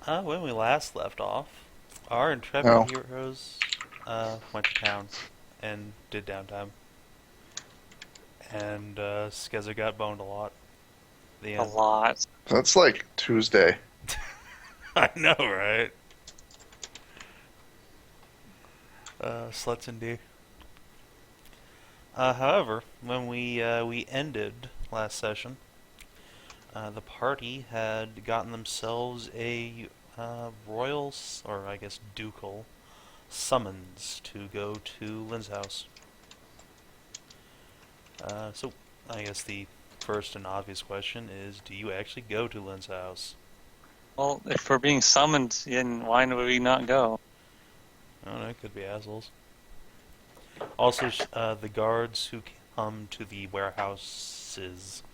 When we last left off, our intrepid Oh, heroes went to town and did downtime, and Skezza got boned a lot. At the A end. lot. that's like Tuesday. I know, right? Sluts and D. However, when we ended last session, the party had gotten themselves a royal, or I guess ducal, summons to go to Lynn's house. So, I guess the first and obvious question is, do you actually go to Lynn's house? Well, if we're being summoned, then why would we not go? I don't know, it could be assholes. Also, the guards who come to the warehouses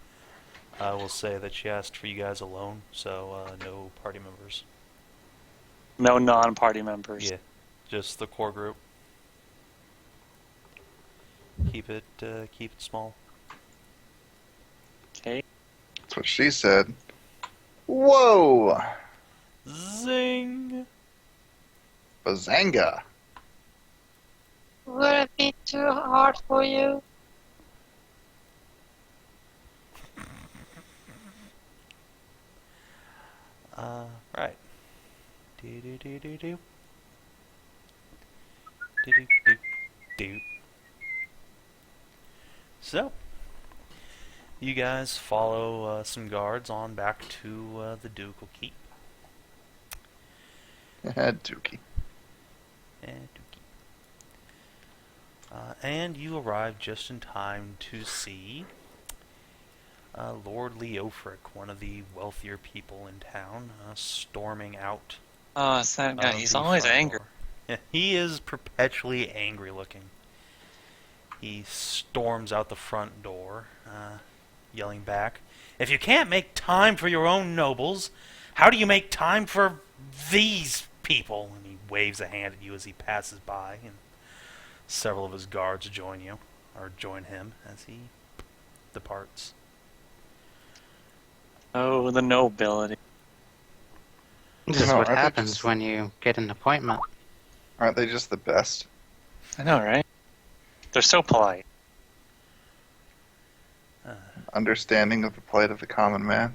will say that she asked for you guys alone, so no party members. No non-party members. Yeah, just the core group. Keep it small. Okay. That's what she said. Whoa! Zing! Bazanga! Would it be too hard for you? Right. Do do do do do. Do do do do. So, you guys follow some guards on back to the ducal keep. Dookie. And you arrive just in time to see Lord Leofric, one of the wealthier people in town, storming out. Oh, it's that guy. of He's the always front angry. door. Yeah, he is perpetually angry looking. He storms out the front door, yelling back, "If you can't make time for your own nobles, how do you make time for these people?" And he waves a hand at you as he passes by, and several of his guards join him as he departs. Oh, the nobility. This is No, what aren't they happens just- when you get an appointment. Aren't they just the best? I know, right? They're so polite. Understanding of the plight of the common man.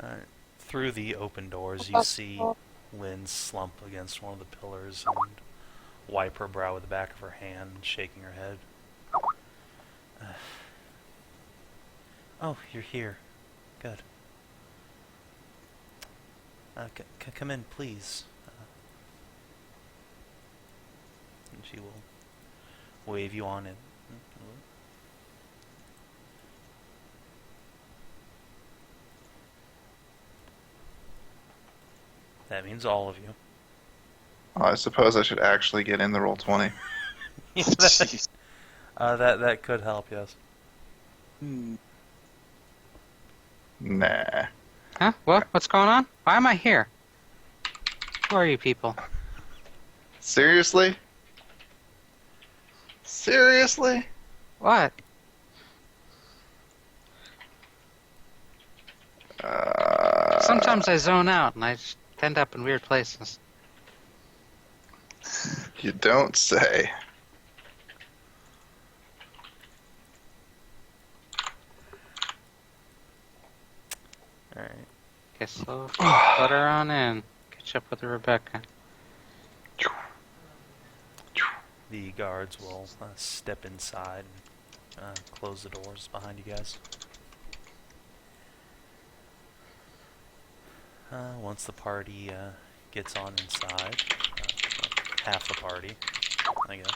Nah. Through the open doors, you see Lynn slump against one of the pillars and wipe her brow with the back of her hand, shaking her head. Oh, you're here. Good. Come in, please. And she will wave you on in. That means all of you. I suppose I should actually get in the roll 20. Jeez. That could help, yes. Nah. Huh? What? What's going on? Why am I here? Who are you people? Seriously? Seriously? What? Sometimes I zone out and I just end up in weird places. You don't say. Alright. Guess I'll put her on in. Catch up with Rebecca. The guards will step inside and close the doors behind you guys. Once the party gets on inside, half the party, I guess.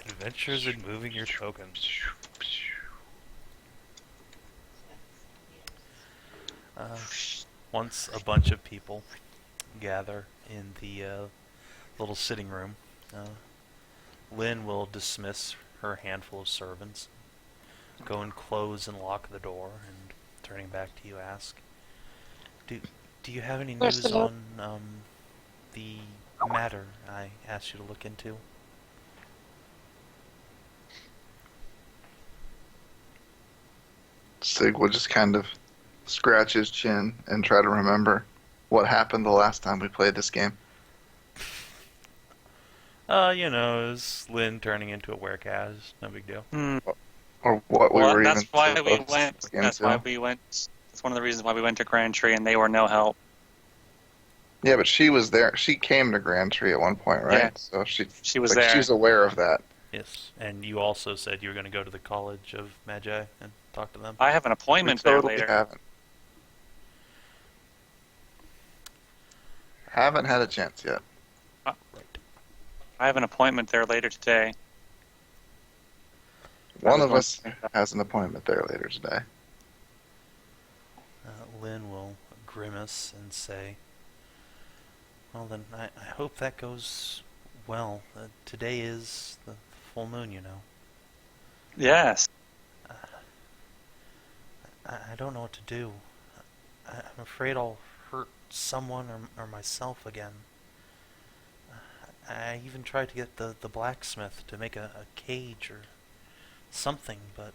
Adventures in moving your tokens. Once a bunch of people gather in the little sitting room, Lynn will dismiss her handful of servants, go and close and lock the door, and turning back to you, ask, "Do you have any Where's news the door? on the matter I asked you to look into?" Sig will just kind of scratch his chin and try to remember what happened the last time we played this game. You know, it's Lynn turning into a werecast. No big deal. Or what we Well, were that's even why we supposed to went. look That's into. why we went. That's one of the reasons why we went to Grand Tree, and they were no help. Yeah, but she was there. She came to Grand Tree at one point, right? Yeah. So She was there. she's aware of that. Yes, and you also said you were going to go to the College of Magi and talk to them. I have an appointment We there totally later. Haven't had a chance yet. Right. I have an appointment there later today. One was of us wondering. has an appointment there later today. Lynn will grimace and say, well then, I hope that goes well. Today is the full moon, you know. Yes. I don't know what to do. I'm afraid I'll hurt someone or myself again. I even tried to get the blacksmith to make a cage or something, but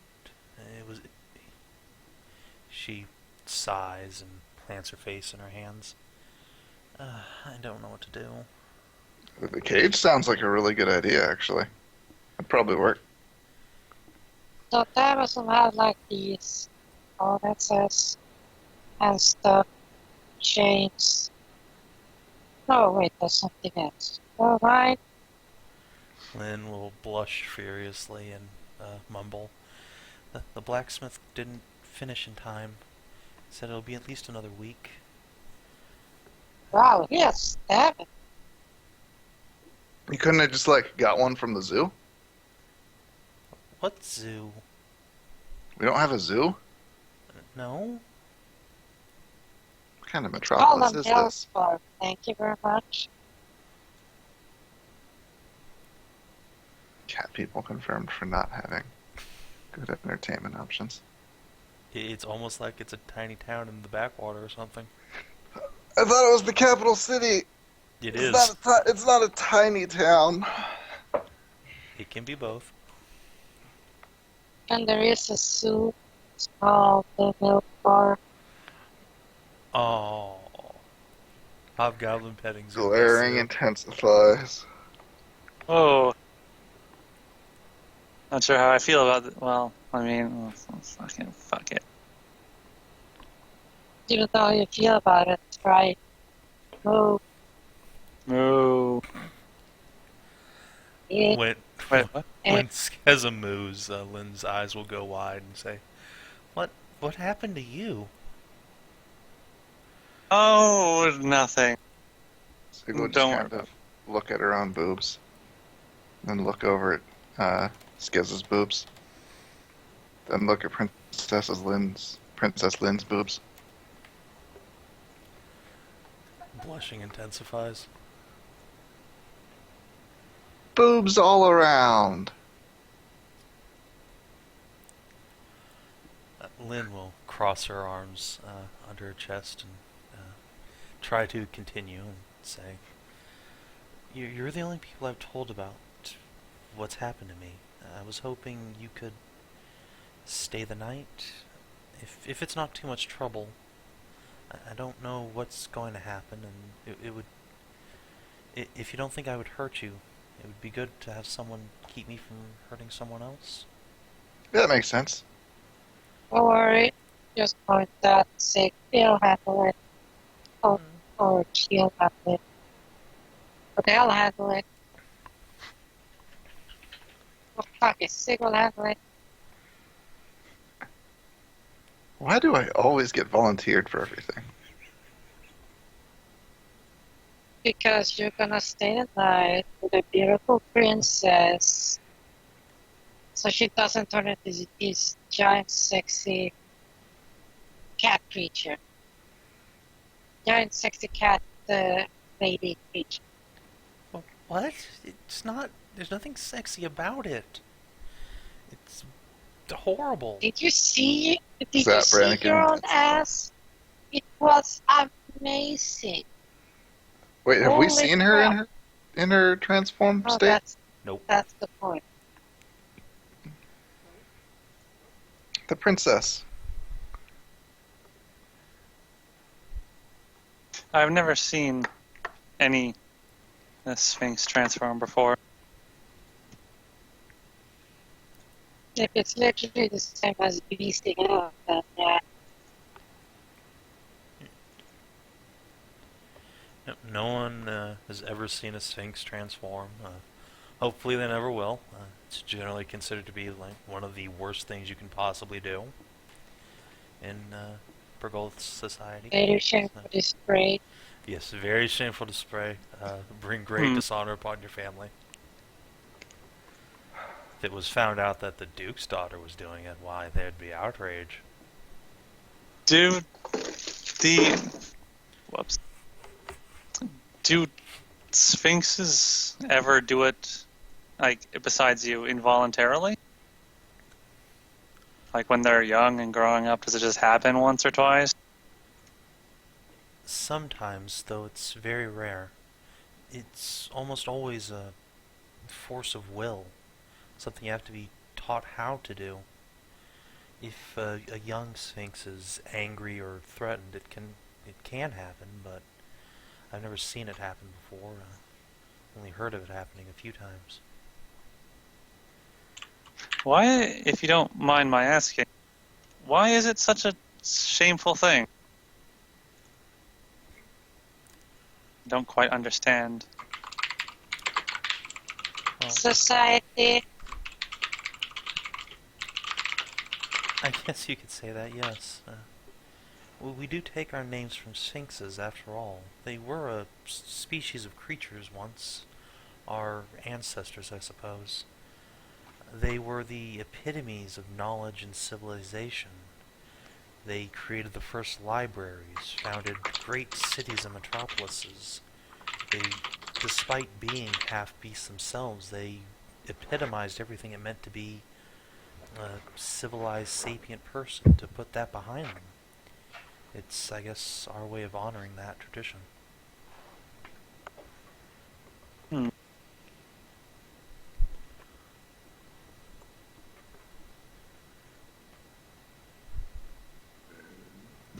it was... She sighs and plants her face in her hands. I don't know what to do. The cage sounds like a really good idea, actually. It'd probably work. So there was some have like these, all that says, and stuff, chains. No, wait, there's something else. Alright. Lynn will blush furiously and mumble. The blacksmith didn't finish in time. Said it'll be at least another week. Wow, yes, damn it. You couldn't have just, got one from the zoo? What zoo? We don't have a zoo? No? What kind of Call metropolis them is this? Hellspark. Thank you very much. Cat people confirmed for not having good entertainment options. It's almost like it's a tiny town in the backwater or something. I thought it was the capital city. It It's is. It's not a tiny town. It can be both. And there is a zoo. It's called the Milk Bar. Oh. Hobgoblin petting zoo. Glaring intensifies. Oh. Not sure how I feel about it. Well, I mean, fuck it. You don't know how you feel about it, right? Move. No. Yeah. When, Wait, what? when Skezza moves, Lynn's eyes will go wide and say, What happened to you? Oh, nothing. So we'll just Don't kind of look at her own boobs. Then look over at Skezza's boobs. Then look at Princess Lynn's boobs. Blushing intensifies. Boobs all around. Lynn will cross her arms under her chest and try to continue and say, You're the only people I've told about what's happened to me. I was hoping you could stay the night. If it's not too much trouble, I don't know what's going to happen, and it would... If you don't think I would hurt you, it would be good to have someone keep me from hurting someone else. Yeah, that makes sense. Don't worry. Just point that sick. He'll handle it. Or she'll handle it. But they'll handle it. Oh, fuck it. Sig will handle it. Why do I always get volunteered for everything? Because you're gonna stay the night with a beautiful princess. So she doesn't turn into this giant, sexy cat creature. Giant, sexy cat lady creature. What? It's not... There's nothing sexy about it. It's horrible. Did you see? Did you That see Brannigan? your own ass? It was amazing. Wait, have we Holy seen her crap. in her transformed Oh, state? Nope. that's the point. The princess. I've never seen any Sphinx transform before. If it's literally the same as beasting out, then yeah. Yep, no one has ever seen a Sphinx transform. Hopefully they never will. It's generally considered to be like one of the worst things you can possibly do in Pergolth society. Very shameful display. Yes, very shameful display. Bring great dishonor upon your family. If it was found out that the Duke's daughter was doing it, why, there'd be outrage. Dude, whoops. Do Sphinxes ever do it, like, besides you, involuntarily? Like when they're young and growing up, does it just happen once or twice? Sometimes, though it's very rare. It's almost always a force of will. Something you have to be taught how to do. If a young Sphinx is angry or threatened, it can happen, but I've never seen it happen before. Only heard of it happening a few times. Why, if you don't mind my asking, why is it such a shameful thing? I don't quite understand. Well, Society. I guess you could say that, yes. Well, we do take our names from sphinxes, after all. They were a species of creatures once. Our ancestors, I suppose. They were the epitomes of knowledge and civilization. They created the first libraries, founded great cities and metropolises. They, despite being half-beasts themselves, they epitomized everything it meant to be a civilized, sapient person, to put that behind them. It's, I guess, our way of honoring that tradition.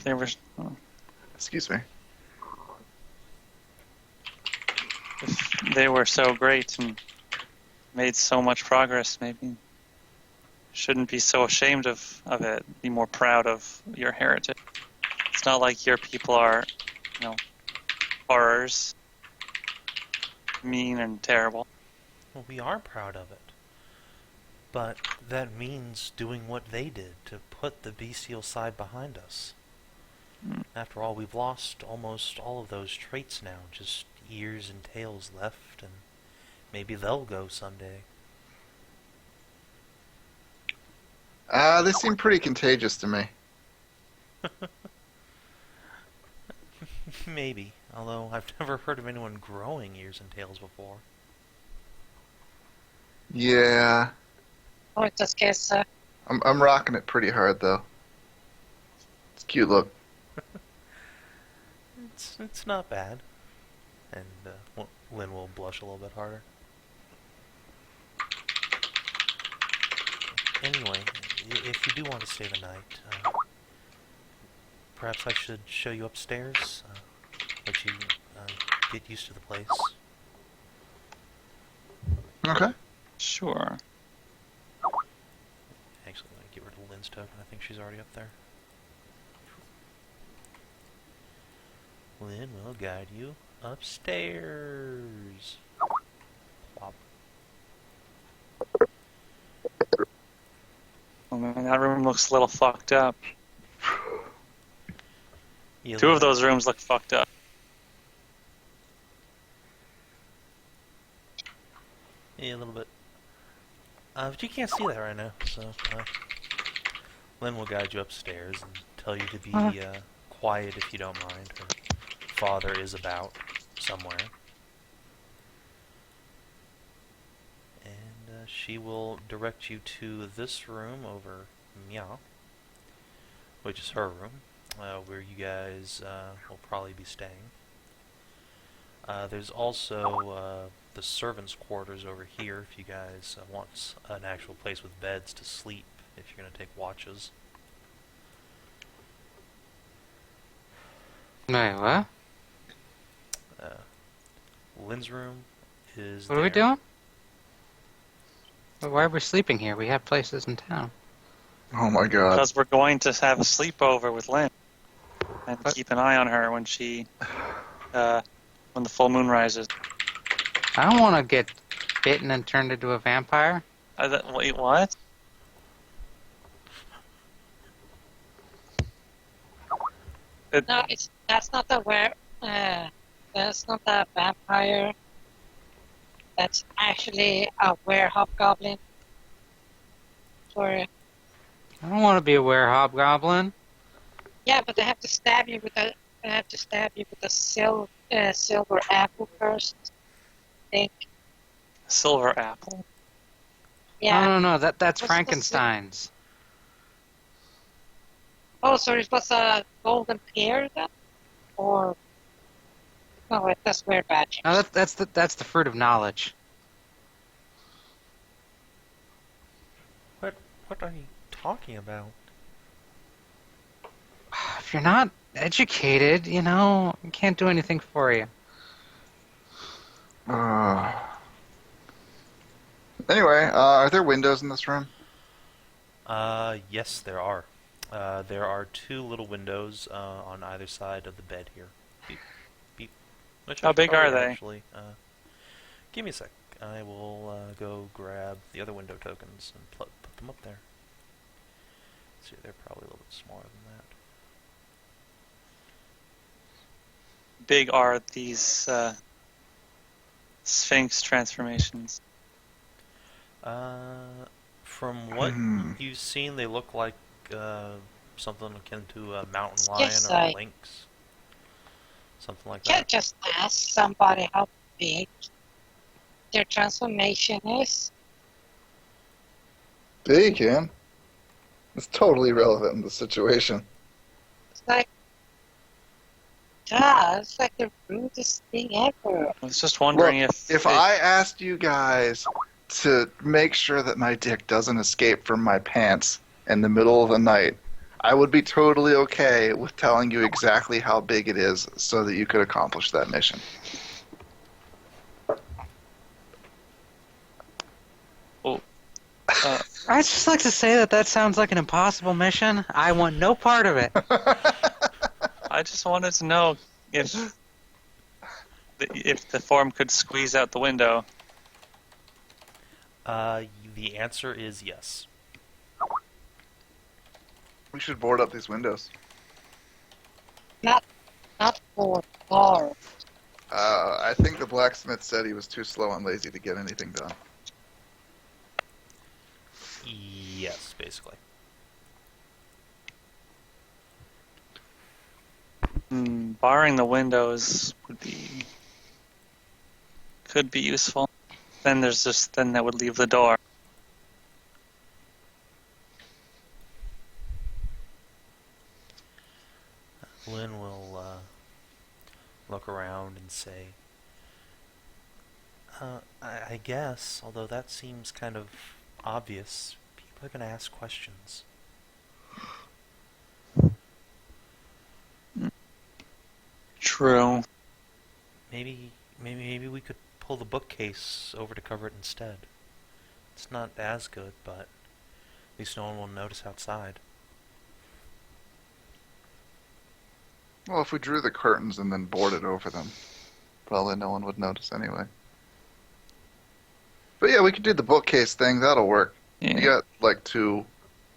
They were, Excuse me. if they were so great and made so much progress, maybe shouldn't be so ashamed of it. Be more proud of your heritage. It's not like your people are, horrors, mean and terrible. Well, we are proud of it. But that means doing what they did, to put the bestial side behind us. After all, we've lost almost all of those traits now, just ears and tails left, and maybe they'll go someday. They seem pretty contagious to me. Maybe, although I've never heard of anyone growing ears and tails before. Yeah. Or just Skezza. I'm rocking it pretty hard, though. It's a cute look. It's not bad. And Lynn will blush a little bit harder. Anyway, if you do want to stay the night, perhaps I should show you upstairs, let you get used to the place. Okay. Sure. Actually, let me get rid of Lynn's token. I think she's already up there. Lynn will guide you upstairs. Plop. Oh man, that room looks a little fucked up. Yeah, Two of those rooms look fucked up. Yeah, a little bit. But you can't see that right now, so Lynn will guide you upstairs and tell you to be quiet if you don't mind. Her father is about somewhere. And she will direct you to this room over Meow, which is her room, where you guys will probably be staying. There's also the servants' quarters over here if you guys want an actual place with beds to sleep if you're going to take watches. Wait, what? Lynn's room is What are we doing? Why are we sleeping here? We have places in town. Oh my god. Because we're going to have a sleepover with Lynn and What? keep an eye on her when she, when the full moon rises. I don't want to get bitten and turned into a vampire. Wait, what? No, that's not the that's not a vampire. That's actually a were-hobgoblin. Sorry. I don't want to be a were-hobgoblin. Yeah, but they have to stab you with a silver apple first. I think. Silver apple? Yeah. No. That's What's the Frankenstein's. Oh, so it was a golden pear then, or no? Wait, that's weird badge. No, that's the fruit of knowledge. What are you talking about? If you're not educated, I can't do anything for you. Anyway, are there windows in this room? Yes, there are. There are 2 little windows on either side of the bed here. Beep, beep. Which How I big probably are they? Actually, give me a sec. I will go grab the other window tokens and put them up there. Let's see, they're probably a little bit smaller than that. Big are these Sphinx transformations? From what you've seen, they look like something akin to a mountain lion Yes, or a lynx. Something like Can't that. just ask somebody how big their transformation is. Yeah, you can. It's totally relevant in the situation. It's like, duh, it's like the rudest thing ever. I was just wondering Look, if I asked you guys to make sure that my dick doesn't escape from my pants in the middle of the night, I would be totally okay with telling you exactly how big it is so that you could accomplish that mission. I'd just like to say that sounds like an impossible mission. I want no part of it. I just wanted to know if the form could squeeze out the window. The answer is yes. We should board up these windows. Not for far. I think the blacksmith said he was too slow and lazy to get anything done. Yes, basically. Barring the windows could be useful. Then that would leave the door. Lynn will look around and say, I guess, although that seems kind of obvious, people are going to ask questions. True. Maybe we could pull the bookcase over to cover it instead. It's not as good, but at least no one will notice outside. Well, if we drew the curtains and then boarded over them, probably no one would notice anyway. But yeah, we could do the bookcase thing. That'll work. Yeah. You got like 2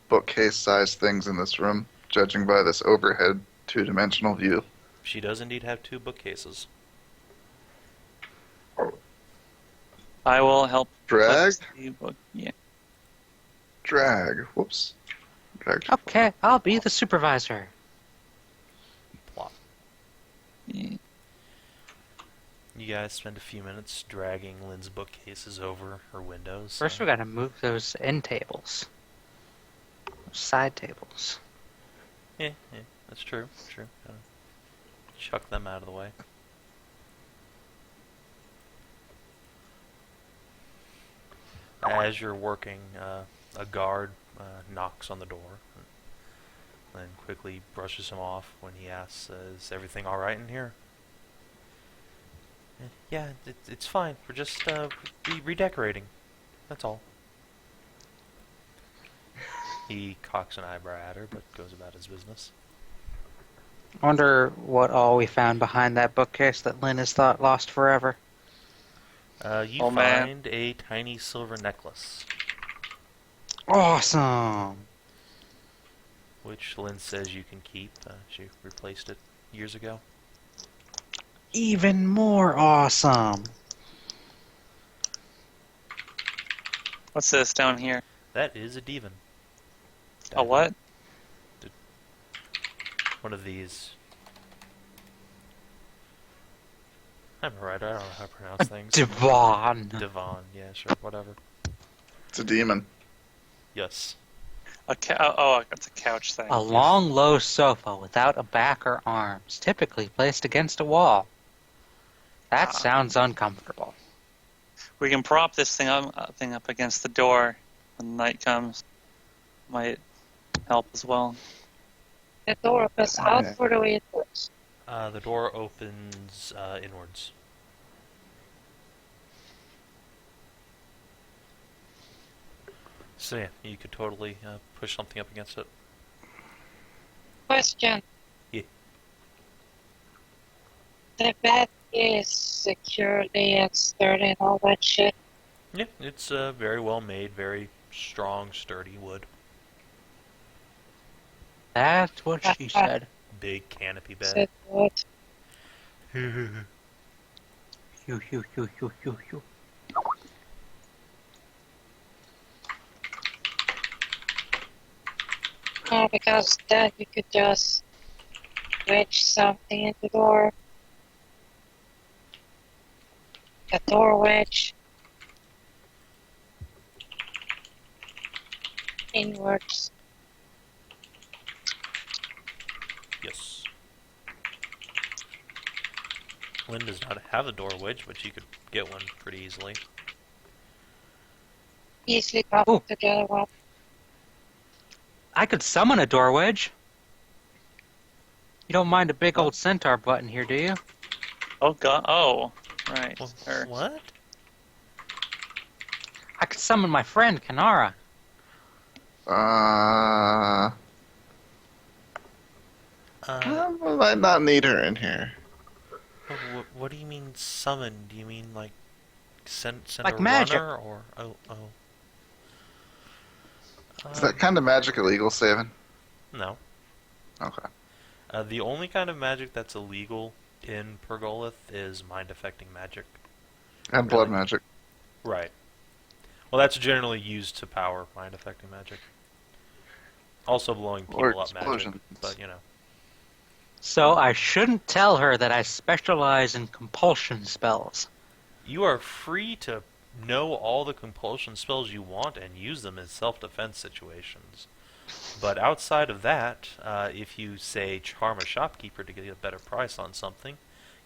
bookcase-sized things in this room, judging by this overhead 2-dimensional view. She does indeed have 2 bookcases. I will help. Drag? Yeah. Drag. Whoops. Drag. Okay, I'll be the supervisor. Plop. Yeah. You guys spend a few minutes dragging Lynn's bookcases over her windows. First, we gotta move those end tables. Those side tables. Yeah, that's true. True. Gotta chuck them out of the way. As you're working, a guard knocks on the door, and then quickly brushes him off when he asks, "Is everything all right in here?" Yeah, it's fine. We're just redecorating. That's all. He cocks an eyebrow at her, but goes about his business. I wonder what all we found behind that bookcase that Lynn has thought lost forever. You Oh, man. find a tiny silver necklace, Awesome! which Lynn says you can keep. She replaced it years ago. Even more awesome! What's this down here? That is a Devon. A what? One of these. I'm a writer. I don't know how to pronounce things. Devon! Devon. Yeah, sure. Whatever. It's a demon. Yes. It's a couch thing. A long, low sofa without a back or arms, typically placed against a wall. That sounds uncomfortable. We can prop this thing up against the door when the night comes. Might help as well. The door opens outward or inwards? The door opens inwards. So yeah, you could totally push something up against it. Question. Yeah. The bed is securely and sturdy and all that shit. Yeah, it's very well made, very strong, sturdy wood. That's what she said. Big canopy bed. Said what? Phew, phew, phew, phew, phew, phew. No, because then you could just wedge something in the door. A door wedge. Inwards. Yes. Lynn does not have a door wedge, but you could get one pretty easily. Easily cobbled together one. I could summon a door wedge. You don't mind a big old centaur button here, do you? Oh god! Oh, right. Sure. What? I could summon my friend, Kanara. I might not need her in here. What do you mean summon? Do you mean like send Like a magic. runner or oh? Is that kind of magic illegal, Savin? No. Okay. The only kind of magic that's illegal in Pergolith is mind-affecting magic. And blood magic. Right. Well, that's generally used to power mind-affecting magic. Also blowing Or people up magic, explosions. but you know. So I shouldn't tell her that I specialize in compulsion spells. You are free to know all the compulsion spells you want and use them in self-defense situations. But outside of that, if you, say, charm a shopkeeper to get a better price on something,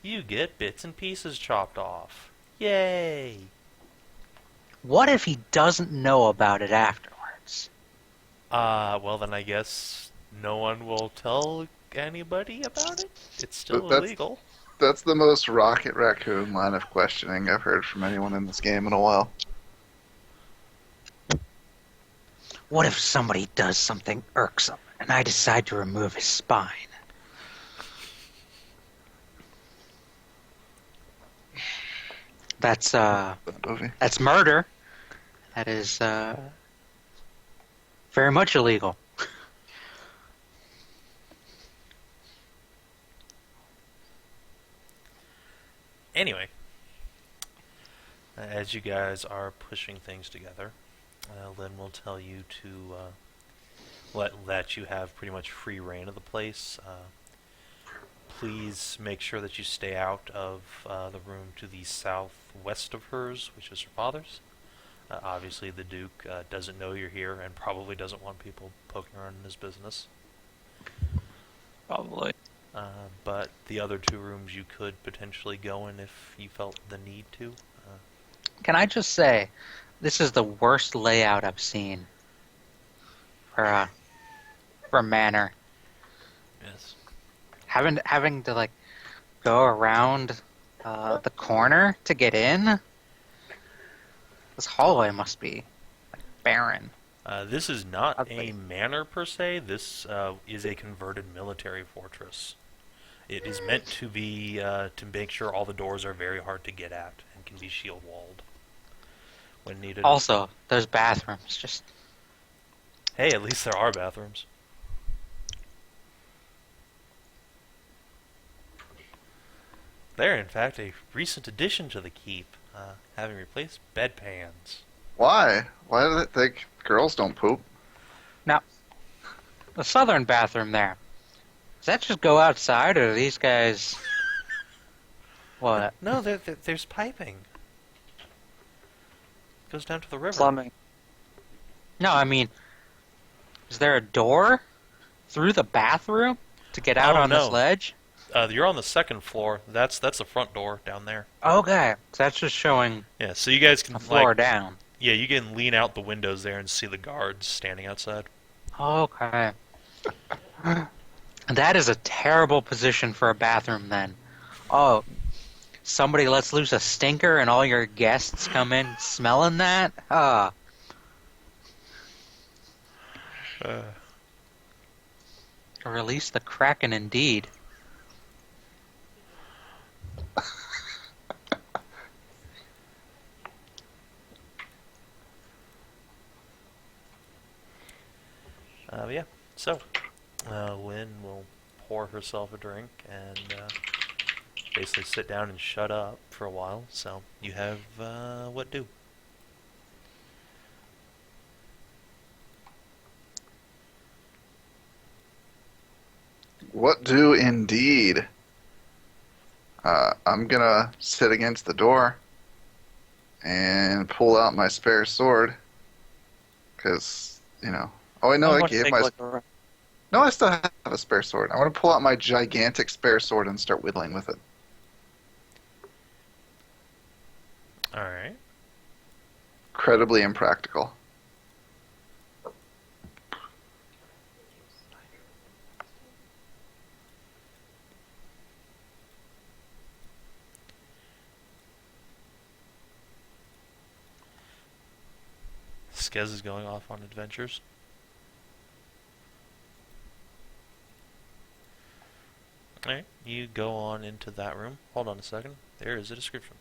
you get bits and pieces chopped off. Yay! What if he doesn't know about it afterwards? Well then I guess no one will tell anybody about it? It's still That's- illegal. That's the most Rocket Raccoon line of questioning I've heard from anyone in this game in a while. What if somebody does something irksome and I decide to remove his spine? That's That movie. that's murder. That is very much illegal. Anyway, as you guys are pushing things together, Lynn will tell you to let you have pretty much free reign of the place. Please make sure that you stay out of the room to the southwest of hers, which is her father's. Obviously, the Duke doesn't know you're here and probably doesn't want people poking around in his business. Probably. But the other two rooms you could potentially go in if you felt the need to. Can I just say, this is the worst layout I've seen for a manor. Yes. Having to like go around the corner to get in? This hallway must be like barren. This is not a Ugly. manor per se. This is a converted military fortress. It is meant to be to make sure all the doors are very hard to get at and can be shield walled when needed. Also, there's bathrooms. Just Hey, at least there are bathrooms. They're in fact a recent addition to the keep, having replaced bedpans. Why? Why do they think girls don't poop? now, the southern bathroom there. Does that just go outside, or are these guys? What? No, there's piping. Goes down to the river. Plumbing. No, I mean, is there a door through the bathroom to get out Oh, on no. this ledge? You're on the second floor. That's the front door down there. Okay, so that's just showing Yeah, so you guys can a floor down. yeah, you can lean out the windows there and see the guards standing outside. Okay. That is a terrible position for a bathroom then. Oh, somebody lets loose a stinker and all your guests come in smelling that? Release the Kraken indeed. Yeah. So, Lynn will pour herself a drink and basically sit down and shut up for a while. So you have what do? What do indeed? I'm gonna sit against the door and pull out my spare sword. Because, you know. Oh, wait, no, I gave my. No, I still have a spare sword. I want to pull out my gigantic spare sword and start whittling with it. All right. Incredibly impractical. Skezza is going off on adventures. Alright, you go on into that room. Hold on a second. There is a description.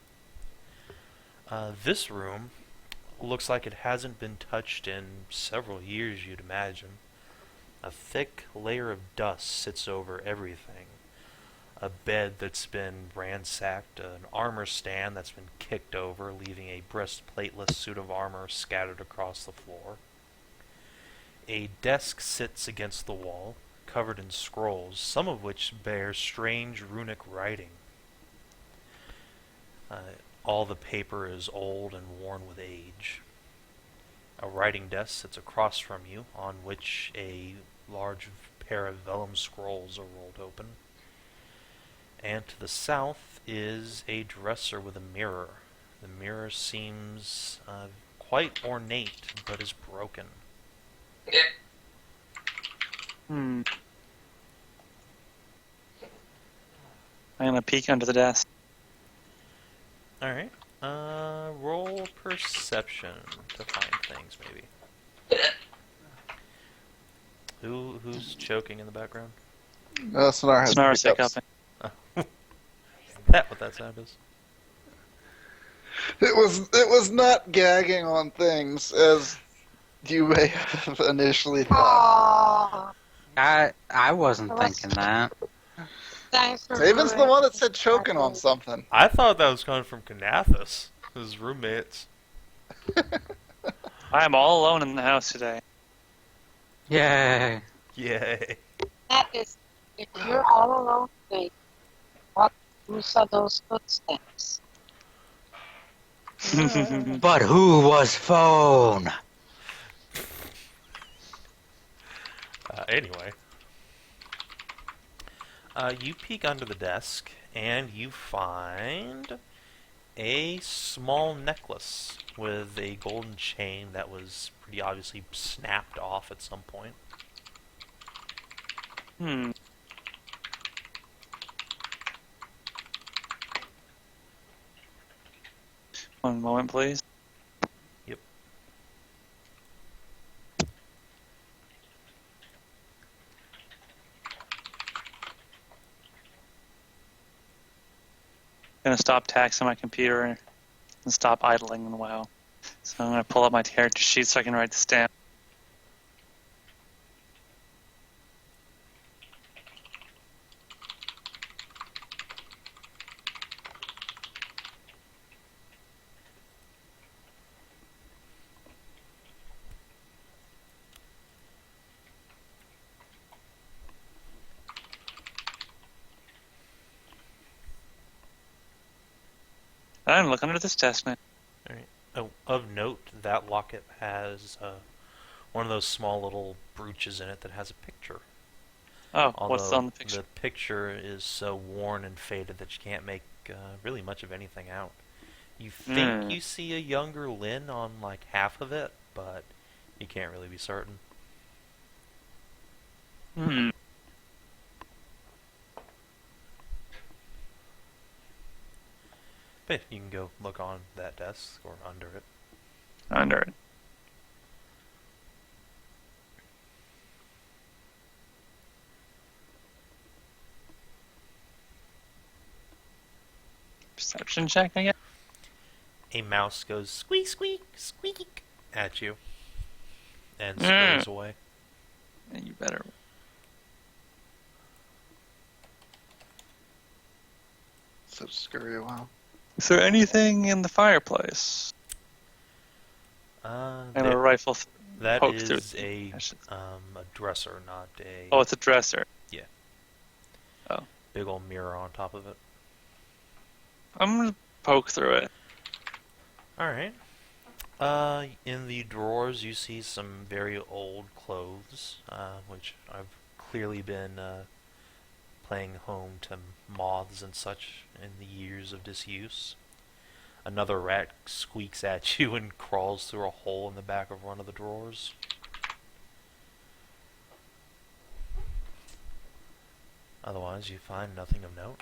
This room looks like it hasn't been touched in several years, you'd imagine. A thick layer of dust sits over everything. A bed that's been ransacked, an armor stand that's been kicked over, leaving a breastplateless suit of armor scattered across the floor. A desk sits against the wall, covered in scrolls, some of which bear strange runic writing. All the paper is old and worn with age. A writing desk sits across from you, on which a large pair of vellum scrolls are rolled open. And to the south is a dresser with a mirror. The mirror seems quite ornate, but is broken. I'm gonna peek under the desk. Alright. Roll perception to find things, maybe. Who's choking in the background? Sonar has Snar's hiccups. hiccuping. Is that what that sound is? It was not gagging on things as you may have initially thought. Aww. I wasn't thinking that. Thanks for Savin's the ruining one that said choking on something. I thought that was coming from Kinathis, his roommates. I am all alone in the house today. Yay. Yay. That is, if you're all alone today, what use are those footsteps? But who was phone? Anyway. You peek under the desk, and you find a small necklace with a golden chain that was pretty obviously snapped off at some point. One moment, please. Yep. Gonna stop taxing my computer and stop idling in a while. So I'm gonna pull up my character sheet so I can write the stamp. I'm looking under this desk now. All right. Oh, of note, that locket has one of those small little brooches in it that has a picture. Oh, Although what's on the picture? the picture is so worn and faded that you can't make really much of anything out. You think you see a younger Lyne on like half of it, but you can't really be certain. Hmm. But you can go look on that desk or under it. Under it. Perception check, I guess. A mouse goes squeak, squeak, squeak at you and scurries away. Yeah, you better. So scurry a while. Is there anything in the fireplace? And a rifle. That poke is through a ashes. dresser, not a Oh, it's a dresser. Yeah. Oh. Big old mirror on top of it. I'm gonna poke through it. Alright. In the drawers you see some very old clothes, which I've clearly been playing home to moths and such in the years of disuse. Another rat squeaks at you and crawls through a hole in the back of one of the drawers. Otherwise, you find nothing of note.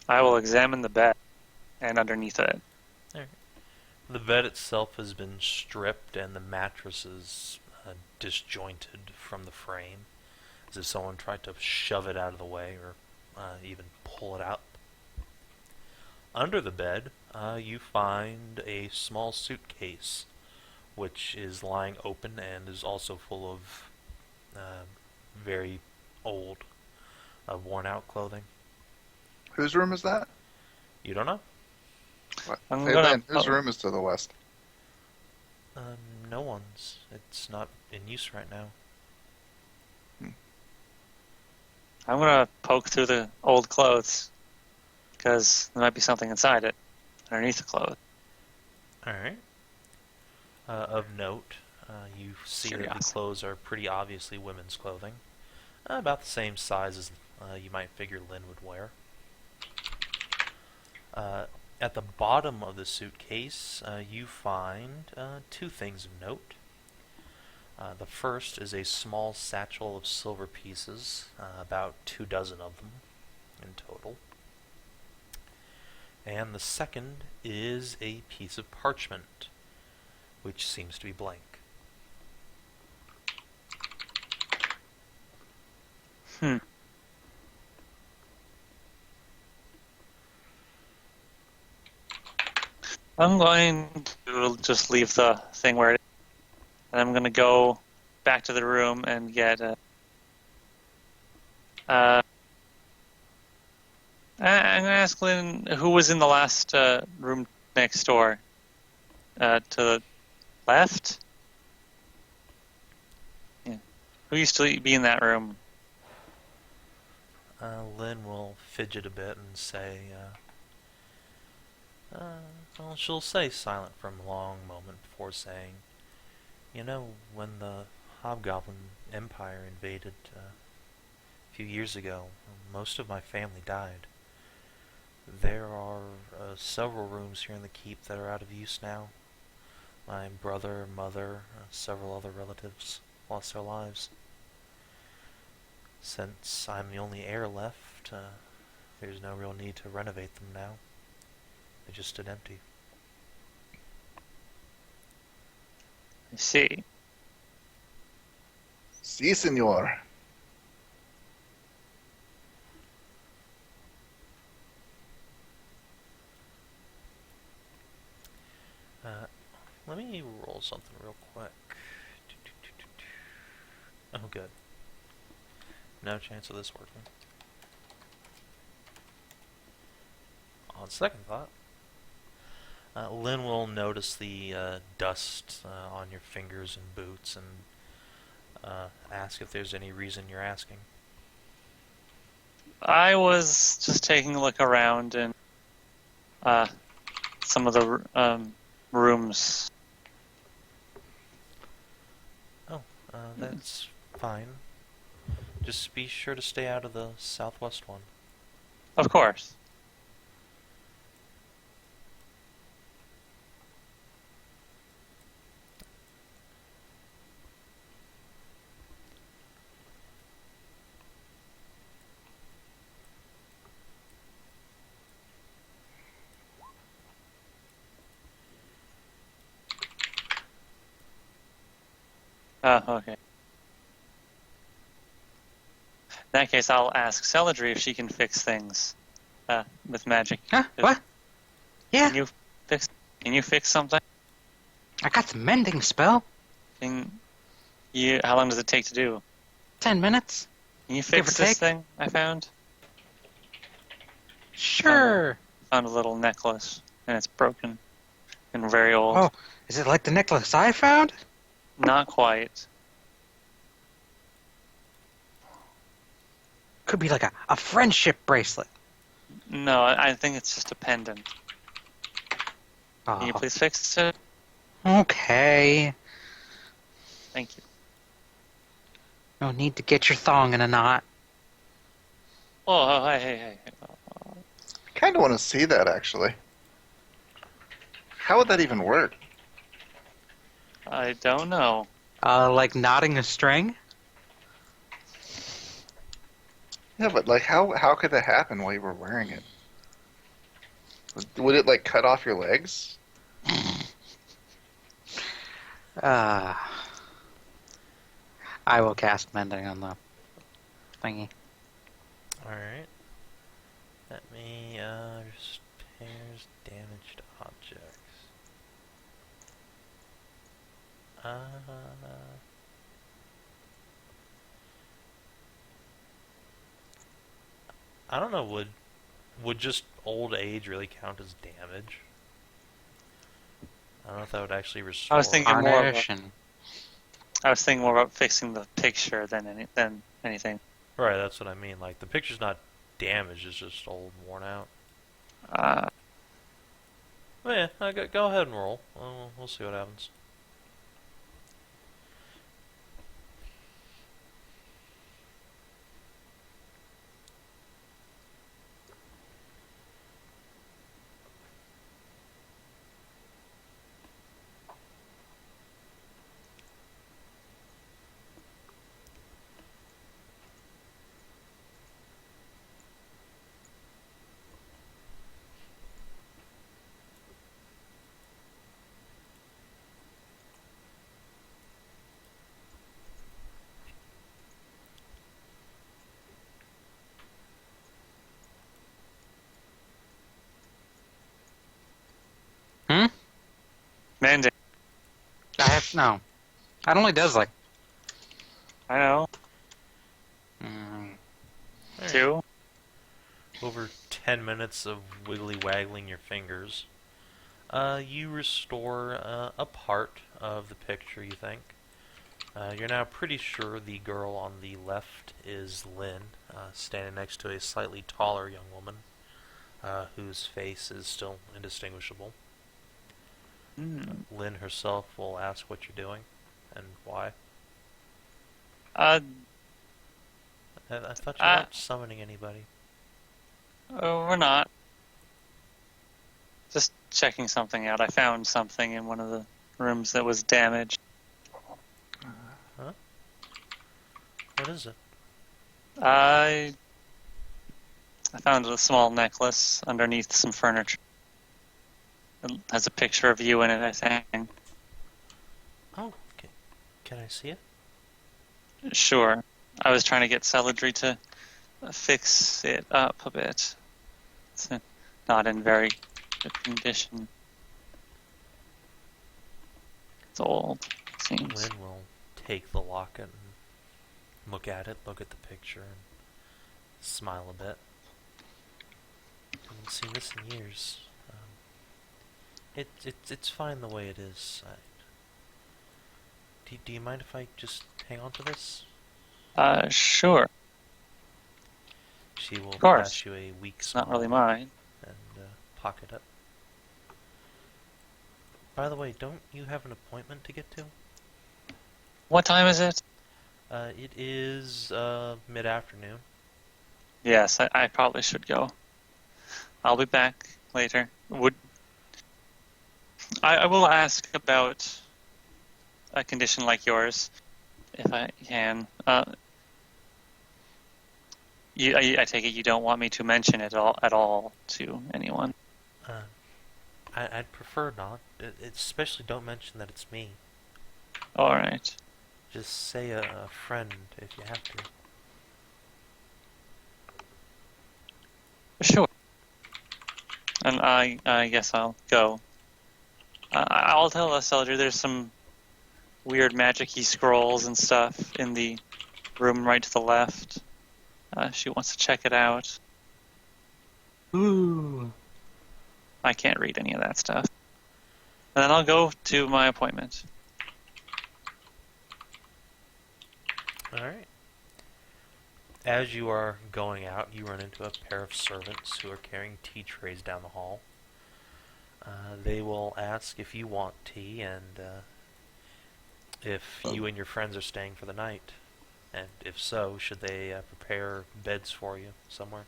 I will examine the bed and underneath it. The bed itself has been stripped and the mattress is disjointed from the frame, as if someone tried to shove it out of the way or even pull it out. Under the bed, you find a small suitcase, which is lying open and is also full of very old, worn-out clothing. Whose room is that? You don't know? What? I'm Hey, gonna- Lynn, whose room is to the west? No one's. It's not in use right now. I'm gonna poke through the old clothes because there might be something inside it, underneath the clothes. Alright. Of note, you see that the Curiosity. clothes are pretty obviously women's clothing. About the same size as you might figure Lyne would wear. At the bottom of the suitcase, you find two things of note. The first is a small satchel of silver pieces, about 24 of them in total. And the second is a piece of parchment, which seems to be blank. I'm going to just leave the thing where it is. And I'm going to go back to the room and get I'm going to ask Lynn who was in the last room next door. To the left? Yeah. Who used to be in that room? Lyne will fidget a bit and say, well, she'll stay silent for a long moment before saying, you know, when the Hobgoblin Empire invaded a few years ago, most of my family died. There are several rooms here in the keep that are out of use now. My brother, mother, several other relatives lost their lives. Since I'm the only heir left, there's no real need to renovate them now. They just stood empty. I see. Si, senor. Let me roll something real quick. Oh, good. No chance of this working. On second thought, Lynn will notice the dust on your fingers and boots and ask if there's any reason you're asking. I was just taking a look around and some of the rooms. Oh, that's fine. Just be sure to stay out of the southwest one. Of course. Oh, okay. In that case, I'll ask Celadrie if she can fix things with magic. Huh? What? Yeah, Can you fix something? I got the mending spell. How long does it take to do? 10 minutes. Can you Give or fix this take. thing I found? Sure. Found a little necklace, and it's broken and very old. Oh, is it like the necklace I found? Not quite. Could be like a friendship bracelet. No, I think it's just a pendant. Can you Oh, please fix it? okay. Thank you. No need to get your thong in a knot. Oh, hey. I kind of want to see that, actually. How would that even work? I don't know. Like knotting a string? Yeah, but like, how could that happen while you were wearing it? Would it like cut off your legs? I will cast mending on the thingy. Alright. Let me, repairs damaged objects. I don't know, would just old age really count as damage? I don't know if that would actually restore. I was thinking more of Tarnish and I was thinking more about fixing the picture than anything. Right, that's what I mean. Like, the picture's not damaged, it's just old, worn out. But yeah, go ahead and roll. We'll see what happens. Mending. no. That only does like I know. mm, Alright. 2. Over 10 minutes of wiggly waggling your fingers, you restore a part of the picture, you think. You're now pretty sure the girl on the left is Lynn, standing next to a slightly taller young woman, whose face is still indistinguishable. Lynn herself will ask what you're doing, and why. I thought you weren't summoning anybody. We're not. Just checking something out. I found something in one of the rooms that was damaged. Huh? What is it? I found a small necklace underneath some furniture. It has a picture of you in it, I think. Oh, okay. Can I see it? Sure. I was trying to get Celadrie to fix it up a bit. It's not in very good condition. It's old, it seems. Lynn will take the locket and look at it, look at the picture, and smile a bit. I haven't seen this in years. It's fine the way it is. Do you mind if I just hang on to this? Sure. She will course. pass you a weak It's smile not really mine. and pocket it. By the way, don't you have an appointment to get to? What time is it? It is mid-afternoon. Yes, I probably should go. I'll be back later. I will ask about a condition like yours, if I can. I take it you don't want me to mention it at all to anyone. I'd prefer not. Especially don't mention that it's me. All right. Just say a friend if you have to. Sure. And I guess I'll go. I'll tell Celadrie there's some weird magic-y scrolls and stuff in the room right to the left. She wants to check it out. Ooh. I can't read any of that stuff. And then I'll go to my appointment. Alright. As you are going out, you run into a pair of servants who are carrying tea trays down the hall. They will ask if you want tea and if you and your friends are staying for the night. And if so, should they prepare beds for you somewhere?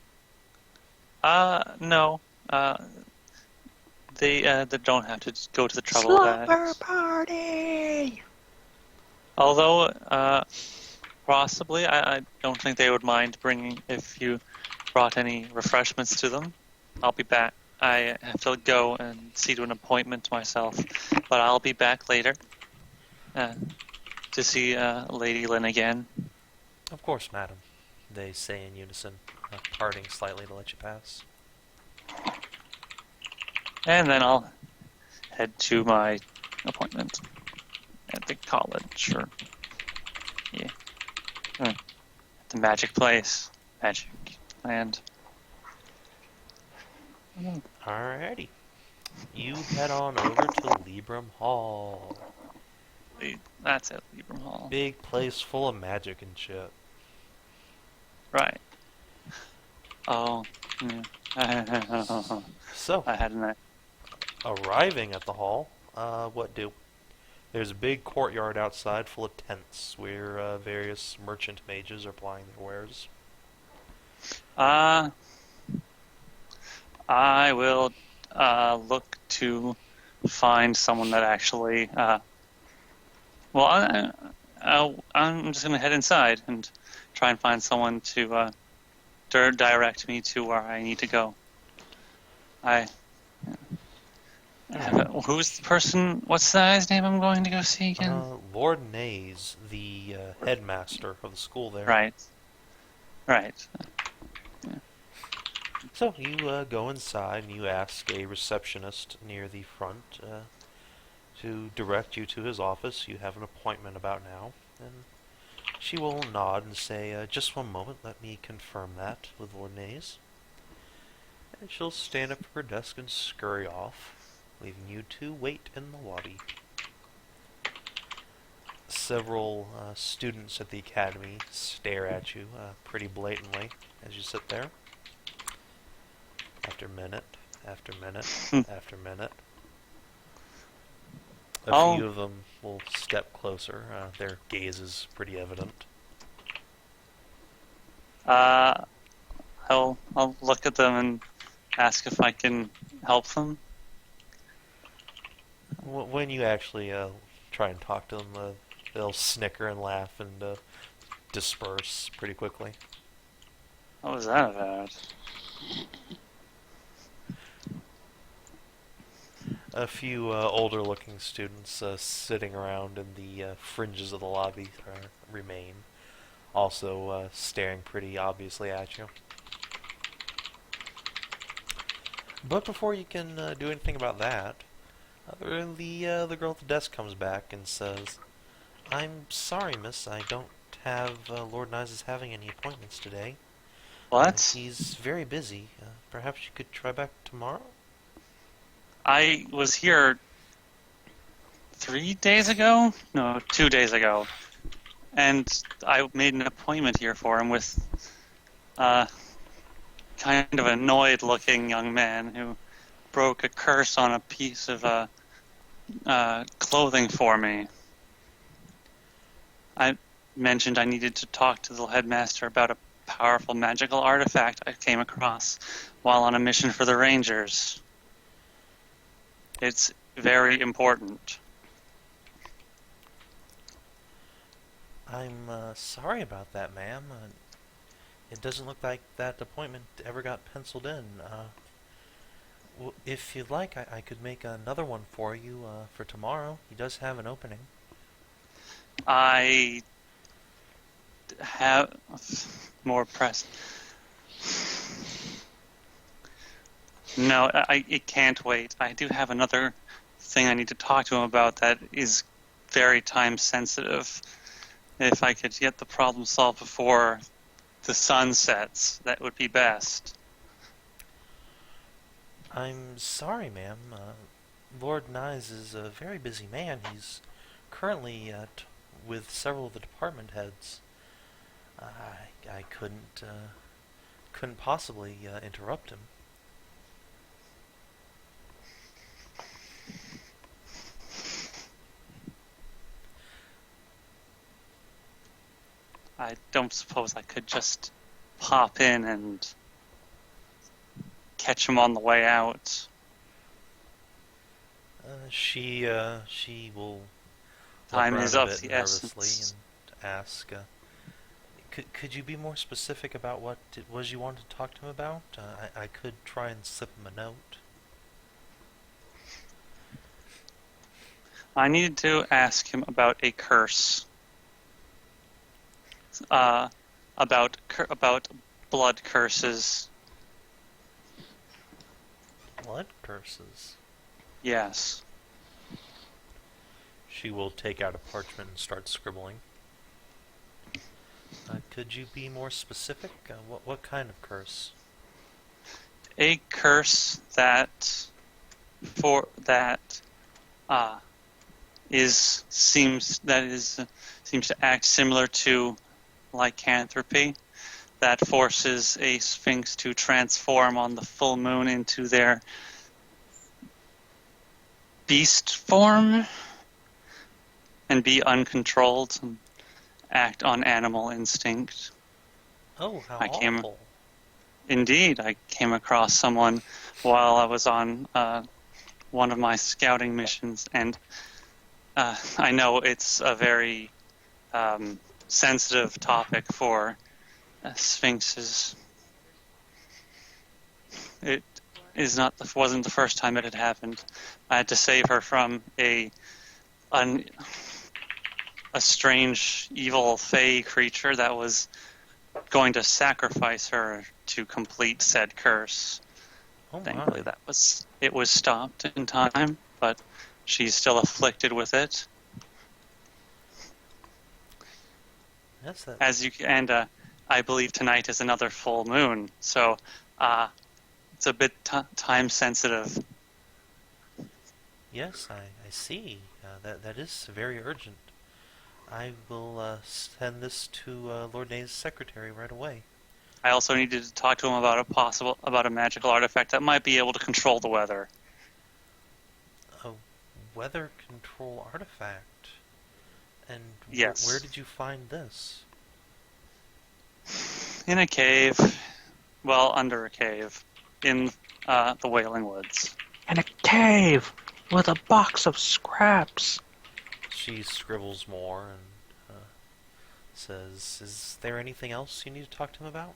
No. They don't have to go to the trouble of that. Slumber party! Although, possibly, I don't think they would mind bringing if you brought any refreshments to them. I'll be back. I have to go and see to an appointment myself, but I'll be back later to see Lady Lynn again. Of course, madam, they say in unison, parting slightly to let you pass. And then I'll head to my appointment at the college, or the magic place, magic land. Alrighty. You head on over to Libram Hall. That's it, Libram Hall. Big place full of magic and shit. Right. Oh, yeah. So, I had an... arriving at the hall, what do? There's a big courtyard outside full of tents where various merchant mages are plying their wares. I will look to find someone that actually... I'm just going to head inside and try and find someone to direct me to where I need to go. Who's the person? What's the guy's name I'm going to go see again? Lord Nays, the headmaster of the school there. Right. So you go inside and you ask a receptionist near the front to direct you to his office. You have an appointment about now, and she will nod and say, just one moment, let me confirm that with Lord Nays. And she'll stand up from her desk and scurry off, leaving you to wait in the lobby. Several students at the academy stare at you pretty blatantly as you sit there. After minute, after minute, after minute. A few of them will step closer. Their gaze is pretty evident. I'll look at them and ask if I can help them. When you actually try and talk to them, they'll snicker and laugh and disperse pretty quickly. What was that about? A few older-looking students sitting around in the fringes of the lobby remain, also staring pretty obviously at you. But before you can do anything about that, the girl at the desk comes back and says, "I'm sorry, miss, I don't have Lord Nyes having any appointments today. What? He's very busy. Perhaps you could try back tomorrow?" I was here 3 days ago? No, 2 days ago. And I made an appointment here for him with a kind of annoyed-looking young man who broke a curse on a piece of clothing for me. I mentioned I needed to talk to the headmaster about a powerful magical artifact I came across while on a mission for the Rangers. It's very important. I'm sorry about that, ma'am. It doesn't look like that appointment ever got penciled in. If you'd like, I could make another one for you for tomorrow. He does have an opening. I have more press. No, it can't wait. I do have another thing I need to talk to him about that is very time sensitive. If I could get the problem solved before the sun sets, that would be best. I'm sorry, ma'am. Lord Nyes is a very busy man. He's currently with several of the department heads. I couldn't possibly interrupt him. I don't suppose I could just pop in and catch him on the way out. She will look Time around is a of bit the nervously essence. and ask, could you be more specific about what it was you wanted to talk to him about? I could try and slip him a note. I needed to ask him about a curse. About blood curses. Blood curses. Yes. She will take out a parchment and start scribbling. Could you be more specific? What kind of curse? A curse that seems to act similar to lycanthropy, that forces a sphinx to transform on the full moon into their beast form and be uncontrolled and act on animal instinct. Oh, how I came across someone while I was on one of my scouting missions, and I know it's a very sensitive topic for sphinxes. It wasn't the first time it had happened. I had to save her from a strange, evil fey creature that was going to sacrifice her to complete said curse. Oh my. Thankfully, it was stopped in time, but she's still afflicted with it. Yes, that. I believe tonight is another full moon, so it's a bit time sensitive. Yes, I see. That is very urgent. I will send this to Lord Nay's secretary right away. I also needed to talk to him about a magical artifact that might be able to control the weather. A weather control artifact? And yes. Where did you find this? In a cave. Well, under a cave. In the Wailing Woods. In a cave with a box of scraps. She scribbles more and says, "Is there anything else you need to talk to him about?"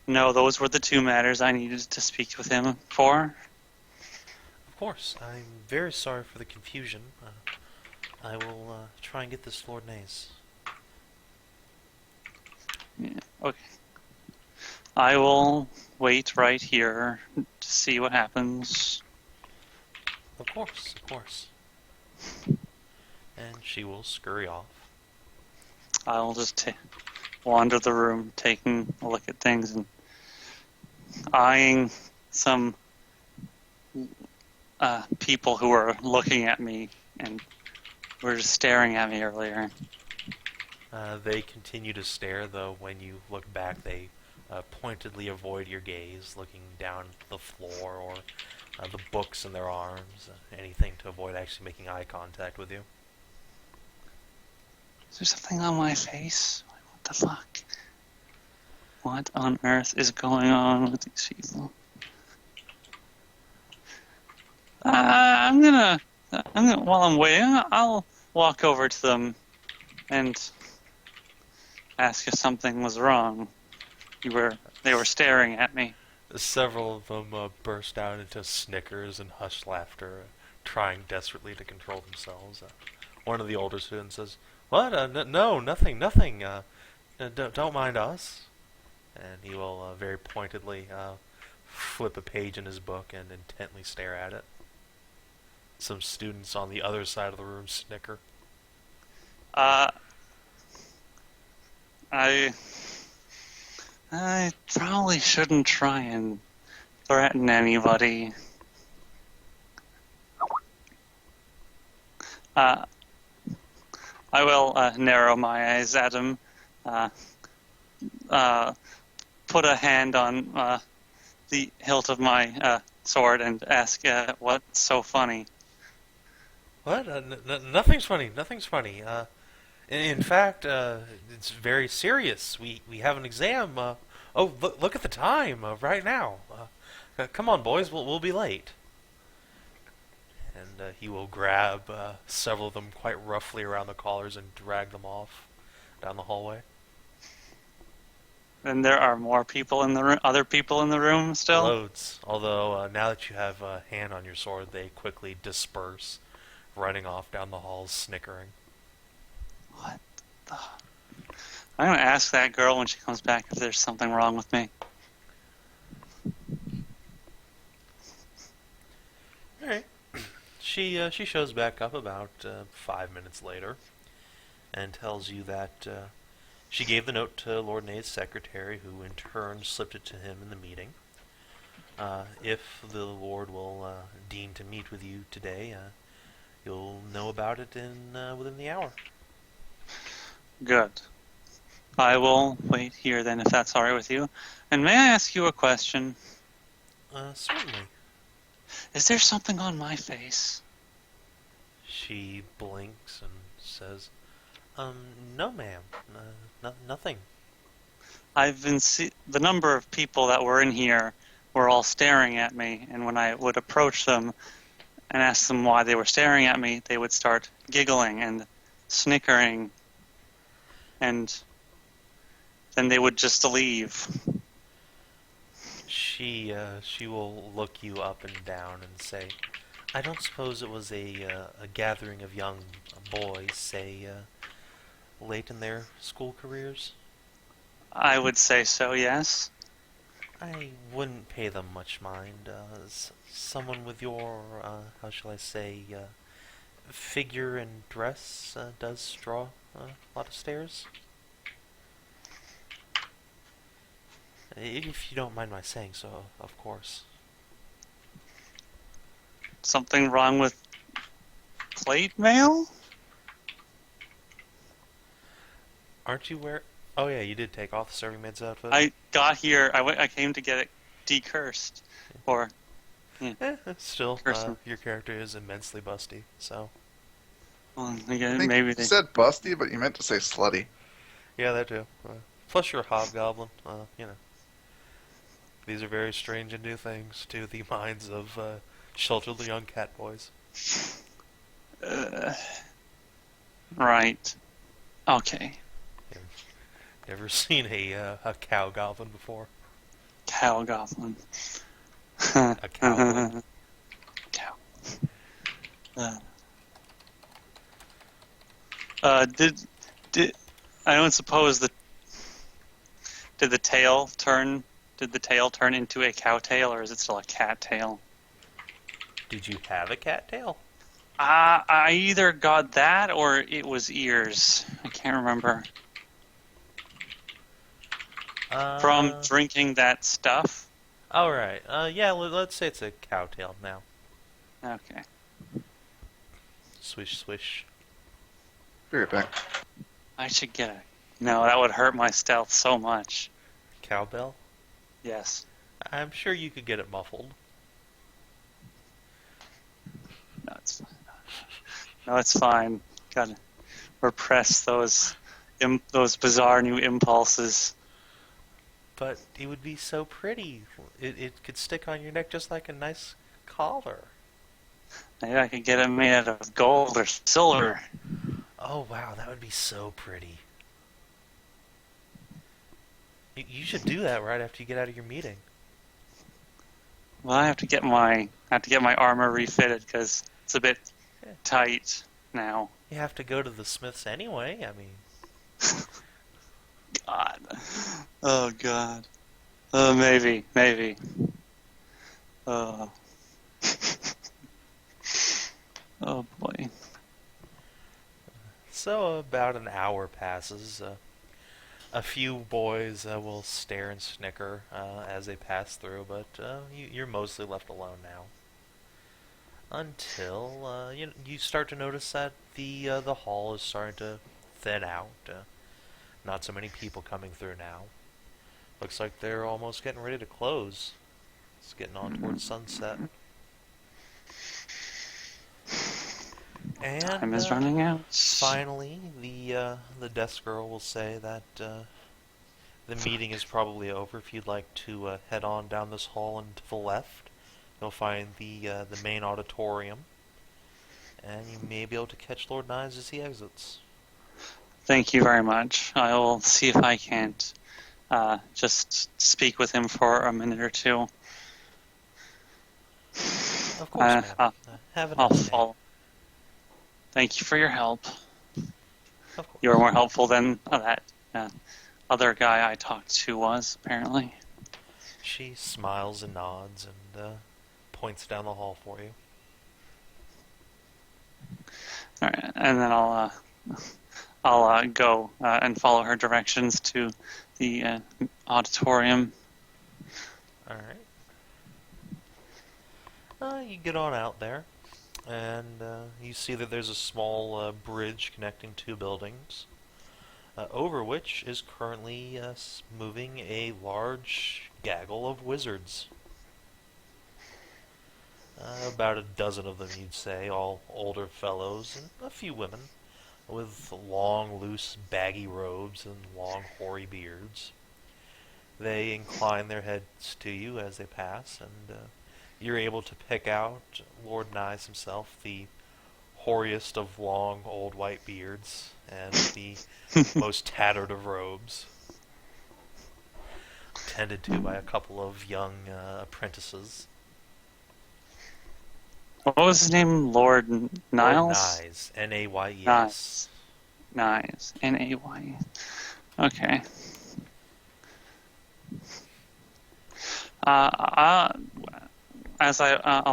No, those were the two matters I needed to speak with him for. Of course, I'm very sorry for the confusion. I will try and get this Lord Naze. Yeah, okay. I will wait right here to see what happens. Of course, of course. And she will scurry off. I'll just wander the room, taking a look at things and eyeing some people who were looking at me and were just staring at me earlier. They continue to stare, though when you look back they pointedly avoid your gaze, looking down the floor or the books in their arms, anything to avoid actually making eye contact with you. Is there something on my face? What the fuck? What on earth is going on with these people? While I'm waiting, I'll walk over to them and ask if something was wrong. They were staring at me. Several of them burst out into snickers and hushed laughter, trying desperately to control themselves. One of the older students says, "What? No, nothing. Don't mind us." And he will very pointedly flip a page in his book and intently stare at it. Some students on the other side of the room snicker. I probably shouldn't try and threaten anybody. I will narrow my eyes at him, put a hand on the hilt of my sword and ask, what's so funny? What? Nothing's funny. Nothing's funny. In fact, it's very serious. We have an exam. Look at the time right now. Come on, boys. We'll be late. And he will grab several of them quite roughly around the collars and drag them off down the hallway. And there are more people in the room, other people in the room still? Loads. Although now that you have a hand on your sword, they quickly disperse, running off down the halls, snickering. What the... I'm going to ask that girl when she comes back if there's something wrong with me. Alright. She shows back up about 5 minutes later and tells you that she gave the note to Lord Nade's secretary, who in turn slipped it to him in the meeting. If the Lord will deign to meet with you today, you'll know about it within the hour. Good. I will wait here then, if that's alright with you. And may I ask you a question? Certainly. Is there something on my face? She blinks and says, no, ma'am. Nothing. I've been the number of people that were in here were all staring at me, and when I would approach them and ask them why they were staring at me, they would start giggling and snickering, and then they would just leave. She will look you up and down and say, I don't suppose it was a gathering of young boys, say, late in their school careers? I would say so, yes. I wouldn't pay them much mind. Someone with your, how shall I say, figure and dress does draw a lot of stares. If you don't mind my saying so, of course. Something wrong with plate mail? Aren't you wearing... Oh yeah, you did take off the serving maid's outfit. I got here, I came to get it decursed. Or... Still, Cursing. your character is immensely busty, so... Well, I again, think maybe you they... said busty, but you meant to say slutty. Yeah, that too. Plus you're a hobgoblin, you know. These are very strange and new things to the minds of sheltered young cat boys. Right. Okay. Never seen a cow goblin before. Cow goblin. A cowboy. Cow. Did I don't suppose that did the tail turn into a cow tail, or is it still a cat tail? Did you have a cattail? I either got that or it was ears. I can't remember. From drinking that stuff. All right. Yeah. Let's say it's a cowtail now. Okay. Swish, swish. Be right back. I should get a. No, that would hurt my stealth so much. Cowbell. Yes. I'm sure you could get it muffled. No, it's fine. Gotta repress those bizarre new impulses. But it would be so pretty. It could stick on your neck just like a nice collar. Maybe I could get it made out of gold or silver. Oh wow, that would be so pretty. You should do that right after you get out of your meeting. Well, I have to get my armor refitted because it's a bit tight now. You have to go to the smiths anyway. I mean, God. Oh God. Maybe. Oh. Oh boy. so about an hour passes. A few boys will stare and snicker as they pass through, but you're mostly left alone now. Until you start to notice that the hall is starting to thin out. Not so many people coming through now. Looks like they're almost getting ready to close. It's getting on towards sunset. And Time is running out. finally, the desk girl will say that the meeting is probably over. If you'd like to head on down this hall and to the left, you'll find the main auditorium, and you may be able to catch Lord Nyes as he exits. Thank you very much. I will see if I can't just speak with him for a minute or two. Of course, ma'am. Have a I'll nice day. follow. Thank you for your help. Of course. You were more helpful than that other guy I talked to was, apparently. She smiles and nods and points down the hall for you. All right, and then I'll go and follow her directions to the auditorium. All right. You get on out there, and you see that there's a small bridge connecting two buildings, over which is currently moving a large gaggle of wizards. About a dozen of them, you'd say, all older fellows, and a few women, with long, loose, baggy robes and long, hoary beards. They incline their heads to you as they pass, and you're able to pick out Lord Nyes himself, the hoariest of long, old white beards, and the most tattered of robes, tended to by a couple of young apprentices. What was his name? Lord Niles? Lord Nyes, N-A-Y-E-S. Nyes. N-A-Y. Okay. I'll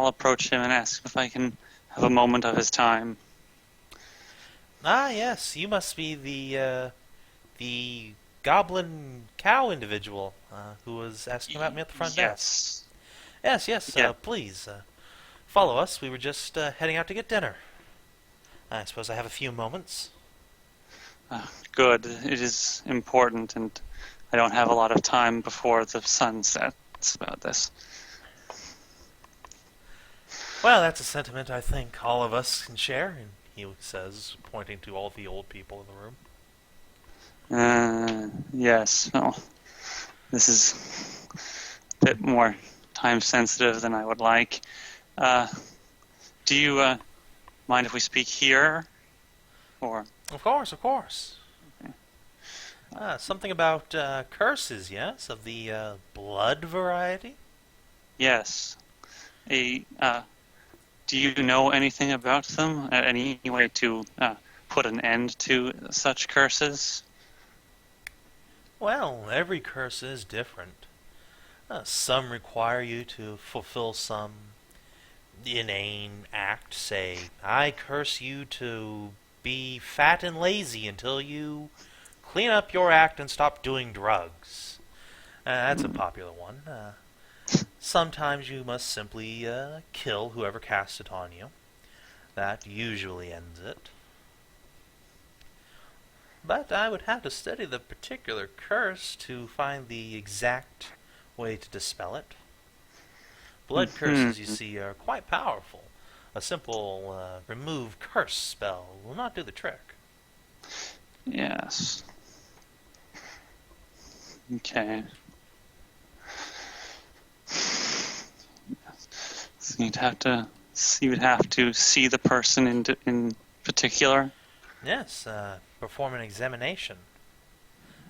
approach him and ask if I can have a moment of his time. Ah, yes, you must be the goblin cow individual who was asking about me at the front desk. Yes. Yeah. Please, follow us. We were just heading out to get dinner. I suppose I have a few moments. Good. It is important, and I don't have a lot of time before the sun sets about this. Well, that's a sentiment I think all of us can share, and he says, pointing to all the old people in the room. Yes. Well, this is a bit more time sensitive than I would like. Do you mind if we speak here? Or Of course. Something about curses, yes? Of the blood variety? Yes. Do you know anything about them? Any way to put an end to such curses? Well, every curse is different. Some require you to fulfill some inane act. Say, I curse you to be fat and lazy until you clean up your act and stop doing drugs. That's a popular one. Sometimes you must simply kill whoever casts it on you. That usually ends it. But I would have to study the particular curse to find the exact way to dispel it. Blood curses, you see, are quite powerful. A simple remove curse spell will not do the trick. Yes. Okay. So you'd have to see the person in particular. Yes, perform an examination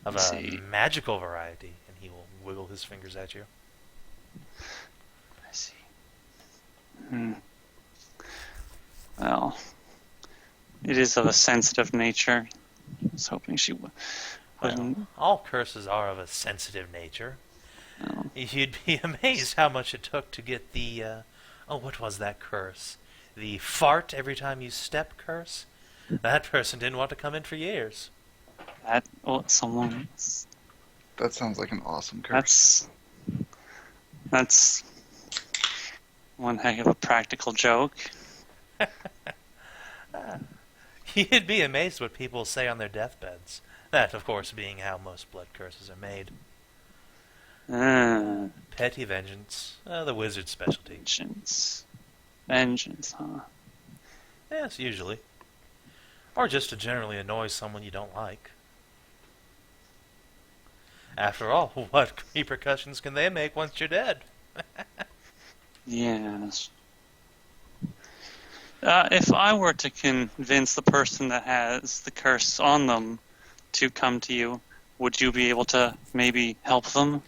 of I a see. magical variety, and he will wiggle his fingers at you. I see. Well, it is of a sensitive nature. I was hoping she Well, wouldn't. all curses are of a sensitive nature. Oh. You'd be amazed how much it took to get the, what was that curse? The fart every time you step curse? That person didn't want to come in for years. Someone. That sounds like an awesome curse. That's one heck of a practical joke. You'd be amazed what people say on their deathbeds. That, of course, being how most blood curses are made. Petty vengeance, the wizard's specialty. Vengeance, huh? Yes, usually. Or just to generally annoy someone you don't like. After all, what repercussions can they make once you're dead? Yes. If I were to convince the person that has the curse on them to come to you, would you be able to maybe help them?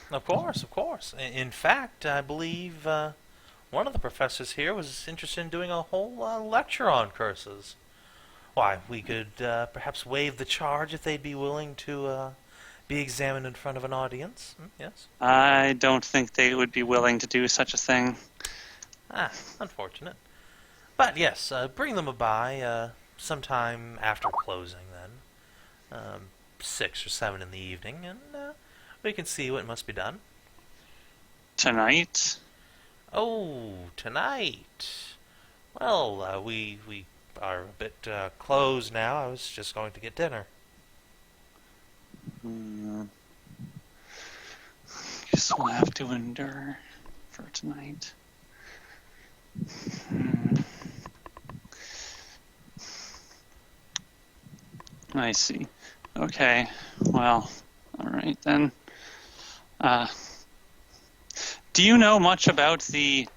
Of course, of course. In fact, I believe one of the professors here was interested in doing a whole lecture on curses. Why, we could perhaps waive the charge if they'd be willing to be examined in front of an audience. Yes? I don't think they would be willing to do such a thing. Unfortunate. But yes, bring them by sometime after closing then. 6 or 7 in the evening, and we can see what must be done. Tonight? Oh, tonight. Well, we are a bit closed now. I was just going to get dinner. Guess we'll have to endure for tonight. I see. Okay. Well, alright then. Do you know much about the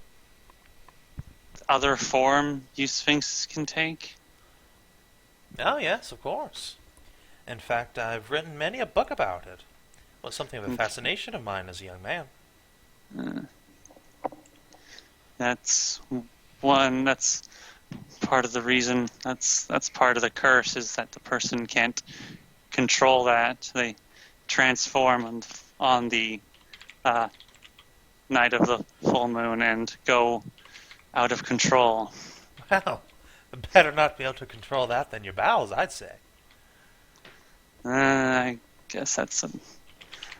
other form you sphinxes can take? Oh, yes, of course. In fact, I've written many a book about it. It was something of a fascination of mine as a young man. That's part of the reason. That's part of the curse, is that the person can't control that. They transform on the night of the full moon and go out of control. Well, better not be able to control that than your bowels, I'd say. I guess that's a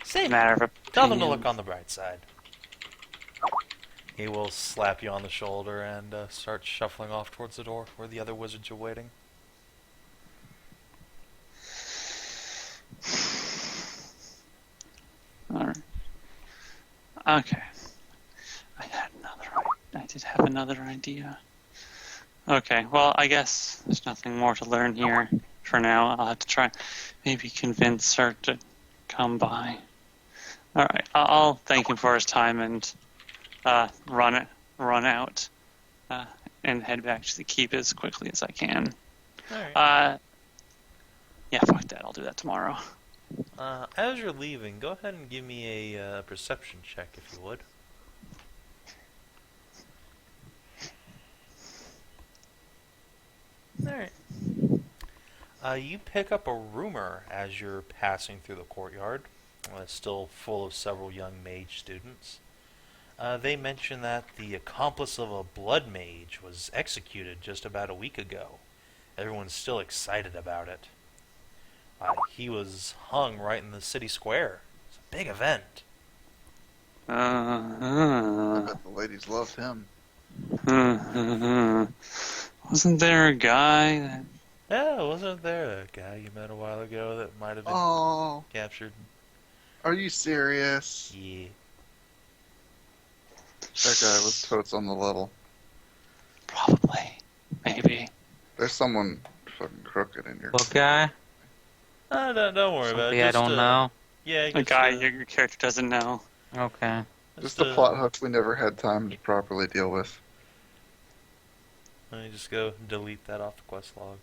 See, matter of opinion. tell them to look on the bright side. He will slap you on the shoulder and start shuffling off towards the door where the other wizards are waiting. Alright. Okay. I did have another idea. Okay, well, I guess there's nothing more to learn here for now. I'll have to try, maybe convince her to come by. Alright, I'll thank him for his time and run out and head back to the keep as quickly as I can. All right. Yeah, fuck that. I'll do that tomorrow. As you're leaving, go ahead and give me a perception check, if you would. Alright. You pick up a rumor as you're passing through the courtyard. It's still full of several young mage students. They mention that the accomplice of a blood mage was executed just about a week ago. Everyone's still excited about it. He was hung right in the city square. It's a big event. I bet the ladies loved him. Wasn't there a guy that... Yeah, wasn't there a guy you met a while ago that might have been Oh, captured? are you serious? Yeah. That guy was totes on the level. Probably. Maybe. There's someone fucking crooked in here. What guy? Don't worry about it. Somebody I Just, don't know. Yeah, A just, guy your character doesn't know. Okay. Just a plot hook we never had time to properly deal with. Let me just go delete that off the quest log.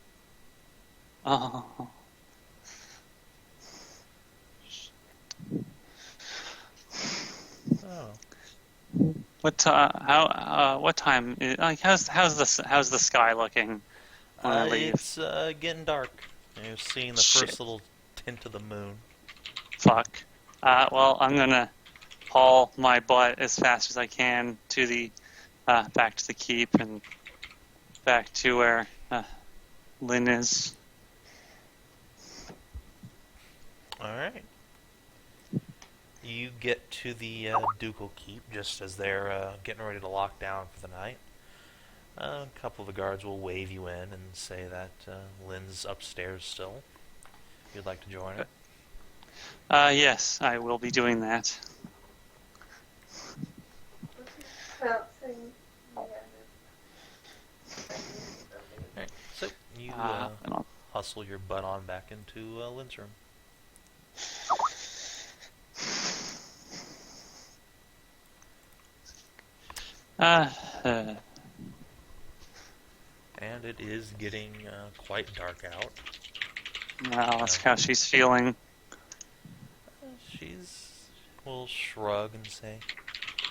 Oh. Oh. What time? Like, how's the sky looking when I leave? It's getting dark. You're seeing the Shit. first little tint of the moon. Fuck. Well, I'm gonna haul my butt as fast as I can to the back to the keep and back to where Lyne is. Alright. You get to the ducal keep just as they're getting ready to lock down for the night. A couple of the guards will wave you in and say that Lynn's upstairs still. If you'd like to join it. Yes, I will be doing that. Alright, so you And I'll- hustle your butt on back into Lynn's room. And it is getting quite dark out. I'll ask how she's feeling. Will shrug and say,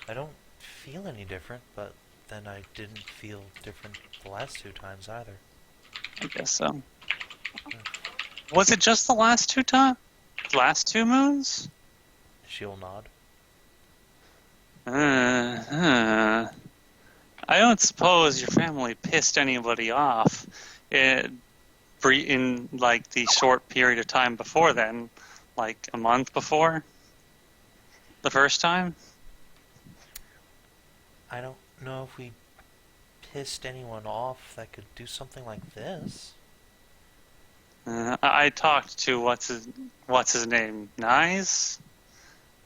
I don't feel any different, but then I didn't feel different the last two times either. I guess so. Was it just the last two moons? She'll nod. I don't suppose your family pissed anybody off in like the short period of time before then, like a month before the first time. I don't know if we pissed anyone off that could do something like this. I talked to what's his name, Nyes,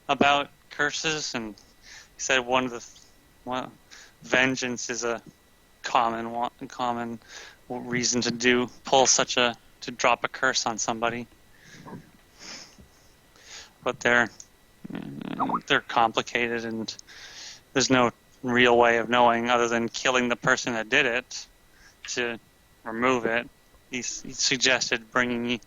about curses, and he said vengeance is a common reason to drop a curse on somebody. But they're complicated, and there's no real way of knowing other than killing the person that did it to remove it. He suggested bringing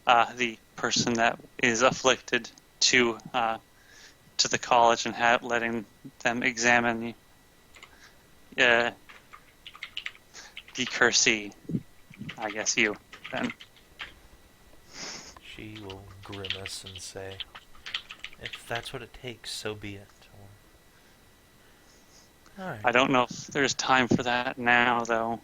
the person that is afflicted to the college and letting them examine the cursee. I guess you then. She will grimace and say, if that's what it takes, so be it. Alright. I don't know if there's time for that now, though.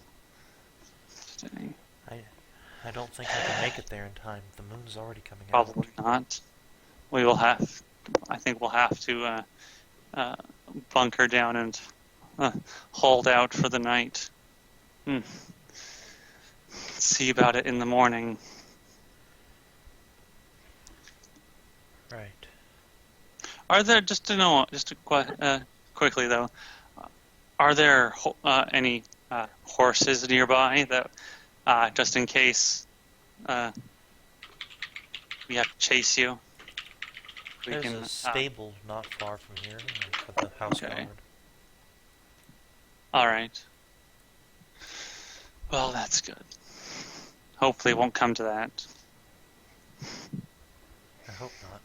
I don't think I can make it there in time. The moon's already coming Probably not. I think we'll have to bunker down and hold out for the night. See about it in the morning. Right. Are there, quickly though, are there any horses nearby that, just in case we have to chase you? There's a stable not far from here for the house guard. Alright. Well, that's good. Hopefully it won't come to that. hope not.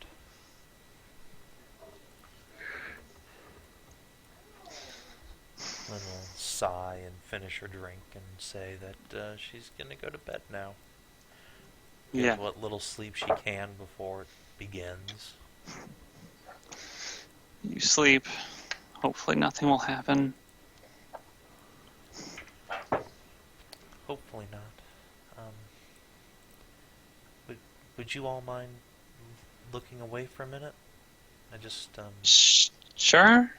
Then we'll sigh and finish her drink and say that she's gonna go to bed now. Get Yeah. what little sleep she can before it begins. You sleep. Hopefully nothing will happen. Hopefully not. Would you all mind looking away for a minute? I just Sure.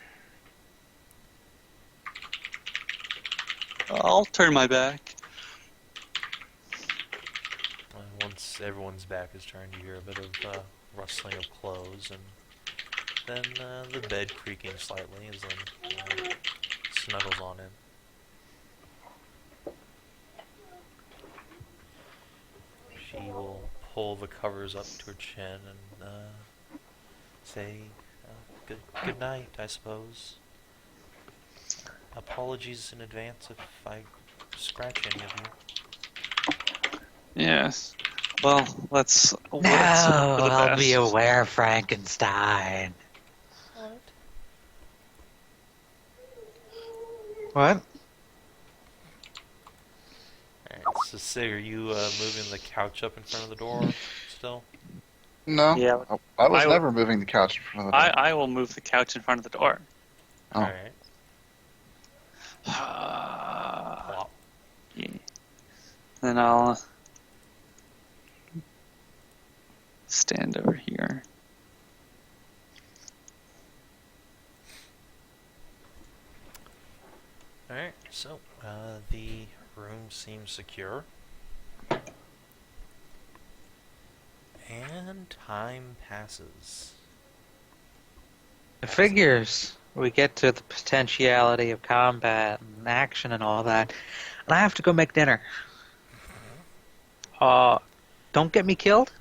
I'll turn my back. once everyone's back is turned, you hear a bit of rustling of clothes, and then the bed creaking slightly as then snuggles on in. She will pull the covers up to her chin and say, good night, I suppose. Apologies in advance if I scratch any of you. Yes. Well, let's No, hope for the I'll best. be aware, Frankenstein. What? Alright, so Sig, are you moving the couch up in front of the door still? No, Yeah. I was I- never moving the couch in front of the door. I will move the couch in front of the door. Oh. Alright. Yeah. Plop. Then I'll stand over here. Alright, so the room seems secure. And time passes. It figures we get to the potentiality of combat and action and all that, and I have to go make dinner. Don't get me killed?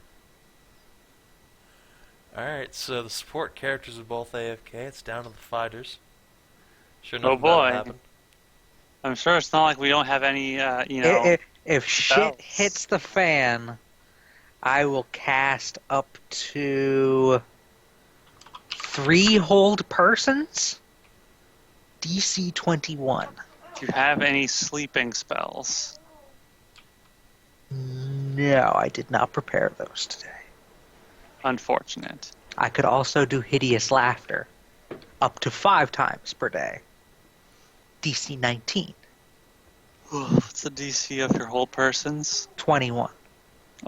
Alright, so the support characters are both AFK. It's down to the fighters. Sure Oh nothing bad will boy. happen. I'm sure it's not like we don't have any, you know. If shit spells. hits the fan, I will cast up to 3 hold persons. DC 21. Do you have any sleeping spells? No, I did not prepare those today. Unfortunate. I could also do hideous laughter up to 5 times per day. DC 19. What's the DC of your whole persons? 21.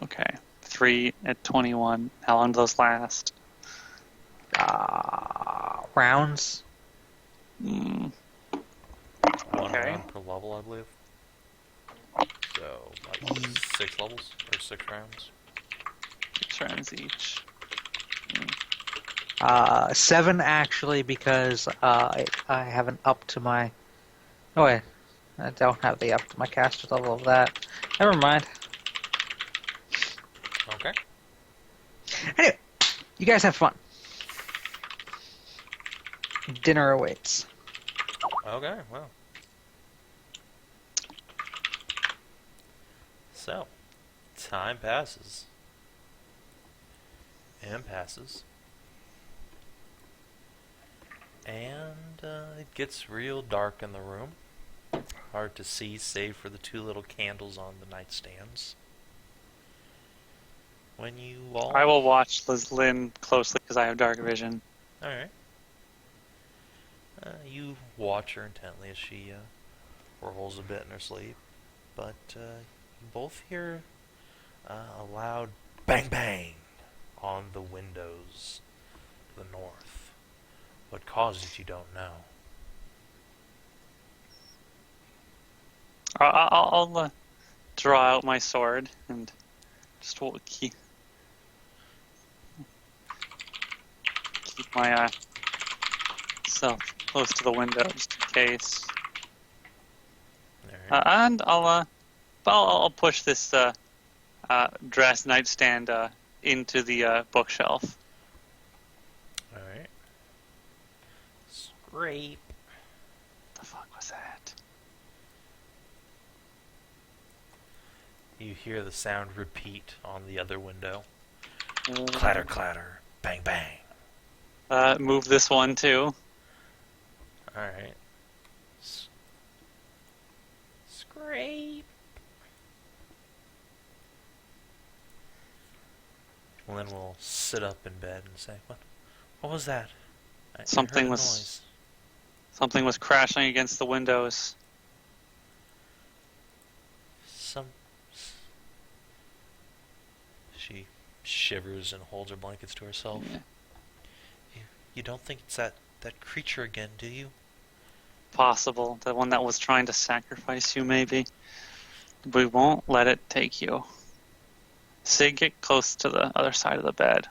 Okay. 3 at 21. How long do those last? Rounds. Mm, One Okay. round per level, I believe. So, like 6 levels, or 6 rounds. 6 rounds each. 7 actually because I haven't up to my... Oh wait, I don't have the up to my caster level of that. Never mind. Okay. Anyway, you guys have fun. Dinner awaits. Okay, well. So, time passes. And passes. And it gets real dark in the room. Hard to see, save for the 2 little candles on the nightstands. When you all... I will watch Lyne closely because I have dark vision. Alright. You watch her intently as she whirls a bit in her sleep. But you both hear a loud bang bang on the windows to the north. What caused it, you don't know. I'll draw out my sword and just keep my self close to the window just in case. Alright. And I'll push this dress nightstand into the bookshelf. Alright. Scrape. What the fuck was that? You hear the sound repeat on the other window. Clatter, clatter. Bang, bang. Move this one too. Alright. Scrape. Well, then we'll sit up in bed and say, What was that? I Something heard a was- noise. Something was crashing against the windows. She shivers and holds her blankets to herself. Yeah. You don't think it's that creature again, do you? Possible. The one that was trying to sacrifice you, maybe. We won't let it take you. Sig, get close to the other side of the bed.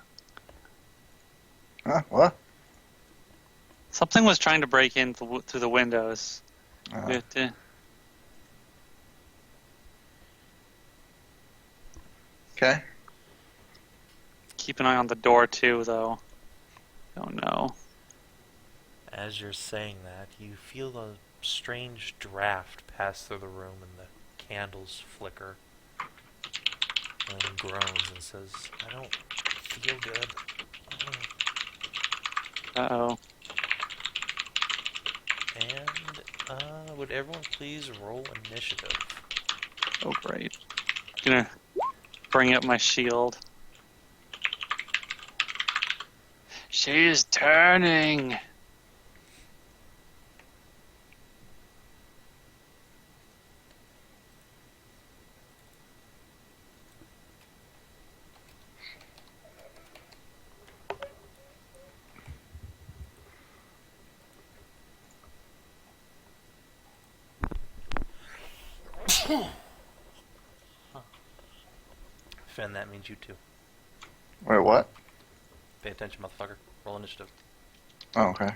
Huh? What? Something was trying to break in through the windows. We have to Okay. keep an eye on the door too, though. Oh no. As you're saying that, you feel a strange draft pass through the room and the candles flicker. And he groans and says, I don't feel good. Uh-oh. And would everyone please roll initiative? Oh, great. Gonna bring up my shield. She's turning. Fen, that means you too. Wait, what? Pay attention, motherfucker. Roll initiative. Oh, okay.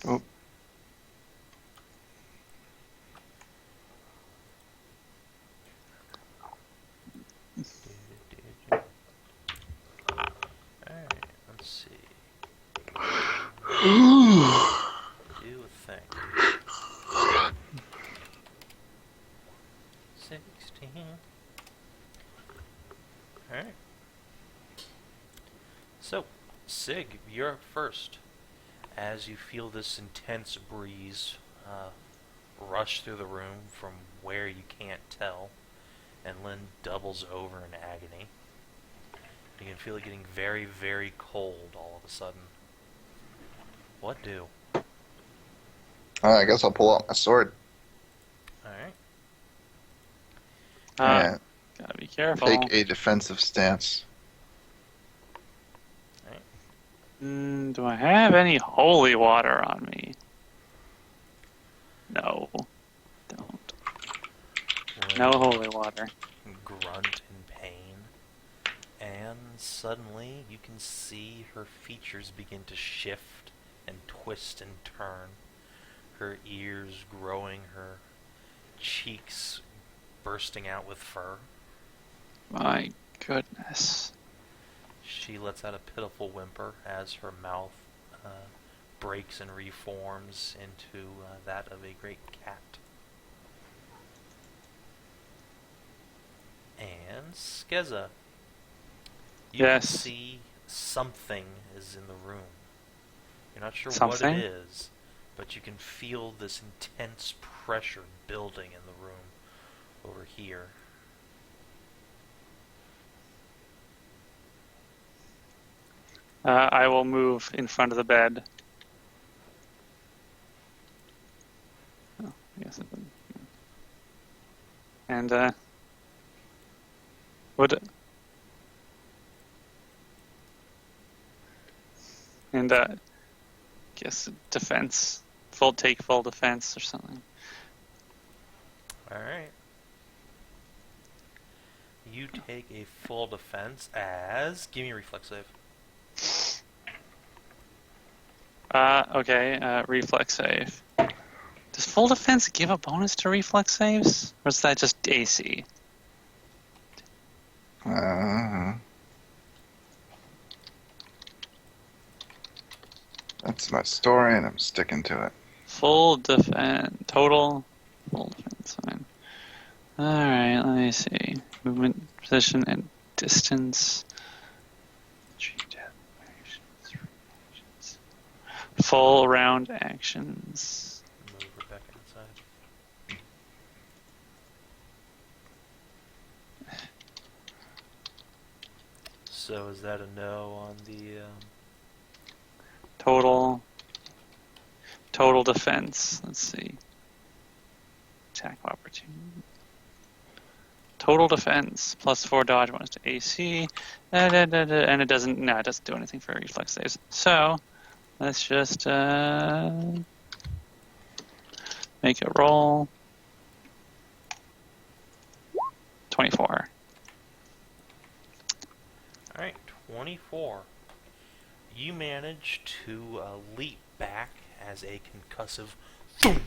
Oh. Alright, let's see. Do a thing. 16. Alright. So, Sig, you're up first. As you feel this intense breeze rush through the room from where you can't tell, and Lynn doubles over in agony. You can feel it getting very, very cold all of a sudden. What do? I guess I'll pull out my sword Alright. and Gotta be careful. take a defensive stance. Do I have any holy water on me? No. Don't. No holy water. Grunt in pain, and suddenly you can see her features begin to shift and twist and turn. Her ears growing, her cheeks bursting out with fur. My goodness. She lets out a pitiful whimper as her mouth breaks and reforms into that of a great cat. And Skezza, you Yes. can see something is in the room. You're not sure Something? what it is, but you can feel this intense pressure building in the room over here. I will move in front of the bed. Oh, I guess it didn't. And, would... And, guess defense. Full defense or something. Alright. You take a full defense as... Give me a reflex save. Okay, reflex save. Does full defense give a bonus to reflex saves? Or is that just AC? That's my story, and I'm sticking to it. Full defense. Total? Full defense, fine. Alright, let me see. Movement, position, and distance. Full round actions. Move Rebecca inside. So is that a no on the? Total defense. Let's see. Attack opportunity. Total defense plus 4 dodge bonus to AC, and it doesn't. No, it doesn't do anything for reflex saves. So let's just make a roll. 24. All right, 24. You manage to leap back as a concussive thump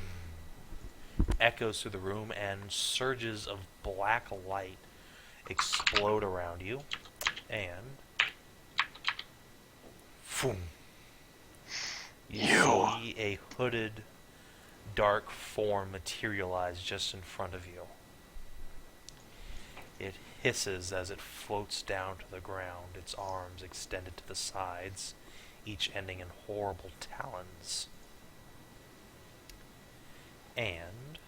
echoes through the room and surges of black light explode around you. And boom, you see a hooded, dark form materialize just in front of you. It hisses as it floats down to the ground, its arms extended to the sides, each ending in horrible talons. And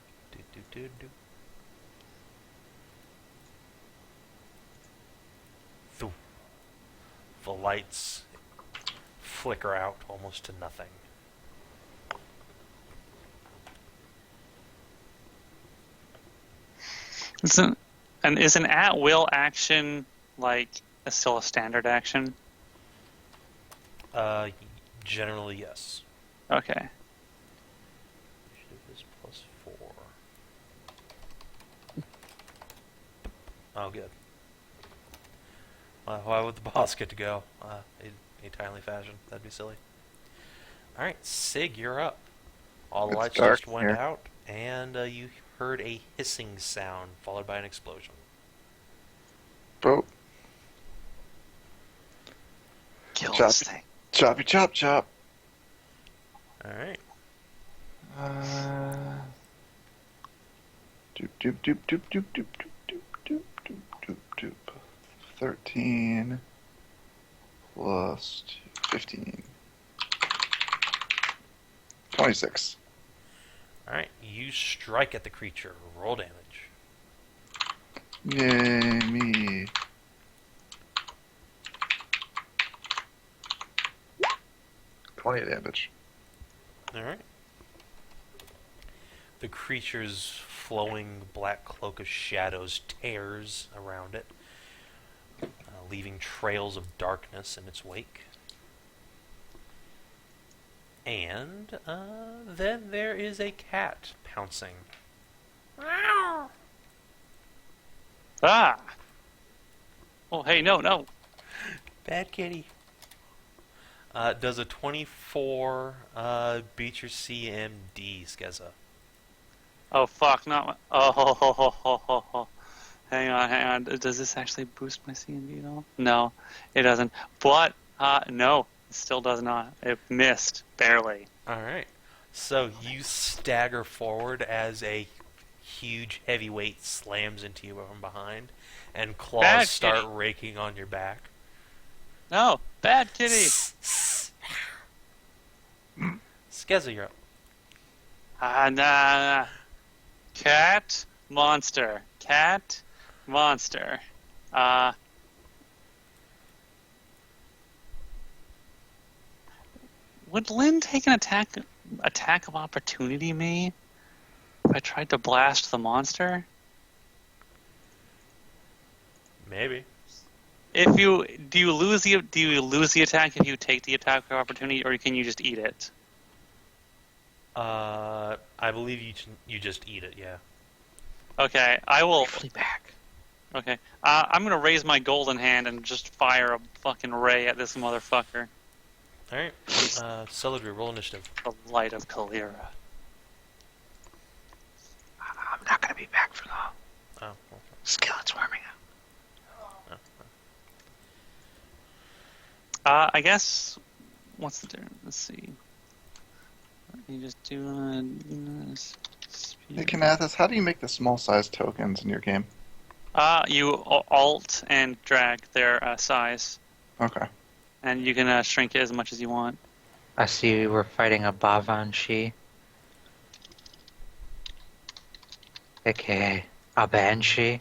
the lights flicker out almost to nothing. Is an at-will action still a standard action? Generally, yes. Okay. Initiative is +4. Oh, good. Why would the boss get to go in a timely fashion? That'd be silly. Alright, Sig, you're up. All the It's lights dark just went here. out, and you heard a hissing sound followed by an explosion. Bro, Kill Chop. this thing. choppy chop chop. Alright. Doop doop doop doop doop doop doop doop doop doop doop. 13 plus 15. 26. Alright, you strike at the creature. Roll damage. Yay, me. 20 damage. Alright. The creature's flowing black cloak of shadows tears around it, leaving trails of darkness in its wake. And then there is a cat pouncing. Ah! Oh, hey, no. Bad kitty. Does a 24 beat your CMD, Skezza? Oh, fuck, not my... Oh. Hang on. Does this actually boost my CMD at all? No, it doesn't. But, no, it still does not. It missed, barely. Alright. So you stagger forward as a huge heavy weight slams into you from behind, and claws Bad start kitty. raking on your back. No, bad kitty. Skezza, you're up. Nah. Cat monster. Would Lynn take an attack of opportunity me if I tried to blast the monster? Maybe. Do you lose the attack if you take the attack of opportunity, or can you just eat it? I believe you just eat it, yeah. Okay, I will. Briefly back. Okay, I'm gonna raise my golden hand and just fire a fucking ray at this motherfucker. Alright. Celadrie, roll initiative. The light of Kalira. I'm not gonna be back for long. Oh, okay. Skillet's warming up. I guess. What's the difference? Let's see. Let me just do this. Hey, Kinathis, how do you make the small size tokens in your game? You alt and drag their size, Okay. and you can shrink it as much as you want. I see we're fighting a Bavanshi. AKA a Banshee.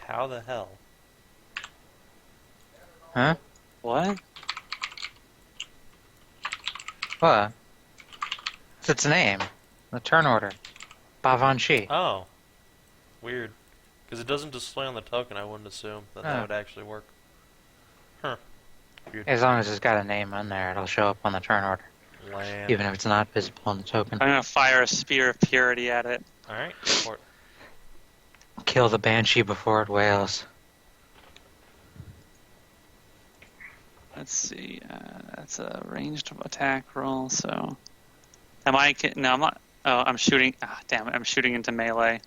How the hell? Huh? What? What? It's its name. The turn order. Bavanshi. Oh. Weird. Because it doesn't display on the token, I wouldn't assume that that Oh. would actually work. Huh. Weird. As long as it's got a name on there, it'll show up on the turn order. Land. Even if it's not visible on the token. I'm gonna fire a spear of purity at it. Alright, go for it. Kill the Banshee before it wails. Let's see. That's a ranged attack roll. So, am I? No, I'm not. Oh, I'm shooting. Ah, damn it! I'm shooting into melee.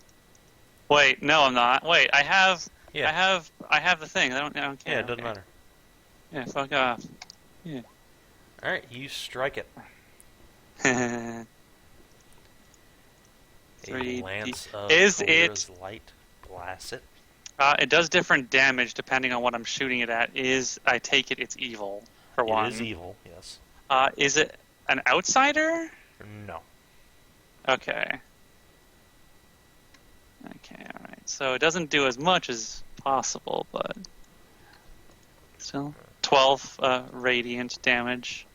Wait, no, I'm not. Wait, I have. Yeah. I have the thing. I don't care. Yeah, it doesn't Okay. matter. Yeah, fuck off. Alright, you strike it. Yeah. A 3D. lance of Is Kalira's light blasts it. It does different damage depending on what I'm shooting it at. I take it it's evil, for one. It is evil, yes. Is it an outsider? No. Okay. Okay, alright. So it doesn't do as much as possible, but still. 12 radiant damage.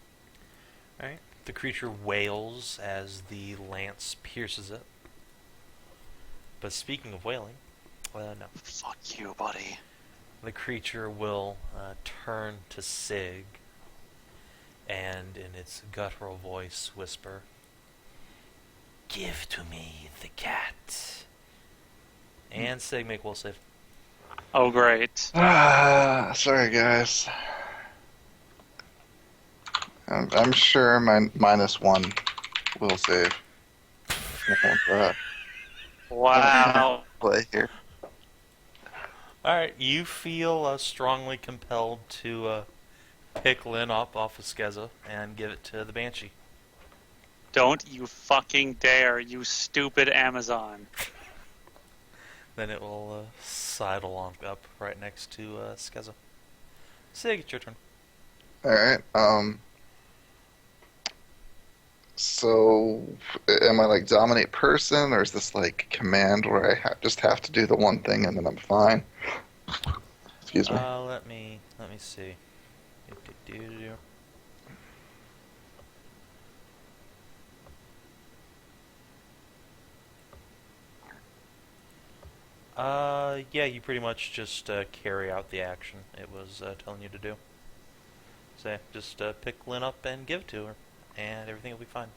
Alright. The creature wails as the lance pierces it. But speaking of wailing, no. Fuck you, buddy. The creature will turn to Sig and in its guttural voice whisper, "Give to me the cat." And Sig, make will save. Oh, great. Sorry, guys. I'm sure my -1 will save. Wow. Play here. Alright, you feel strongly compelled to pick Lynn up off of Skezza and give it to the Banshee. Don't you fucking dare, you stupid Amazon. Then it will sidle on up right next to Skezza. Sig, it's your turn. Alright, so am I like dominate person, or is this like command where I just have to do the one thing and then I'm fine? Excuse me. Let me see. Yeah, you pretty much just carry out the action it was telling you to do. So just pick Lynn up and give it to her, and everything will be fine.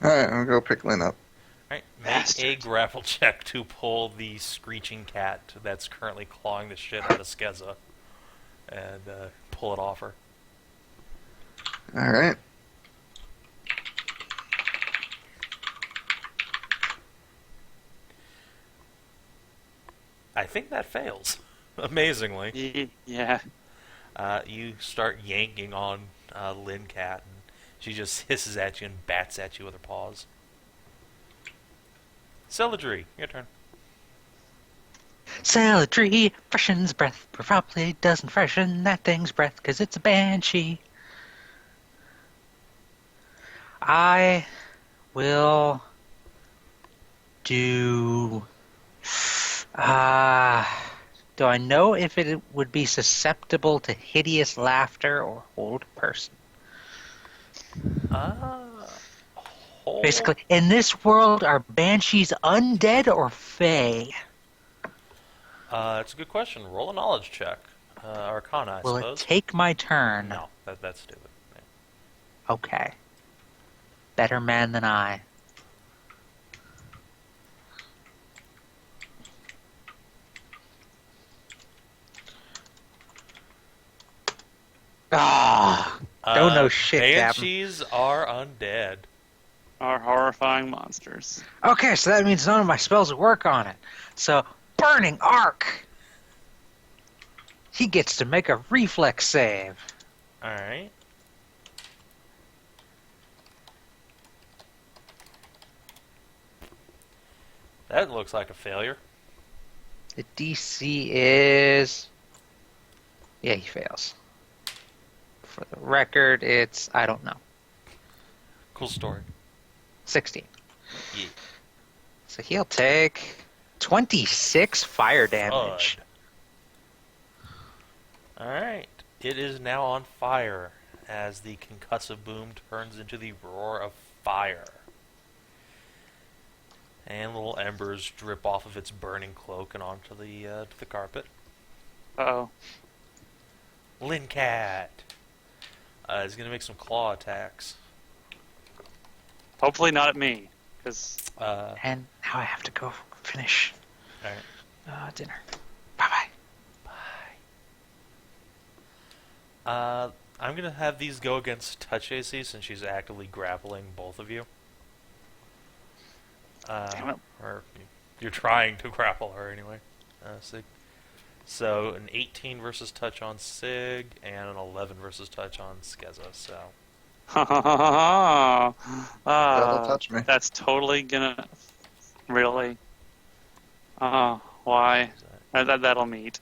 Alright, I'm gonna go pick Lynn up. Alright, make Bastard. a grapple check to pull the screeching cat that's currently clawing the shit out of Skezza, and pull it off her. Alright. I think that fails, amazingly. Yeah. You start yanking on Lynn Cat, and she just hisses at you and bats at you with her paws. Celadrie, your turn. Celadrie freshens breath, probably doesn't freshen that thing's breath, 'cause it's a Banshee. I will do... do I know if it would be susceptible to hideous laughter or hold a person? Basically, in this world, are banshees undead or fey? It's a good question. Roll a knowledge check. Arcana, I Will suppose. it take my turn? No, that's stupid. Yeah. Okay. Better man than I. Ah, don't know shit, Captain. Banshees are undead. Are horrifying monsters. Okay, so that means none of my spells will work on it. So, Burning Arc! He gets to make a reflex save. Alright. That looks like a failure. The DC is... Yeah, he fails. For the record, it's... I don't know. Cool story. 16. Yeah. So he'll take 26 fire damage. Alright. It is now on fire as the concussive boom turns into the roar of fire. And little embers drip off of its burning cloak and onto the carpet. Uh-oh. Lycanthropy is going to make some claw attacks. Hopefully not at me, because... And now I have to go finish Alright. dinner. Bye-bye. I'm going to have these go against touch AC since she's actively grappling both of you. Damn it. Or you're trying to grapple her anyway, Sig. So an 18 versus touch on Sig and an 11 versus touch on Skezza. So That'll touch me. That's totally gonna... Really? Why? That'll meet.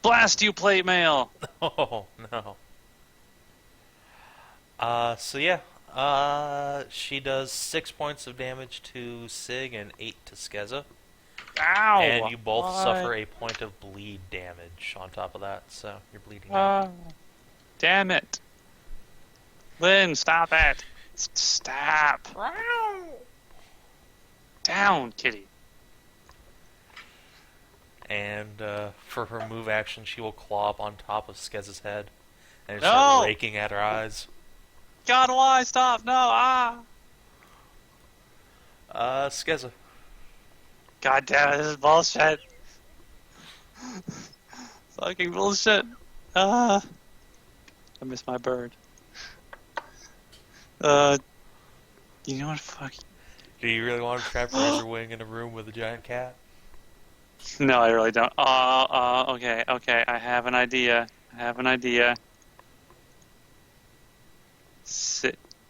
Blast you, plate mail! oh no. So yeah, she does 6 points of damage to Sig and 8 to Skezza. Ow! And you both Why? suffer a point of bleed damage on top of that, so you're bleeding out. Damn it. Lynn, stop it. Stop. Down, kitty. And for her move action, she will claw up on top of Skezza's head and No! start raking at her eyes. God, why? Stop. No, Skezza. God damn it, this is bullshit. Fucking bullshit. I miss my bird. You know what? Fuck. Do you really want to trap Razorwing in a room with a giant cat? No, I really don't. Okay. I have an idea.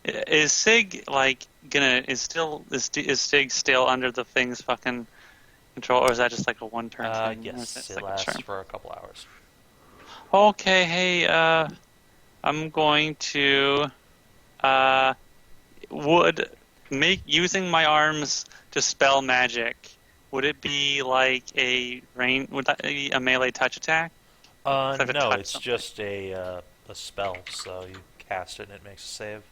Is Sig like gonna is Sig still under the thing's fucking control, or is that just like a one turn thing? Yes, it like lasts for a couple hours. Okay, hey, I'm going to would make using my arms to spell magic. Would it be like a would that be a melee touch attack? No, touch it's something. just a spell, so you cast it and it makes a save.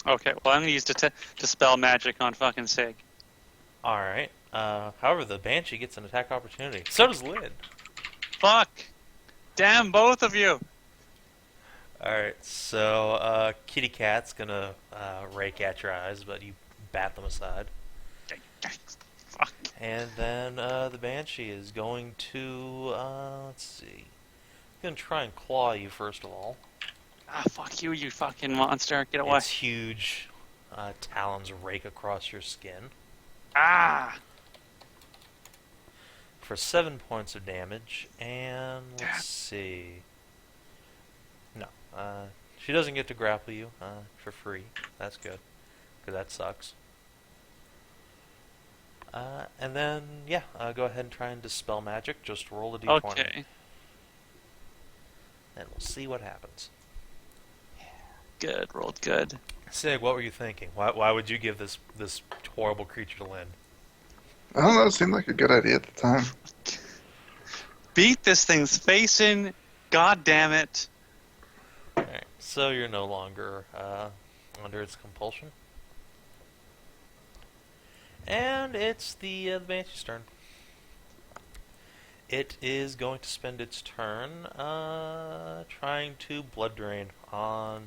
Okay, well I'm gonna use to spell magic on fucking Sig. Alright. However, the Banshee gets an attack opportunity. So does Lyd. Fuck! Damn both of you! Alright, so Kitty Cat's gonna rake at your eyes, but you bat them aside. Fuck. And then the Banshee is going to, let's see, gonna try and claw you first of all. Ah, fuck you, you fucking monster! Get away! Its huge talons rake across your skin Ah! for 7 points of damage. And let's see. No, she doesn't get to grapple you for free. That's good, because that sucks. And then, yeah, go ahead and try and dispel magic. Just roll a d20. Okay. And we'll see what happens. Good, rolled good. Sig, what were you thinking? Why would you give this horrible creature to Lynn? I don't know, it seemed like a good idea at the time. Beat this thing's face in, god damn it. Alright, so you're no longer under its compulsion. And it's the Banshee's turn. It is going to spend its turn trying to Blood Drain on...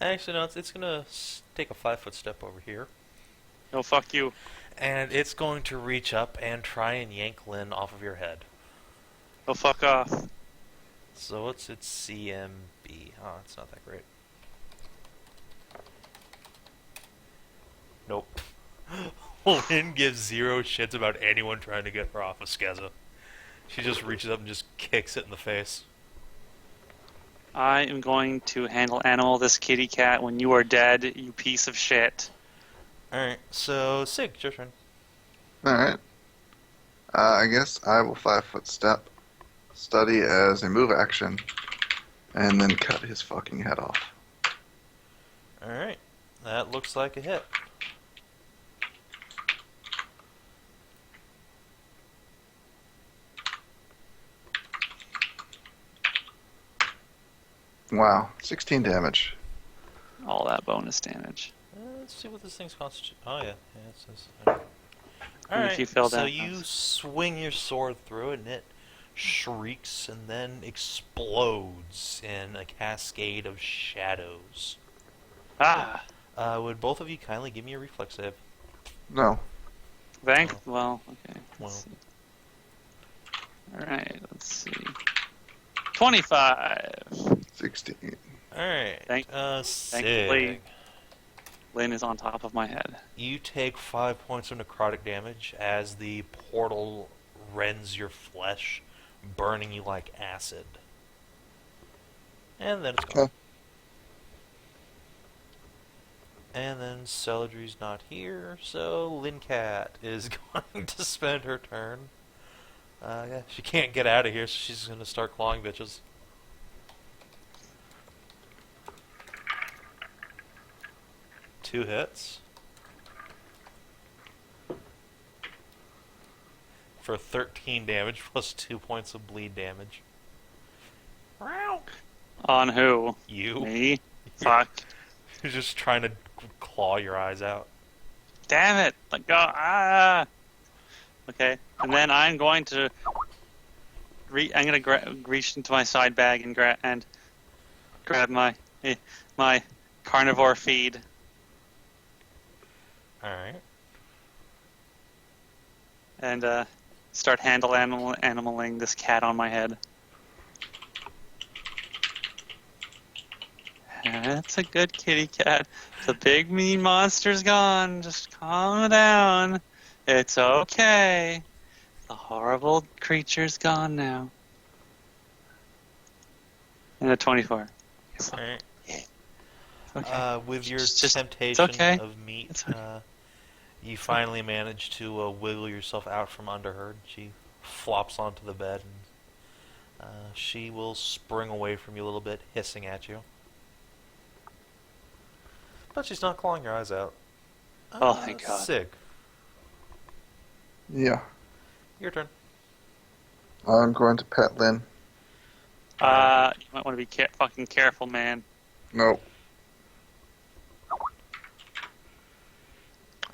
Actually, no, it's going to take a 5-foot step over here. No, fuck you. And it's going to reach up and try and yank Lynn off of your head. No, fuck off. So what's its CMB? Oh, it's not that great. Nope. Lynn gives zero shits about anyone trying to get her off of Skezza. She just reaches up and just kicks it in the face. I am going to handle animal this kitty cat when you are dead, you piece of shit. Alright, so Sig, it's your turn. Alright. I guess I will 5-foot step, study as a move action, and then cut his fucking head off. Alright. That looks like a hit. Wow. 16 damage. All that bonus damage. Let's see what this thing's constitute. Oh, yeah. Yeah, it says. And if you fell so down- you swing your sword through it, and it shrieks and then explodes in a cascade of shadows. Ah! Would both of you kindly give me a reflex save? No. Well, okay. Well. Let's see. Alright, let's see. 25! 16. Alright. Thankfully- Sig. Lyne is on top of my head. You take 5 points of necrotic damage as the portal rends your flesh, burning you like acid. And then it's gone. Okay. And then Celadrie's not here, so Lycanthropy is going to spend her turn. Yeah, she can't get out of here, so she's going to start clawing bitches. Two hits. For 13 damage, plus 2 points of bleed damage. On who? You. Me? Fuck. You're just trying to claw your eyes out. Damn it! Let go! Ah! Okay, and then I'm going to reach into my side bag and grab my carnivore feed. All right. And start animaling this cat on my head. That's a good kitty cat. The big mean monster's gone. Just calm down. It's okay. The horrible creature's gone now. And a 24. All right. Okay. With your Just- temptation it's okay. of meat, It's okay. you finally manage to wiggle yourself out from under her. She flops onto the bed, and she will spring away from you a little bit, hissing at you. But she's not clawing your eyes out. Oh, thank God. Sig, Yeah. your turn. I'm going to pet Lynn. You might want to be fucking careful, man. Nope.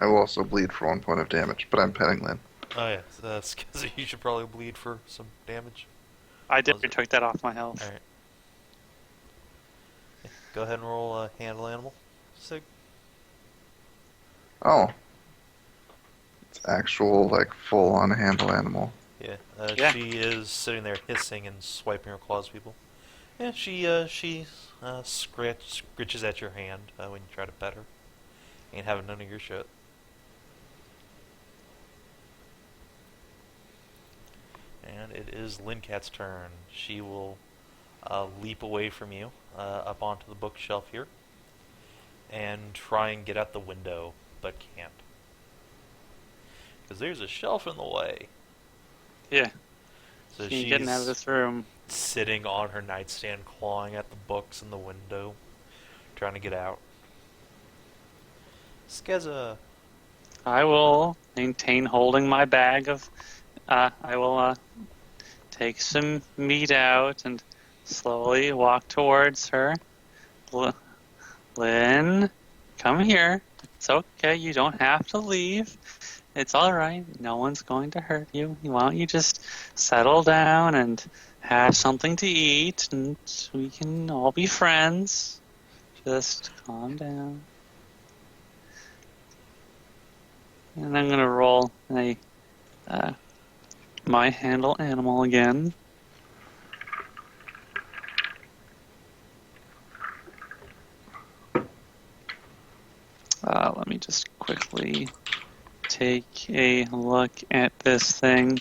I will also bleed for 1 point of damage, but I'm petting Lynn. Oh yeah, so that's because you should probably bleed for some damage. I did. Was it? Took that off my health. All right. Yeah, go ahead and roll a handle animal. Sig. Oh. It's actual, like, full-on handle animal. Yeah, Yeah. she is sitting there hissing and swiping her claws at people. Yeah, she scritches at your hand when you try to pet her. Ain't having none of your shit. And it is Lyncat's turn. She will leap away from you up onto the bookshelf here and try and get out the window, but can't. Because there's a shelf in the way. Yeah. So She ain't getting out of this room. sitting on her nightstand, clawing at the books in the window, trying to get out. Skezza. I will maintain holding my bag of. I will take some meat out and slowly walk towards her. Lynn, come here. It's okay. You don't have to leave. It's all right. No one's going to hurt you. Why don't you just settle down and have something to eat, and we can all be friends. Just calm down. And I'm gonna roll a my handle animal again. Let me just quickly take a look at this thing.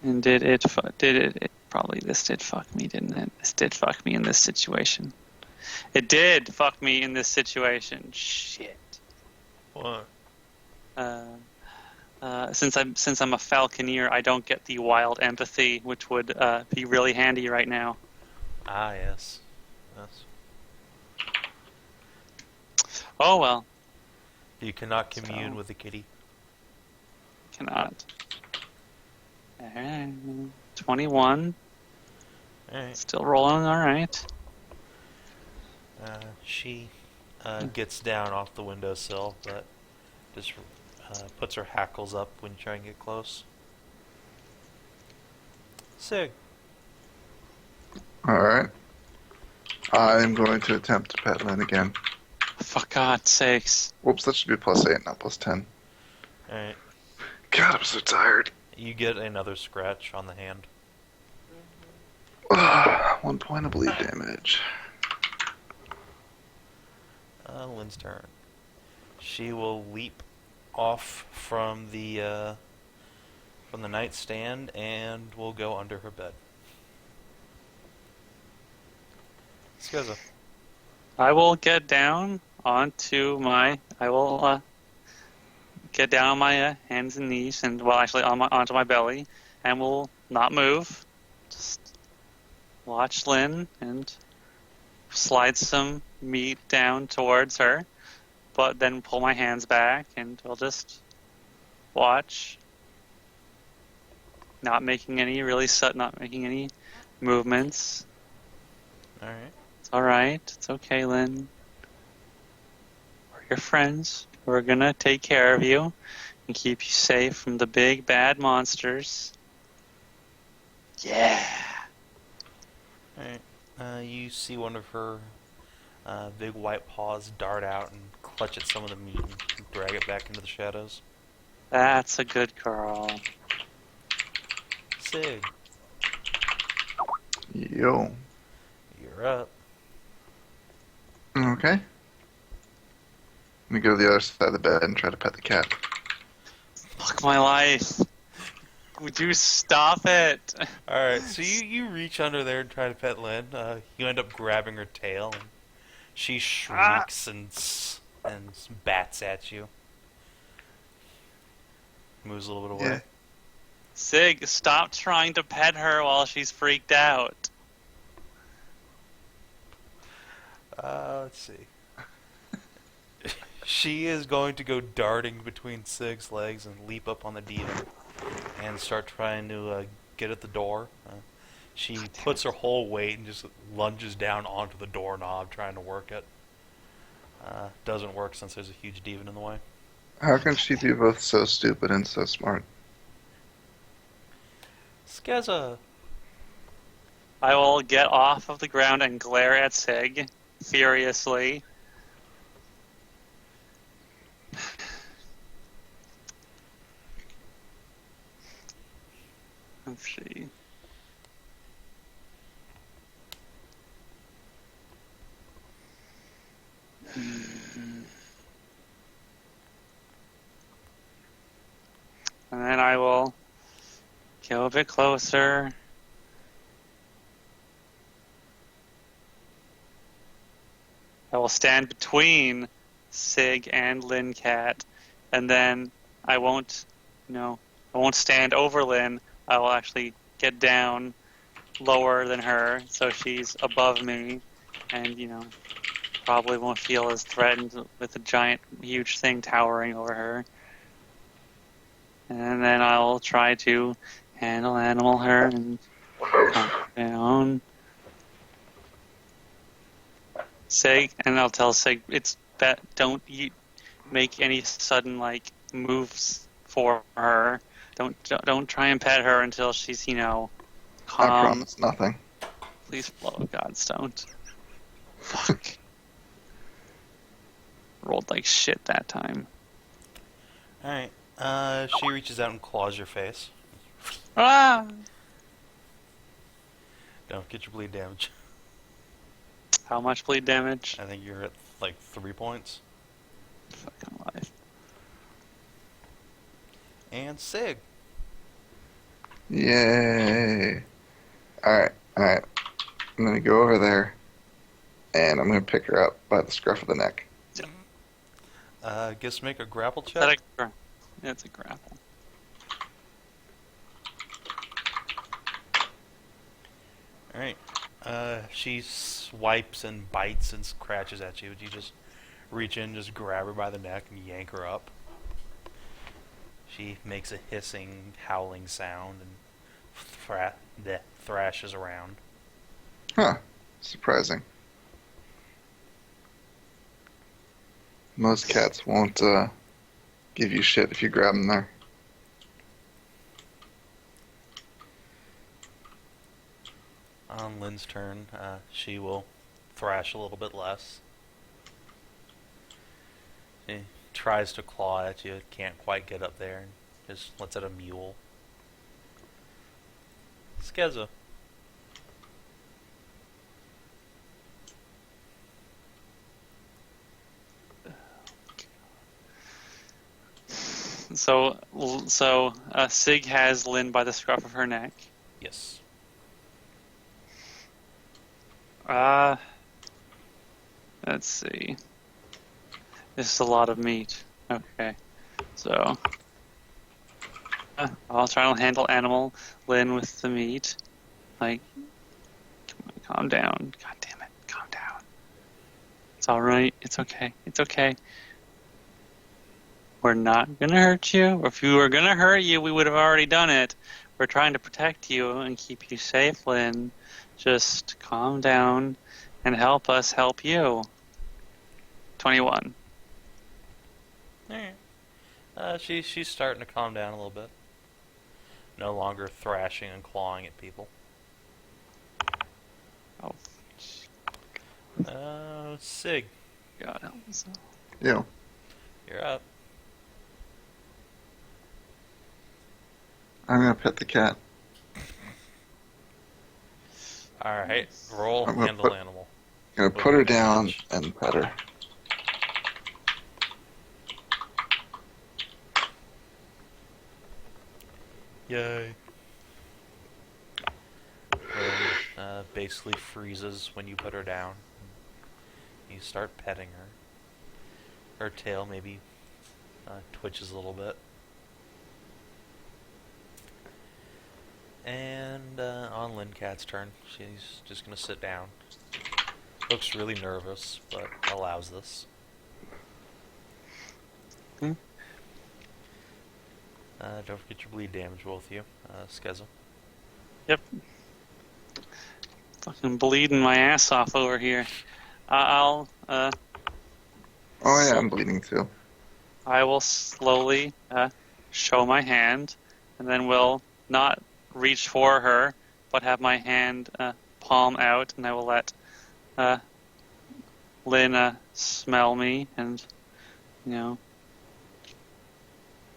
And did it probably this did fuck me, didn't it? This did fuck me in this situation. It did fuck me in this situation. Shit. What? since I'm a falconeer, I don't get the wild empathy, which would be really handy right now. Ah, yes. Yes. Oh well, You cannot commune So- with the kitty. cannot. 21, Alright. still rolling. All right. She gets down off the windowsill, but just puts her hackles up when you try and get close. Sig. Alright. I'm going to attempt to pet Lynn again. For God's sakes. Whoops, that should be +8, not +10. Alright. God, I'm so tired. You get another scratch on the hand. 1 point of bleed damage. Lynn's turn. She will leap off from the nightstand and will go under her bed. Skezza. I will get down onto my. I will get down on my hands and knees, and well, actually, onto my belly, and will not move. Just watch Lynn and slide some meat down towards her, but then pull my hands back, and we'll just watch. Not making any not making any movements. Alright. It's alright. It's okay, Lynn. We're your friends. We're gonna take care of you and keep you safe from the big bad monsters. Yeah! Alright. You see one of her big white paws dart out and clutch at some of the meat and drag it back into the shadows. That's a good girl. Sig, Yo. you're up. Okay. Let me go to the other side of the bed and try to pet the cat. Fuck my life. Would you stop it? Alright, so you reach under there and try to pet Lynn. You end up grabbing her tail, and she shrieks and bats at you. Moves a little bit away. Yeah. Sig, stop trying to pet her while she's freaked out. Let's see. She is going to go darting between Sig's legs and leap up on the demon and start trying to get at the door. She puts her whole weight and just lunges down onto the doorknob trying to work it. Doesn't work since there's a huge demon in the way. How can she be both so stupid and so smart? Skezza. I will get off of the ground and glare at Sig furiously. Let's see. And then I will go a bit closer. I will stand between Sig and Lynn Cat, and then I won't stand over Lynn. I will actually get down lower than her, so she's above me, and probably won't feel as threatened with a giant, huge thing towering over her. And then I'll try to animal her and calm down. Sig, and I'll tell Sig, don't you make any sudden moves for her. Don't try and pet her until she's calm. I promise nothing. Please, oh gods, don't. Fuck. Rolled like shit that time. Alright. She reaches out and claws your face. Ah! Don't get your bleed damage. How much bleed damage? I think you're at 3 points. Fucking life. And Sig. Yay. Alright. I'm gonna go over there, and I'm gonna pick her up by the scruff of the neck. Guess make a grapple Is that check. yeah, it's a grapple. Alright. She swipes and bites and scratches at you. You just reach in, just grab her by the neck and yank her up. She makes a hissing, howling sound and thrashes around. Huh. Surprising. Most cats won't give you shit if you grab them there. On Lynn's turn, she will thrash a little bit less. She tries to claw at you, can't quite get up there, and just lets out a mule. Skezza. So Sig has Lynn by the scruff of her neck. Yes. Let's see. This is a lot of meat. Okay. So, I'll try to handle animal Lynn with the meat. Like, calm down. God damn it. Calm down. It's alright. It's okay. It's okay. We're not gonna hurt you. If we were gonna hurt you, we would have already done it. We're trying to protect you and keep you safe, Lynn. Just calm down and help us help you. 21. Alright. She's starting to calm down a little bit. No longer thrashing and clawing at people. Oh. Sig. God help us. Yeah. You're up. I'm gonna pet the cat. Alright, roll I'm gonna handle animal. I'm gonna put her down and pet her. Yay. Lynn basically freezes when you put her down. You start petting her. Her tail maybe twitches a little bit. And on Lynn Cat's turn, she's just going to sit down. Looks really nervous, but allows this. Don't forget your bleed damage, both of you. Skezza. Yep. Fucking bleeding my ass off over here. Oh yeah, I'm bleeding too. I will slowly show my hand, and then will not reach for her, but have my hand palm out, and I will let Lynn smell me, and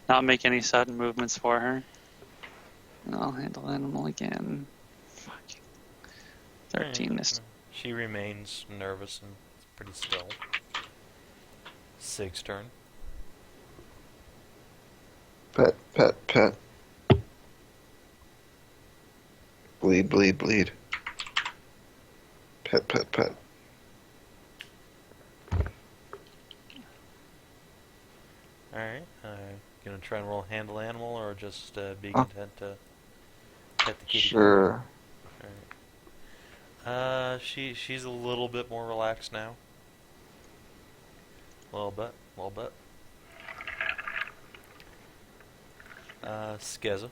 not make any sudden movements for her. And I'll handle animal again. Fucking 13 this time. She remains nervous and pretty still. Sig's turn. Pet, pet, pet. Bleed, bleed, bleed. Pet, pet, pet. Alright, gonna try and roll handle animal, or just be content to pet the kitty? Sure. Alright. She's a little bit more relaxed now. A little bit. Skezza.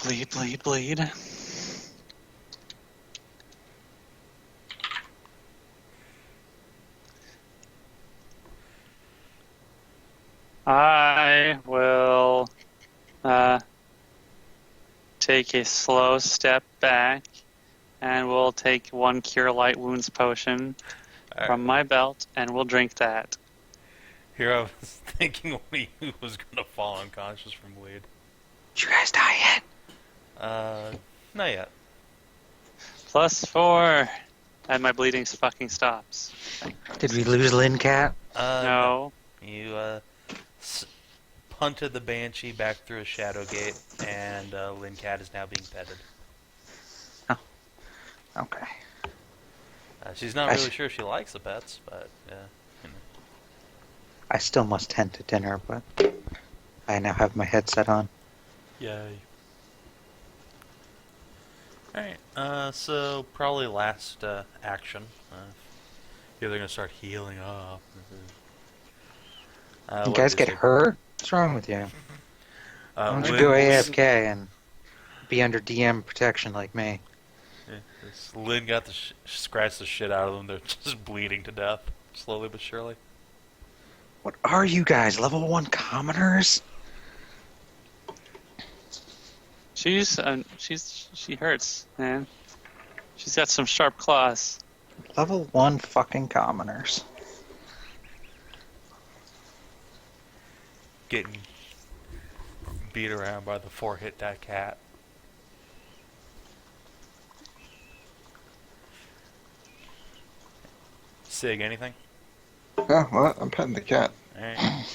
Bleed, bleed, bleed. I will take a slow step back, and we'll take one Cure Light Wounds potion from my belt, and we'll drink that. Here I was thinking one of you was gonna fall unconscious from bleed. Did you guys die yet? Not yet. +4, and my bleeding fucking stops. Did we lose Lynn Cat? No. You punted the Banshee back through a shadow gate, and Lynn Cat is now being petted. Oh. Okay. She's not really sure she likes the pets, but I still must tend to dinner, but I now have my headset on. Yay. Alright, so probably last action. You're going to start healing up. You What guys is get it? hurt? What's wrong with you? Why don't you Lynn go will AFK and be under DM protection like me? Lynn got scratched the shit out of them. They're just bleeding to death, slowly but surely. What are you guys, level 1 commoners? She hurts, man. She's got some sharp claws. Level 1 fucking commoners. Getting beat around by the 4-hit die cat. Sig, anything? Oh, what? I'm petting the cat. Alright.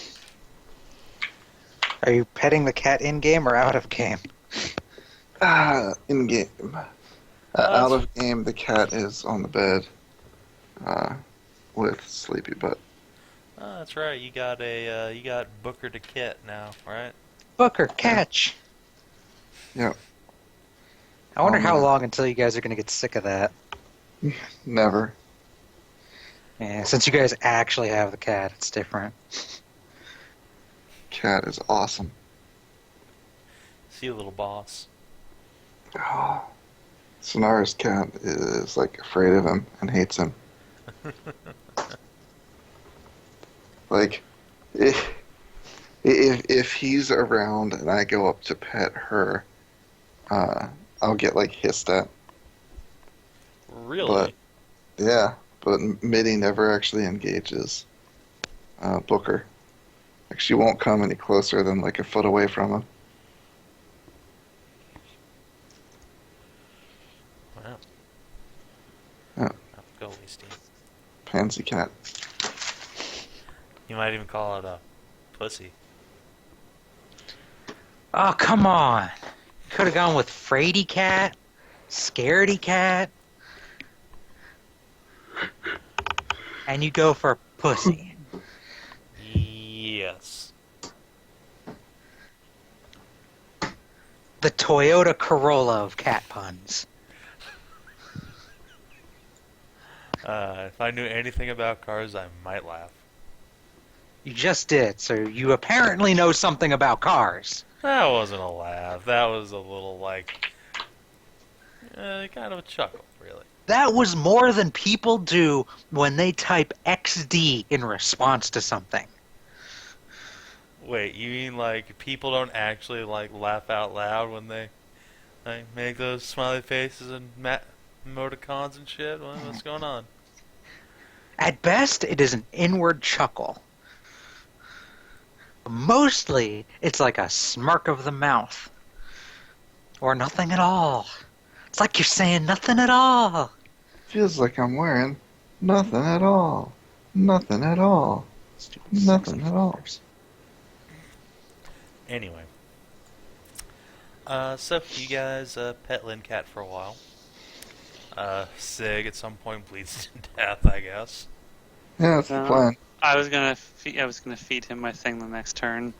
Are you petting the cat in-game or out of game? In game. Out of game, the cat is on the bed with Sleepy Butt. Oh, that's right. You got Booker to Kit now, right? Booker, catch! Yep. I wonder how man. long until you guys are going to get sick of that. Never. Yeah, since you guys actually have the cat, it's different. Cat is awesome. See you, little boss. Oh. Sonara's cat is like afraid of him and hates him. Like, if he's around and I go up to pet her, I'll get like hissed at. Really? But Mitty never actually engages Booker. Like, she won't come any closer than like a foot away from him. Wow. Yeah. Go, Steve. Pansy cat. You might even call it a pussy. Oh, come on! Could have gone with Fraidy Cat, Scaredy Cat, and you go for Pussy. Yes. The Toyota Corolla of cat puns. If I knew anything about cars, I might laugh. You just did, so you apparently know something about cars. That wasn't a laugh. That was a little, like, kind of a chuckle, really. That was more than people do when they type XD in response to something. Wait, you mean, like, people don't actually, like, laugh out loud when they, like, make those smiley faces and emoticons and shit? What's going on? At best, it is an inward chuckle. Mostly, it's like a smirk of the mouth. Or nothing at all. It's like you're saying nothing at all. Feels like I'm wearing nothing at all. Nothing at all. Nothing at all. Anyway. So, you guys pet Lynn Cat for a while. Sig at some point bleeds to death, I guess. Yeah, that's the plan. I was gonna feed him my thing the next turn.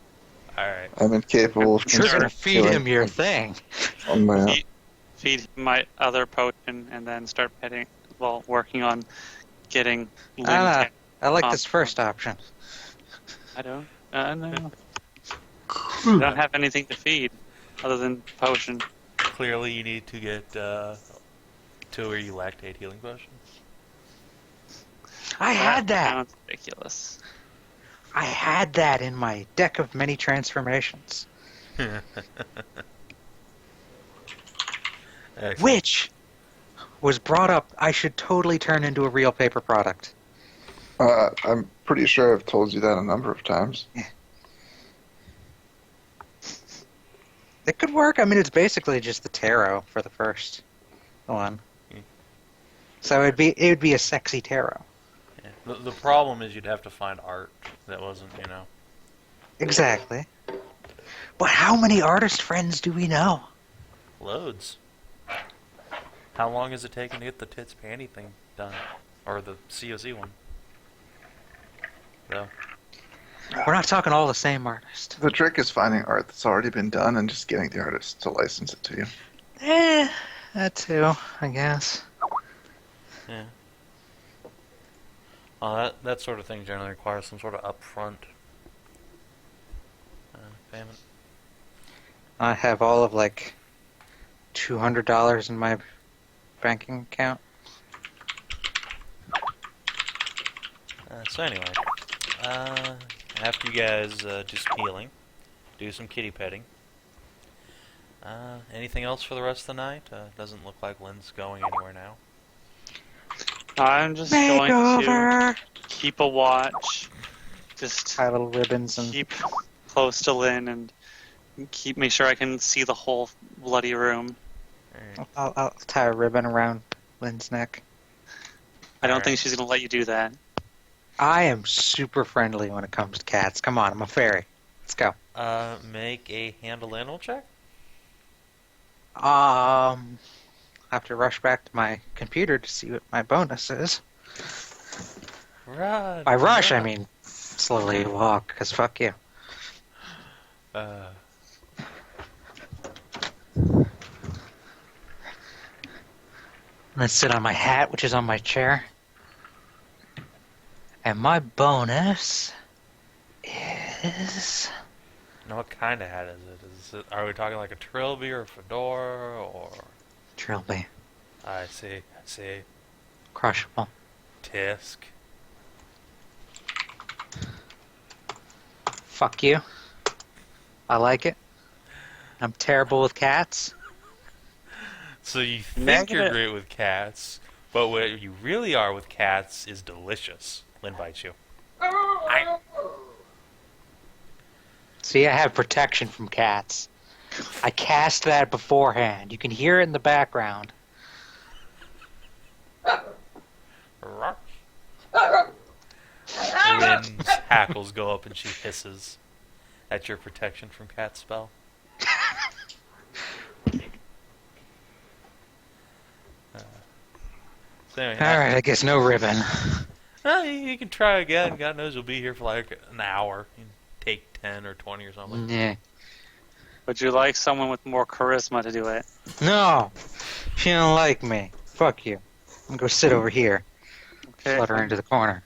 Alright. I'm incapable of You're gonna feed him your thing. on my own. Feed him my other potion and then start working on getting Lynn Cat. I like this first option. I don't. No. I don't have anything to feed other than potion. Clearly, you need to get to where you lactate healing potion. I had that. Sounds ridiculous. I had that in my deck of many transformations. Excellent. Which was brought up, I should totally turn into a real paper product. I'm pretty sure I've told you that a number of times. It could work. I mean, it's basically just the tarot for the first one. So it would be a sexy tarot. Yeah. The problem is you'd have to find art that wasn't, Exactly. But how many artist friends do we know? loads. How long is it taking to get the tits panty thing done? Or the COC one? So, We're not talking all the same artist. The trick is finding art that's already been done and just getting the artist to license it to you. That too, I guess. Yeah. That sort of thing generally requires some sort of upfront payment. I have all of like $200 in my banking account. So anyway, after you guys do some healing, do some kitty petting. Anything else for the rest of the night? Doesn't look like Lynn's going anywhere now. I'm just going Makeover! to keep a watch. Just Tie little ribbons and keep close to Lynn and make sure I can see the whole bloody room. Alright. I'll tie a ribbon around Lynn's neck. I don't Alright. think she's going to let you do that. I am super friendly when it comes to cats. Come on, I'm a fairy. Let's go. Make a handle animal check. I have to rush back to my computer to see what my bonus is. Run. By rush, I run. mean slowly walk, because fuck you. Uh, Let's sit on my hat, which is on my chair. And my bonus is... now what kind of hat is it? Are we talking like a trilby or a fedora or? Trilby. I see. Crushable. Tisk. Fuck you. I like it. I'm terrible with cats. So you think Negative. you're great with cats, but what you really are with cats is delicious. Lynn bites you. See, I have protection from cats. I cast that beforehand. You can hear it in the background. Lynn's hackles go up and she hisses at your protection from cat spell. So anyway, Alright, I guess no ribbon. you can try again. God knows you'll be here for like an hour. You can take 10 or 20 or something. Yeah. Would you like someone with more charisma to do it? No! She don't like me. Fuck you. I'm gonna go sit over here. Okay. Flutter into the corner.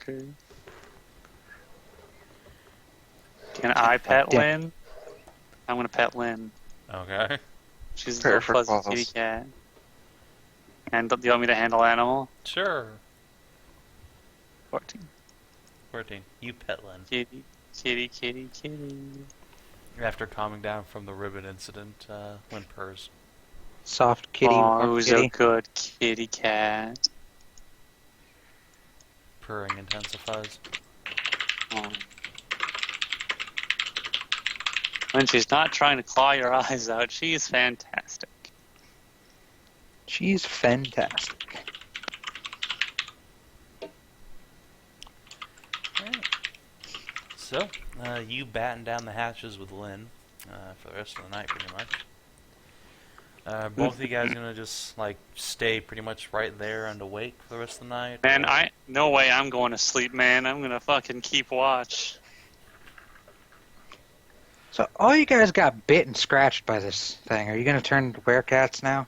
Okay. Can I pet Damn. Lynn? I'm going to pet Lynn. Okay. She's a Perfect little fuzzy balls. kitty cat. And do you want me to handle animal? Sure. 14. 14. You pet Lynn. Kitty, kitty, kitty, kitty. After calming down from the ribbon incident, Lynn purrs. Soft kitty, Oh, warm who's kitty. a good kitty cat? Purring intensifies. Oh. When she's not trying to claw your eyes out, she's fantastic. She's fantastic. Alright. So, you batten down the hatches with Lynn for the rest of the night, pretty much. Both of you guys gonna just like stay pretty much right there and awake for the rest of the night? Man, or- no way I'm going to sleep, man. I'm gonna fucking keep watch. So all you guys got bit and scratched by this thing. Are you gonna turn into werecats now?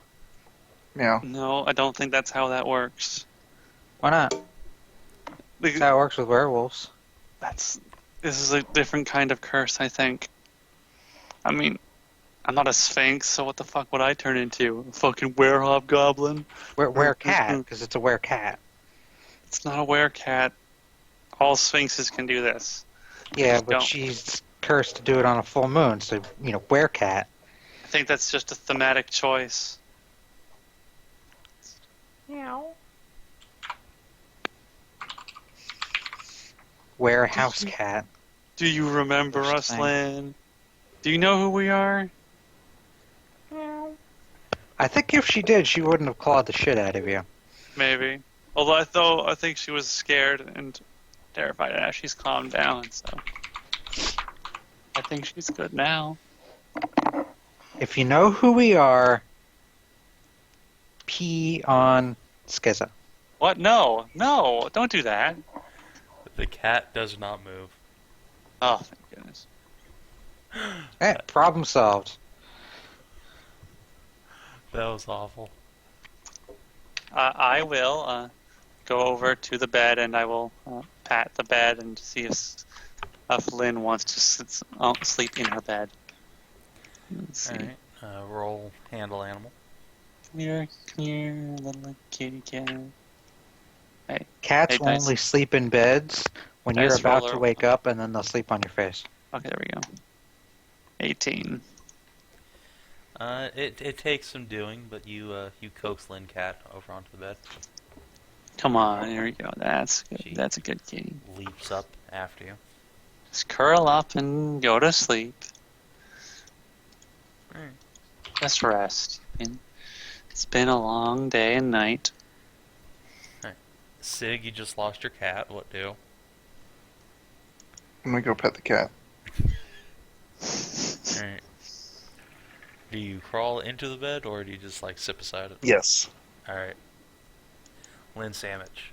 Yeah. No, I don't think that's how that works. Why not? That's how it works with werewolves. This is a different kind of curse, I think. I mean, I'm not a sphinx, so what the fuck would I turn into? A fucking were-hobgoblin? Werecat, because it's a werecat. It's not a werecat. All sphinxes can do this. Yeah, Just but don't. she's cursed to do it on a full moon, so, werecat. I think that's just a thematic choice. Warehouse cat. Do you remember us, Interesting. Lynn? Do you know who we are? I think if she did, she wouldn't have clawed the shit out of you. Maybe. Although I think she was scared and terrified, and now she's calmed down, so I think she's good now. If you know who we are, pee on Skezza. What? No, don't do that. The cat does not move. Oh, thank goodness. Hey, problem solved. That was awful. I will go over to the bed and I will pat the bed and see if Lynn wants to sleep in her bed. Let's see. Alright, roll handle animal. Come here, little kitty cat. Hey, Cats hey, only sleep in beds when you're Dice about roller. to wake up, and then they'll sleep on your face. Okay, there we go. 18. It takes some doing, but you coax Lynn Cat over onto the bed. Come on, there we go. That's good. She That's a good kitty. leaps up after you. Just curl up and go to sleep. Alright. Just rest. It's been a long day and night. Sig, you just lost your cat. What do? I'm gonna go pet the cat. Alright. Do you crawl into the bed, or do you just, like, sit beside it? Yes. Alright. Lynn Sandwich.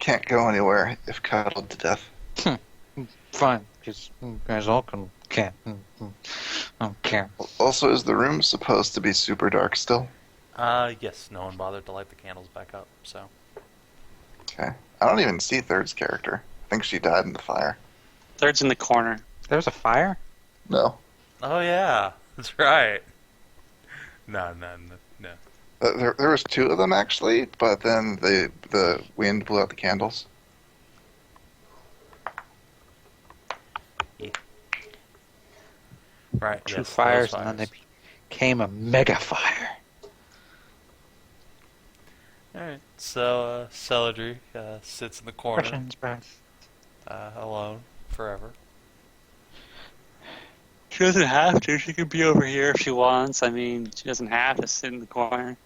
Can't go anywhere if cuddled to death. Fine, because you guys all can't. I don't care. Also, is the room supposed to be super dark still? Yes, no one bothered to light the candles back up, so. Okay. I don't even see Third's character. I think she died in the fire. Third's in the corner. There's a fire? No. Oh, yeah, that's right. No. There was two of them, actually, but then the wind blew out the candles. Right, Two yes, fires, those and then they fires. became a mega fire. Alright, so Celadrie sits in the corner, Russian's breath. alone, forever. She doesn't have to. She can be over here if she wants. I mean, she doesn't have to sit in the corner.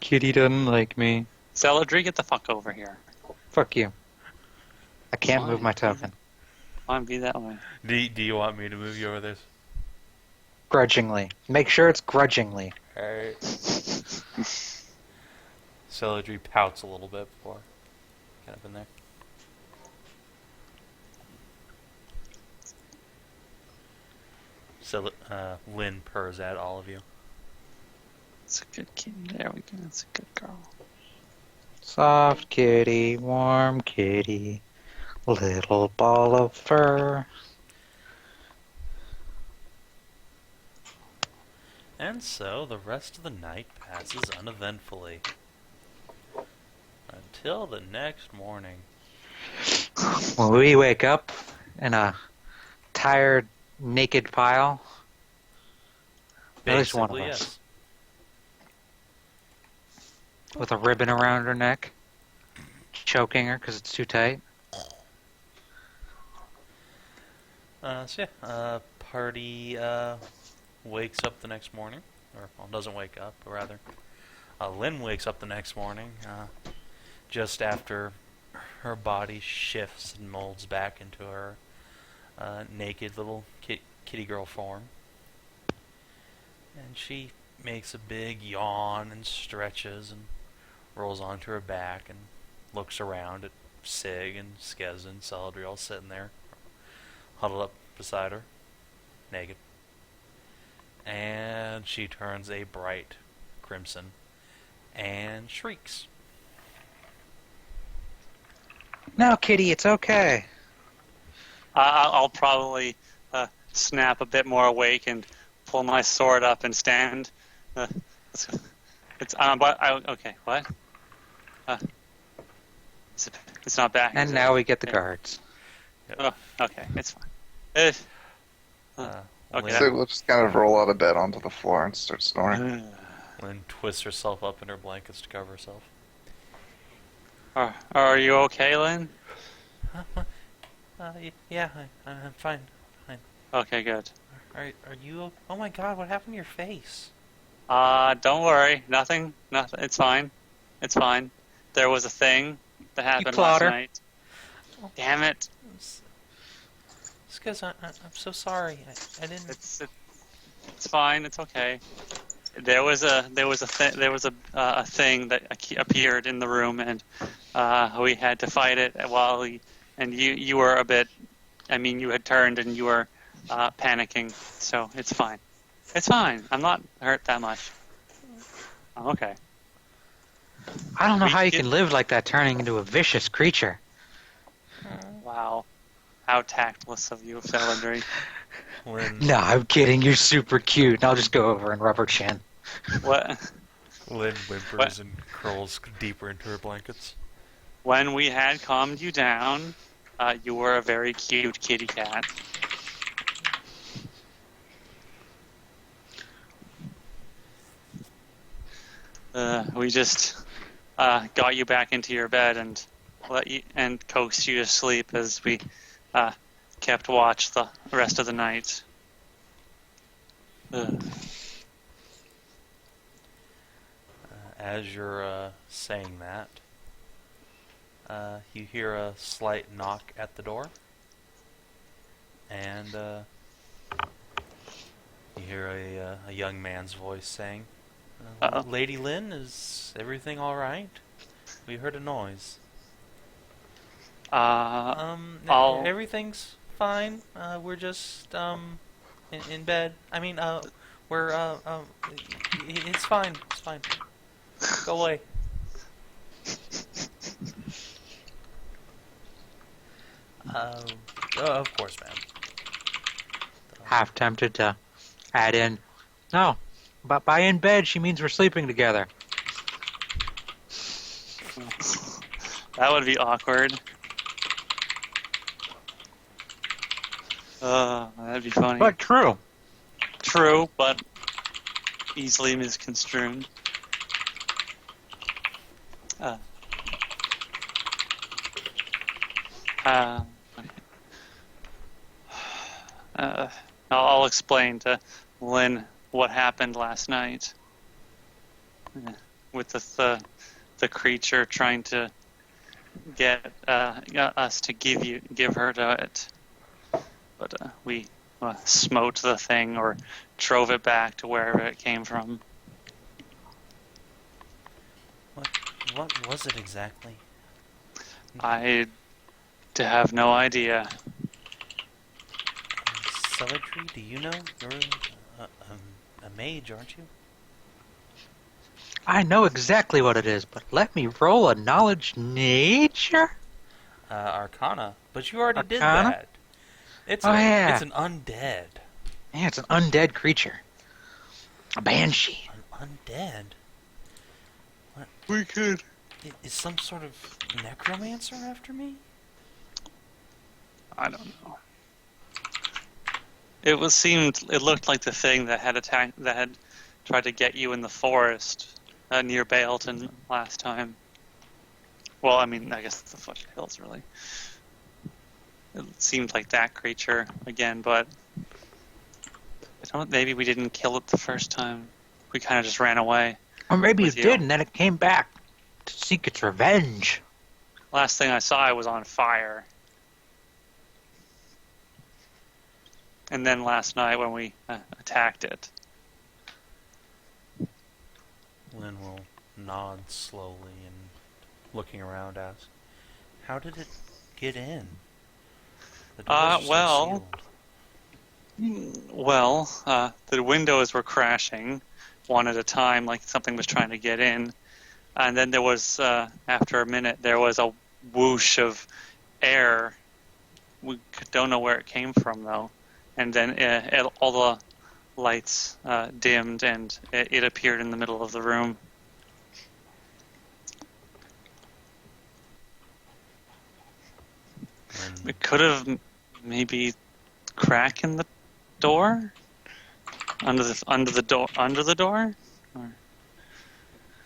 Kitty doesn't like me. Celadrie, get the fuck over here. Fuck you. I can't move Fine. my token. Come on, be that way. Do you want me to move you over there? Grudgingly. Make sure it's grudgingly. Alright. Celadrie pouts a little bit before kind of in there. So Lynn purrs at all of you. It's a good kitty. There we go. It's a good girl. Soft kitty, warm kitty, little ball of fur. And so the rest of the night passes uneventfully. Until the next morning. When we wake up in a tired, naked pile, at least one of Basically, us, yes. with a ribbon around her neck, choking her because it's too tight. Party wakes up the next morning, or well, doesn't wake up, but rather, Lynn wakes up the next morning, just after her body shifts and molds back into her naked little kitty girl form, and she makes a big yawn and stretches and rolls onto her back and looks around at Sig and Skezza and Celadrie all sitting there, huddled up beside her, naked. And she turns a bright crimson and shrieks. No, kitty, it's okay. I'll probably snap a bit more awake and pull my sword up and stand. Okay, what? It's not back. And is now it? we get the guards. Oh, okay, it's fine. Okay. So we'll just kind of roll out of bed onto the floor and start snoring. Lynn twists herself up in her blankets to cover herself. Are you okay, Lynn? Yeah, I'm fine. Okay, good. Are you? Oh my God! What happened to your face? Don't worry. Nothing. It's fine. It's fine. There was a thing that happened last plotter. night. Damn it! It's because I'm so sorry. I didn't. It's fine. It's okay. There was a thing that appeared in the room, and we had to fight it while and you were a bit. I mean, you had turned and you were panicking, so it's fine. It's fine. I'm not hurt that much. I'm okay. I don't know We how you get- can live like that, turning into a vicious creature. Wow. How tactless of you, Celadrie. Lynn, No, I'm kidding. You're super cute. And I'll just go over and rub her chin. What? Lynn whimpers and curls deeper into her blankets. When we had calmed you down, you were a very cute kitty cat. We just got you back into your bed and let you and coaxed you to sleep as we kept watch the rest of the night. As you're saying that, you hear a slight knock at the door, and you hear a young man's voice saying, "Lady Lynn, is everything all right? We heard a noise." Everything's fine. We're just in bed. I mean, we're it's fine. It's fine. Go away. Of course, ma'am. Half tempted to add in, no, but by in bed she means we're sleeping together. That would be awkward. That'd be funny. But true. True, but easily misconstrued. I'll explain to Lynn what happened last night with the creature trying to get us to give her to it, but we smote the thing or drove it back to wherever it came from. What was it exactly? I have no idea. Celadrie, do you know? You're a mage, aren't you? I know exactly what it is, but let me roll a knowledge nature? Arcana. But you already did Arcana? that. It's Yeah. It's an undead. Yeah, it's an undead creature. A banshee. An undead? What? We could. Is some sort of necromancer after me? I don't know. It looked like the thing that had tried to get you in the forest near Baelton last time. Well, I mean, I guess the foothills, really. It seemed like that creature again, but maybe we didn't kill it the first time. We kind of just ran away. Or maybe you With you. did, and then it came back to seek its revenge. Last thing I saw, it was on fire. And then last night when we attacked it. Lynn will nod slowly and, looking around, ask, "How did it get in?" The doors are still sealed. The windows were crashing one at a time, like something was trying to get in. And then there was, after a minute, there was a whoosh of air. We don't know where it came from, though. And then all the lights dimmed, and it appeared in the middle of the room. And It could have maybe crack in the door, under the door. Or,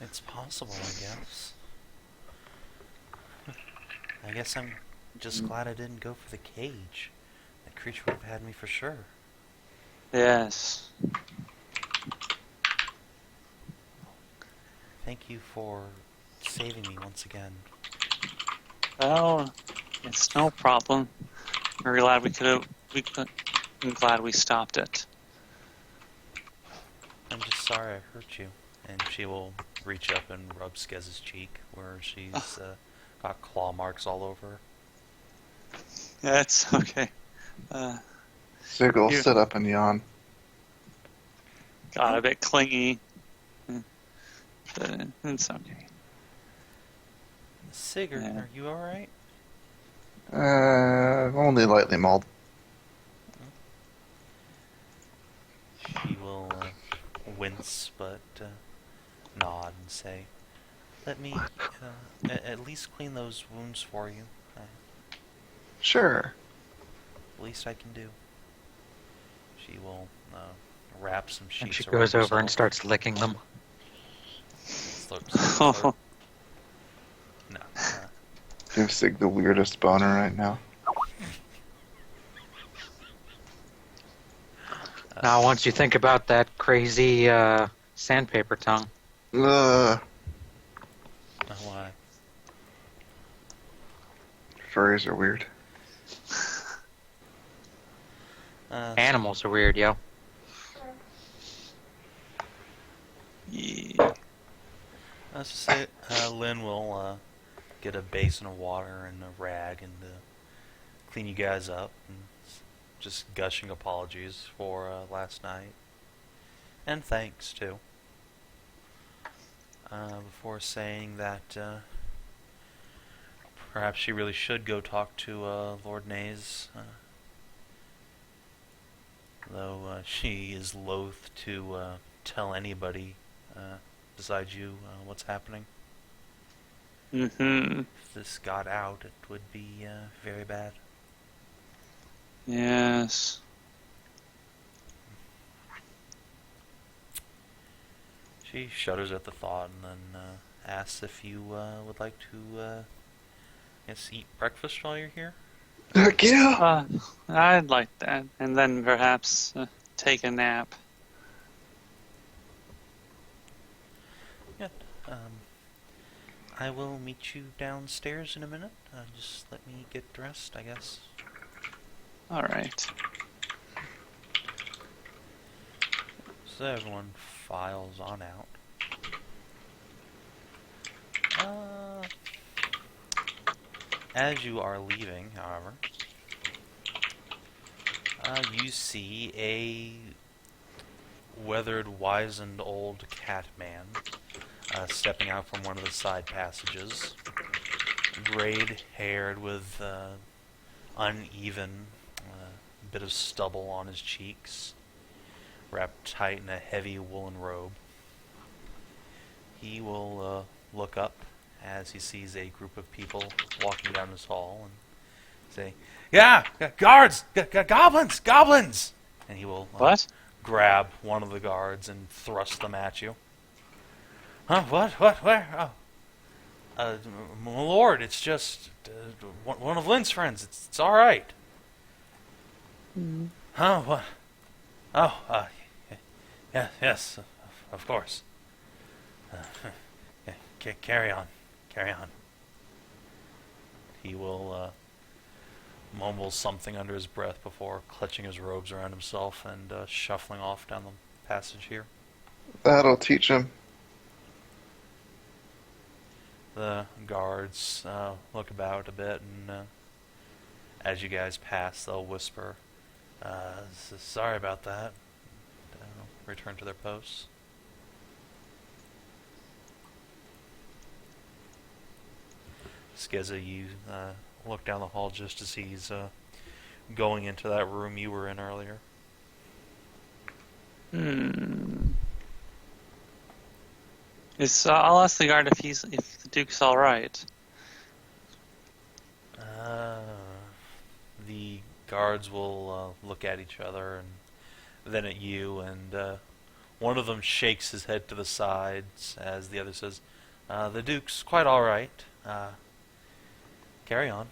it's possible, I guess. I guess I'm just glad I didn't go for the cage. That creature would have had me for sure. yes. Thank you for saving me once again. Well, it's no problem. We're glad I'm glad we stopped it. I'm just sorry I hurt you. And she will reach up and rub Skezza's cheek, where she's got claw marks all over her. Yeah, it's okay. Zig will You- sit up and yawn. Got a bit clingy. But it's okay. Sigurd, Yeah. are you alright? Only lightly mauled. She will wince, but nod and say, "Let me at least clean those wounds for you. Sure. Least I can do." She will wrap some sheets And she around goes over and herself. starts licking them. No. Give Sig the weirdest boner right now. Now, once you think about that crazy sandpaper tongue, Ugh. Why? Furries are weird. animals are weird, yo. Yeah. Let's just say Lynn will get a basin of water and a rag and clean you guys up. And just gushing apologies for last night. And thanks, too. Before saying that perhaps she really should go talk to Lord Nays. Though she is loath to tell anybody besides you what's happening. Mm-hmm. If this got out, it would be very bad. Yes. She shudders at the thought and then asks if you would like to eat breakfast while you're here. Heck yeah! I'd like that. And then perhaps take a nap. Yeah. I will meet you downstairs in a minute. Just let me get dressed, I guess. Alright. So everyone files on out. As you are leaving, however, you see a weathered, wizened old cat man stepping out from one of the side passages, grayed-haired with uneven bit of stubble on his cheeks, wrapped tight in a heavy woolen robe. He will look up as he sees a group of people walking down this hall and say, "Yeah, guards! Goblins! Goblins!" And he will What? grab one of the guards and thrust them at you. Huh? What? Where? Oh. My lord, it's just one of Lynn's friends. It's all right. Mm. Huh? What? Oh, yes, of course. Carry on. He will mumble something under his breath before clutching his robes around himself and shuffling off down the passage here. That'll teach him. The guards look about a bit, and as you guys pass, they'll whisper, "Sorry about that." Return to their posts. Skezza, you look down the hall just as he's going into that room you were in earlier. I'll ask the guard if the Duke's all right. The guards will look at each other and then at you, and one of them shakes his head to the sides as the other says, "The Duke's quite all right. Carry on."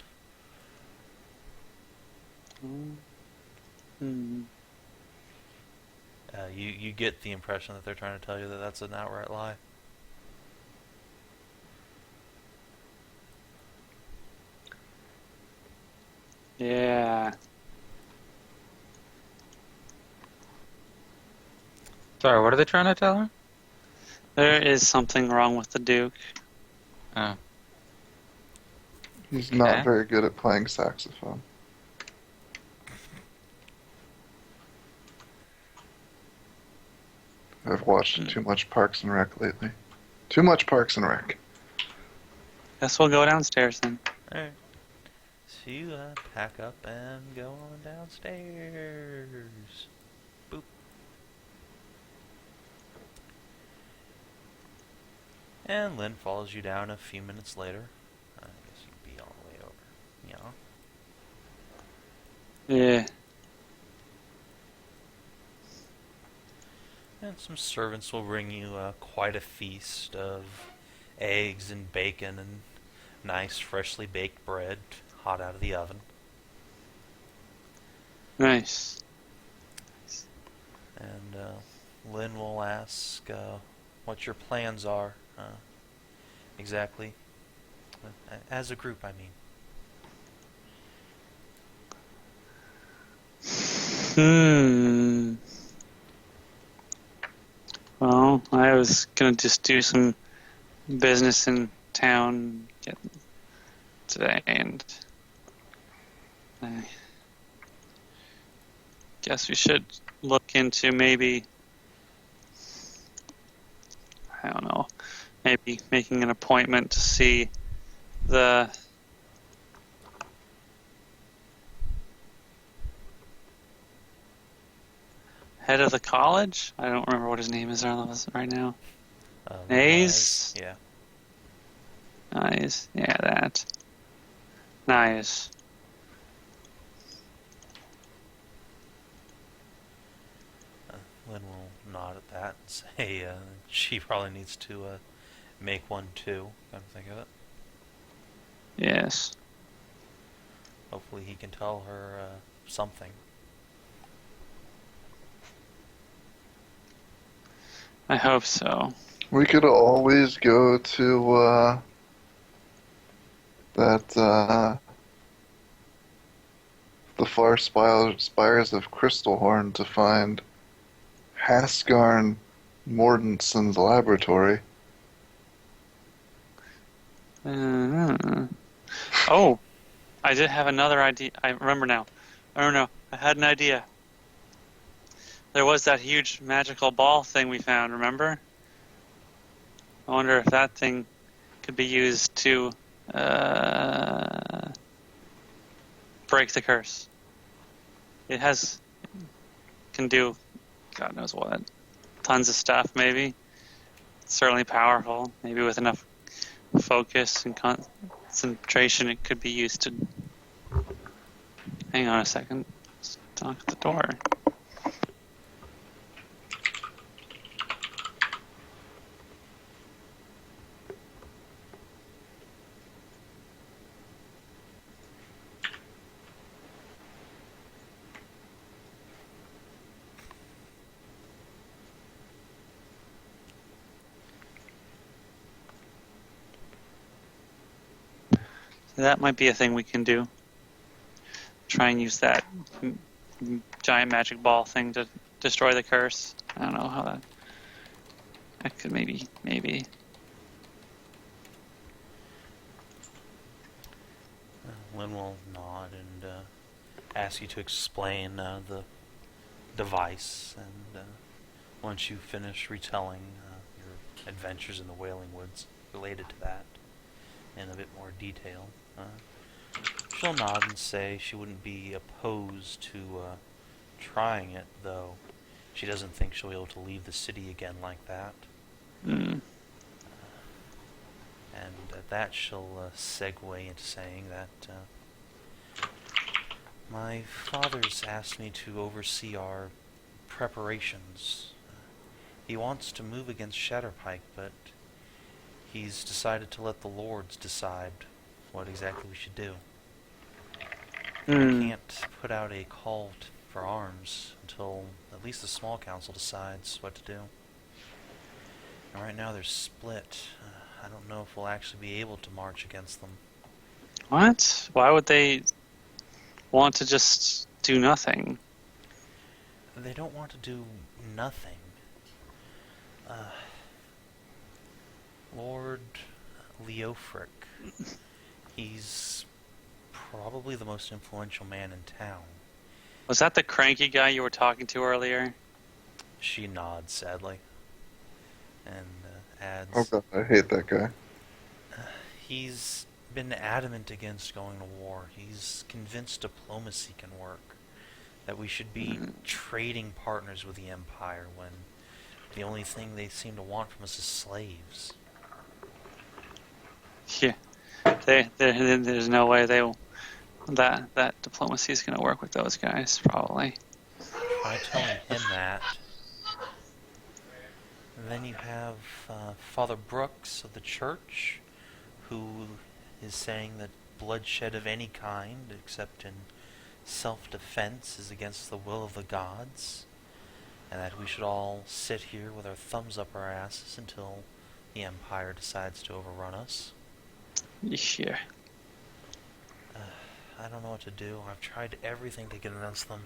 You get the impression that they're trying to tell you that that's an outright lie. Yeah. Sorry, what are they trying to tell her? There is something wrong with the Duke. Oh. He's not Okay. very good at playing saxophone. I've watched too much Parks and Rec lately. Too much Parks and Rec. Guess we'll go downstairs then. Alright. So you pack up and go on downstairs. Boop. And Lynn follows you down a few minutes later. I guess you'd be all the way over. You know? Yeah. And some servants will bring you quite a feast of eggs and bacon and nice freshly baked bread hot out of the oven. Nice. And Lynn will ask what your plans are exactly. As a group, I mean. Well, I was gonna just do some business in town today, and I guess we should look into maybe, I don't know, maybe making an appointment to see the head of the college. I don't remember what his name is right now. Nays? Yeah. Nice. Yeah, that. Nice. Lynn will nod at that and say she probably needs to make one too. Come to think of it. Yes. Hopefully he can tell her something. I hope so. We could always go to the far spires of Crystalhorn to find Hasgarn Mortenson's laboratory. Oh, I did have another idea. I remember now. I had an idea. There was that huge magical ball thing we found, remember? I wonder if that thing could be used to break the curse. It can do God knows what. Tons of stuff, maybe. It's certainly powerful. Maybe with enough focus and concentration, it could be used to... Hang on a second. Let's knock at the door. That might be a thing we can do. Try and use that giant magic ball thing to destroy the curse. I don't know how that could maybe. Lynn will nod and ask you to explain the device, and once you finish retelling your adventures in the Wailing Woods related to that in a bit more detail, she'll nod and say she wouldn't be opposed to trying it, though she doesn't think she'll be able to leave the city again like that. Mm. And at that she'll segue into saying that my father's asked me to oversee our preparations. He wants to move against Shatterpike, but he's decided to let the lords decide what exactly we should do. We can't put out a call for arms until at least the small council decides what to do. And right now they're split. I don't know if we'll actually be able to march against them. What? Why would they want to just do nothing? They don't want to do nothing. Lord Leofric, he's probably the most influential man in town. Was that the cranky guy you were talking to earlier? She nods sadly. and adds, Oh god, I hate that guy. he's been adamant against going to war. He's convinced diplomacy can work, that we should be trading partners with the Empire when the only thing they seem to want from us is slaves. Yeah, there's no way that diplomacy is going to work with those guys. Probably. Try telling him that. And then you have Father Brooks of the church, who is saying that bloodshed of any kind, except in self-defense, is against the will of the gods, and that we should all sit here with our thumbs up our asses until the Empire decides to overrun us. Yeah. I don't know what to do. I've tried everything to convince them.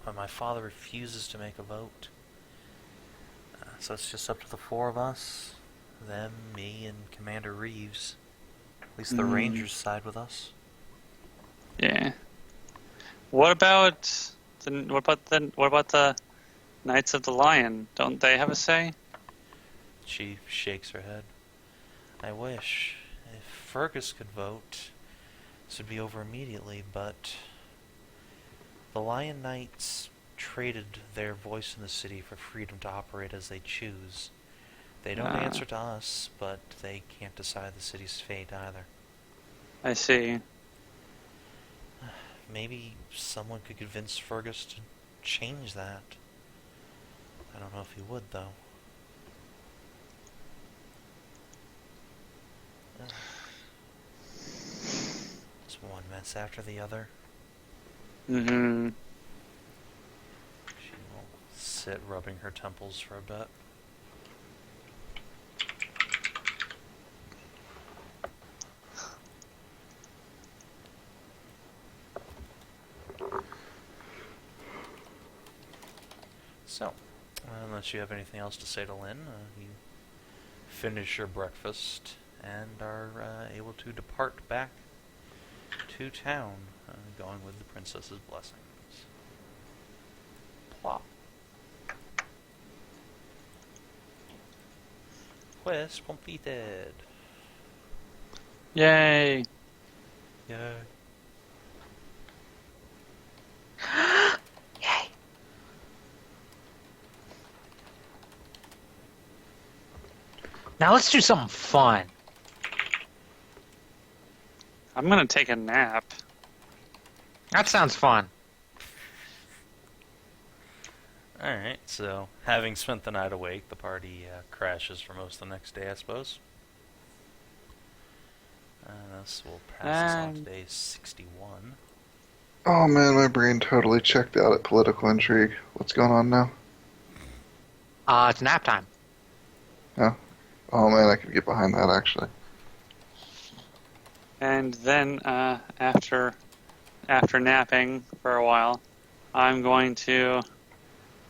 But my father refuses to make a vote. So it's just up to the four of us. Them, me, and Commander Reeves. At least the Rangers side with us. Yeah. What about the Knights of the Lion? Don't they have a say? She shakes her head. I wish. If Fergus could vote, this would be over immediately, but the Lion Knights traded their voice in the city for freedom to operate as they choose. They don't answer to us, but they can't decide the city's fate either. I see. Maybe someone could convince Fergus to change that. I don't know if he would, though. It's one mess after the other. Mm-hmm. She will sit rubbing her temples for a bit. So, unless you have anything else to say to Lynn, you finish your breakfast and are able to depart back to town, going with the princess's blessings. Plop. Quest completed. Yay! Yay. Yay. Now let's do something fun. I'm gonna take a nap. That sounds fun. Alright, so having spent the night awake, the party crashes for most of the next day, I suppose. This will pass us on to day 61. Oh man, my brain totally checked out at political intrigue. What's going on now? It's nap time. Oh man, I could get behind that actually. And then after napping for a while, I'm going to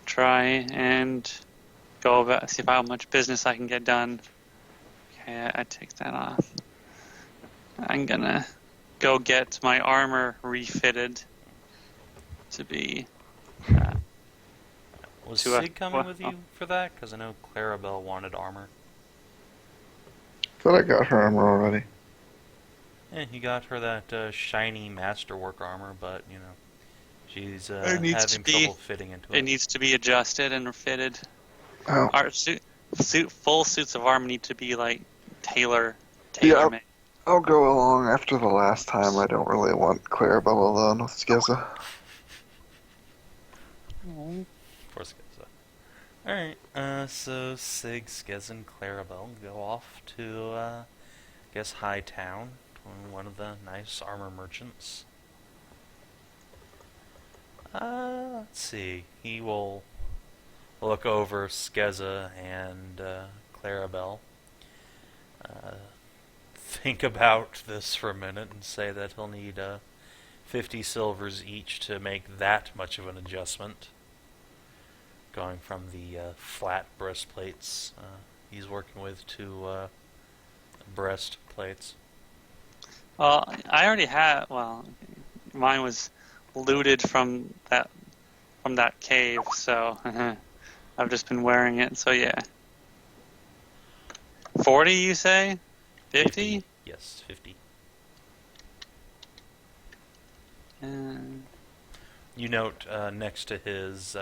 try and go about, see how much business I can get done. Okay, I take that off. I'm gonna go get my armor refitted to be. Was to a- Sig coming what- with you for that? Because I know Clarabelle wanted armor. Thought I got her armor already. Yeah, he got her that shiny masterwork armor, but, you know, she's It needs to having be- trouble fitting into It it. needs to be adjusted and fitted. Oh, Our full suits of armor need to be like tailor Yeah. made. I'll go along after the last time. I don't really want Clarabelle alone with Skezza. Poor Skezza. Alright, so Sig, Skezza, and Clarabelle go off to, I guess, Hightown, one of the nice armor merchants. Let's see. He will look over Skezza and Clarabelle. Think about this for a minute and say that he'll need 50 silvers each to make that much of an adjustment. Going from the flat breastplates he's working with to breastplates. Well, I already had. Well, mine was looted from that cave, so I've just been wearing it, so yeah. 40, you say? 50? Yes, 50. You note next to his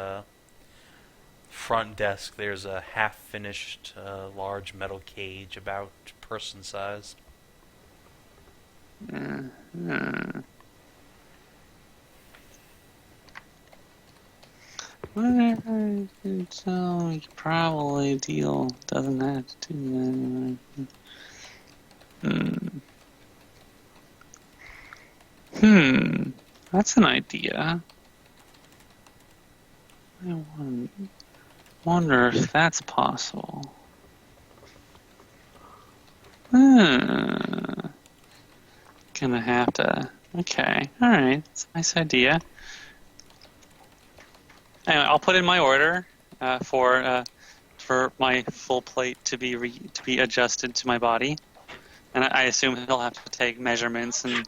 front desk there's a half-finished large metal cage about person-sized. Whatever, so we could probably deal. Doesn't have to do that anyway. That's an idea. I wonder if that's possible. Gonna have to. Okay, alright. It's a nice idea. Anyway, I'll put in my order for my full plate to be adjusted to my body, and I assume he'll have to take measurements and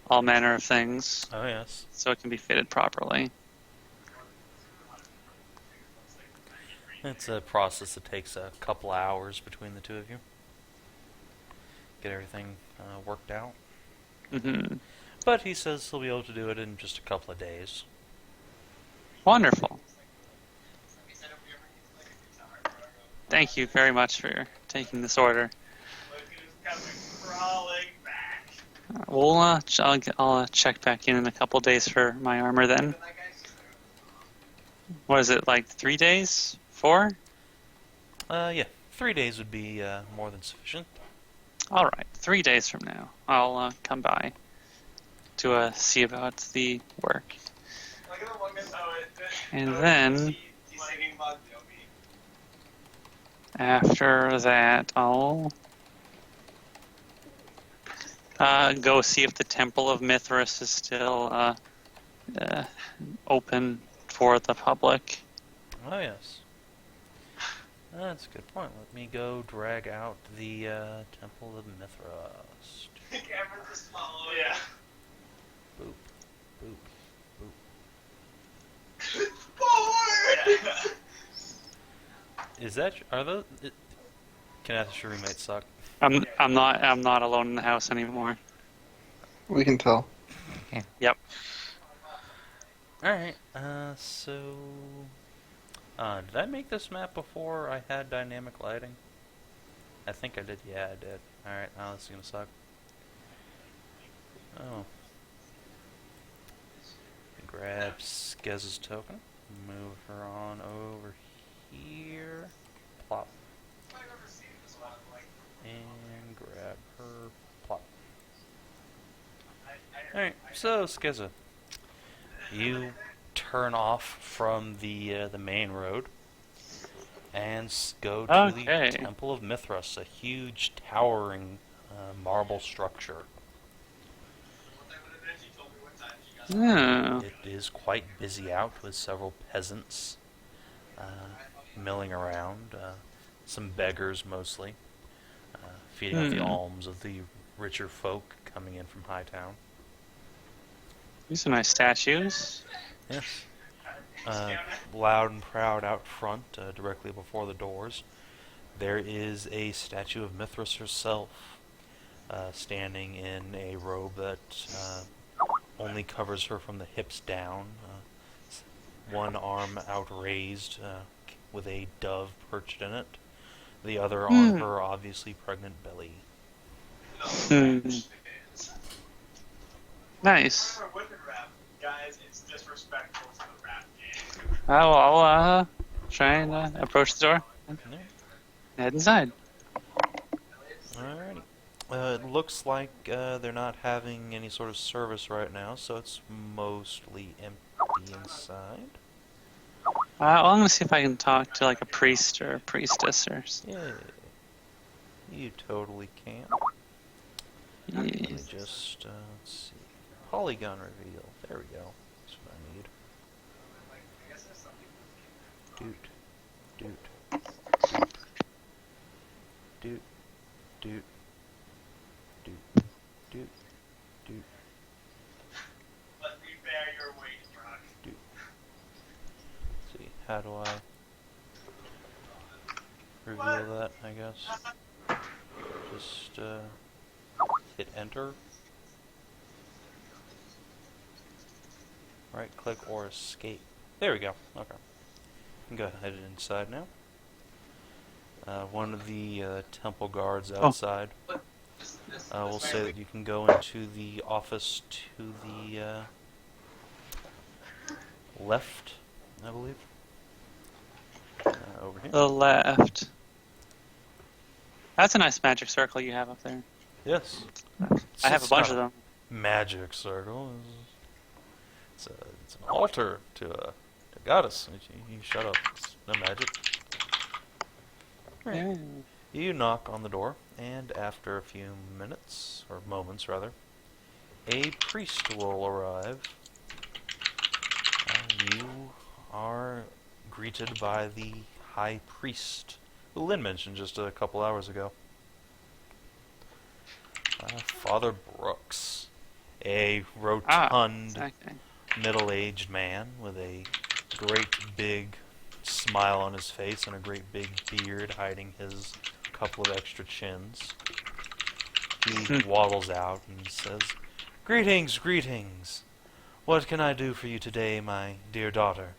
all manner of things. Oh yes. So it can be fitted properly. It's a process that takes a couple hours between the two of you. Get everything worked out. But he says he'll be able to do it in just a couple of days. Wonderful. Thank you very much for taking this order. I'll check back in a couple days for my armor then. What is it, like 3 days? 4? Yeah. 3 days would be more than sufficient. Alright, 3 days from now, I'll come by to see about the work. And then, after that, I'll go see if the Temple of Mithras is still open for the public. Oh yes. That's a good point. Let me go drag out the Temple of Mithras. Camera just follow. Yeah. Boop, boop, boop. Forward! Is that? Are those? Kinathis, your roommates suck. I'm not alone in the house anymore. We can tell. Yep. All right. So. Did I make this map before I had dynamic lighting? I think I did. Yeah, I did. All right. Now this is gonna suck. Oh. Grab Skezza's token. Move her on over here. Plop. And grab her. Plop. Alright, so Skezza. You turn off from the main road and go to the Temple of Mithras, a huge towering marble structure. Yeah. It is quite busy out with several peasants milling around, some beggars mostly, feeding off the alms of the richer folk coming in from Hightown. These are nice statues. Yes. Loud and proud out front, directly before the doors, there is a statue of Mithras herself, standing in a robe that only covers her from the hips down, one arm outraised with a dove perched in it, the other on her obviously pregnant belly. Nice. Guys, it's disrespectful to the rap game. I'll try and approach the door and head inside. Alrighty. It looks like they're not having any sort of service right now, so it's mostly empty inside. Well, I'm gonna see if I can talk to like a priest or a priestess or. Yeah, you totally can. Yeah. Let me just let's see. Polygon reveal. There we go. That's what I need. Doot, doot, doot, doot, doot, doot. Let me bear your weight, Brock. Doot. Let's see. How do I? reveal that, I guess. Just hit enter. Right click or escape. There we go. Okay. You can go ahead inside now. One of the temple guards outside will say that you can go into the office to the left, I believe. Over here. The left. That's a nice magic circle you have up there. Yes. I have a It's bunch not of them. Magic circle. It's an altar to a goddess. You shut up. It's no magic. Yeah. You knock on the door, and after a few minutes, or moments rather, a priest will arrive. You are greeted by the high priest, who Lynn mentioned just a couple hours ago. Father Brooks, a rotund, Exactly. middle-aged man with a great big smile on his face and a great big beard hiding his couple of extra chins. He waddles out and says, "Greetings, greetings. What can I do for you today, my dear daughter?"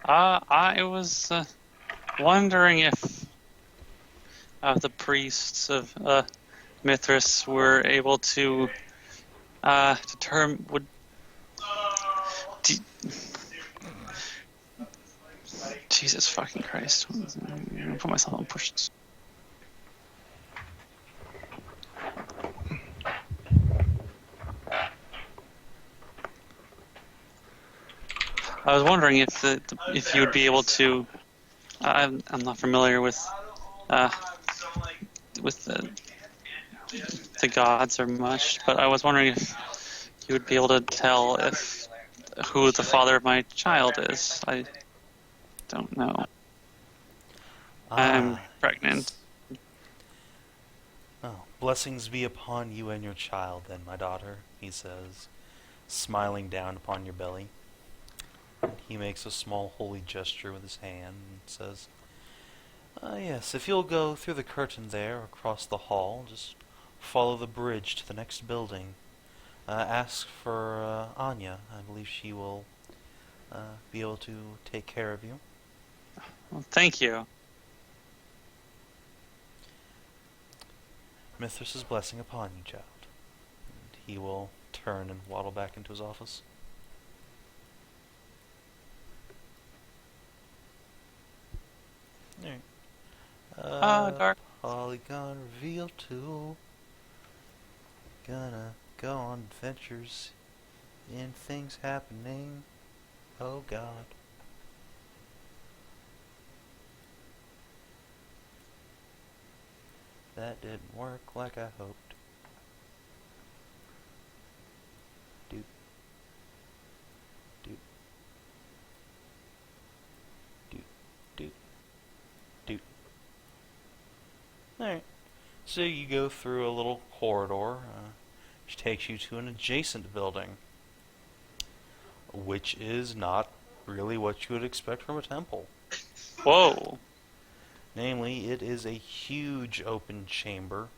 I was wondering if the priests of Mithras were able to determine Jesus fucking Christ! I'm gonna put myself on push. I was wondering if you would be able to. I'm not familiar with the gods or much, but I was wondering if you would be able to tell who the father of my child is. I don't know. I'm pregnant. Oh, blessings be upon you and your child, then, my daughter, he says, smiling down upon your belly. He makes a small holy gesture with his hand and says, yes, if you'll go through the curtain there across the hall, just follow the bridge to the next building. Ask for Anya. I believe she will be able to take care of you. Well, thank you. Mithras' blessing upon you, child. And he will turn and waddle back into his office. Alright. Dark. Polygon reveal tool. Gonna go on adventures in things happening. Oh God. That didn't work like I hoped. Doot. Doot. Doot. Doot. Doot. Alright. So you go through a little corridor, which takes you to an adjacent building, which is not really what you would expect from a temple. Whoa. Namely, it is a huge open chamber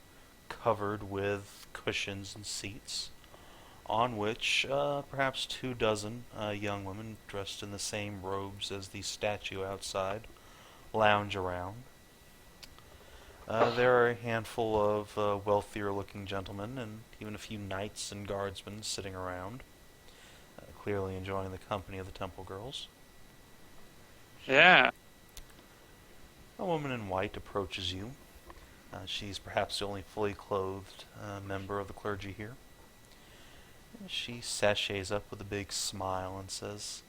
covered with cushions and seats, on which perhaps 24 young women dressed in the same robes as the statue outside lounge around. There are a handful of wealthier-looking gentlemen and even a few knights and guardsmen sitting around, clearly enjoying the company of the temple girls. Yeah. A woman in white approaches you. She's perhaps the only fully clothed member of the clergy here. She sachets up with a big smile and says,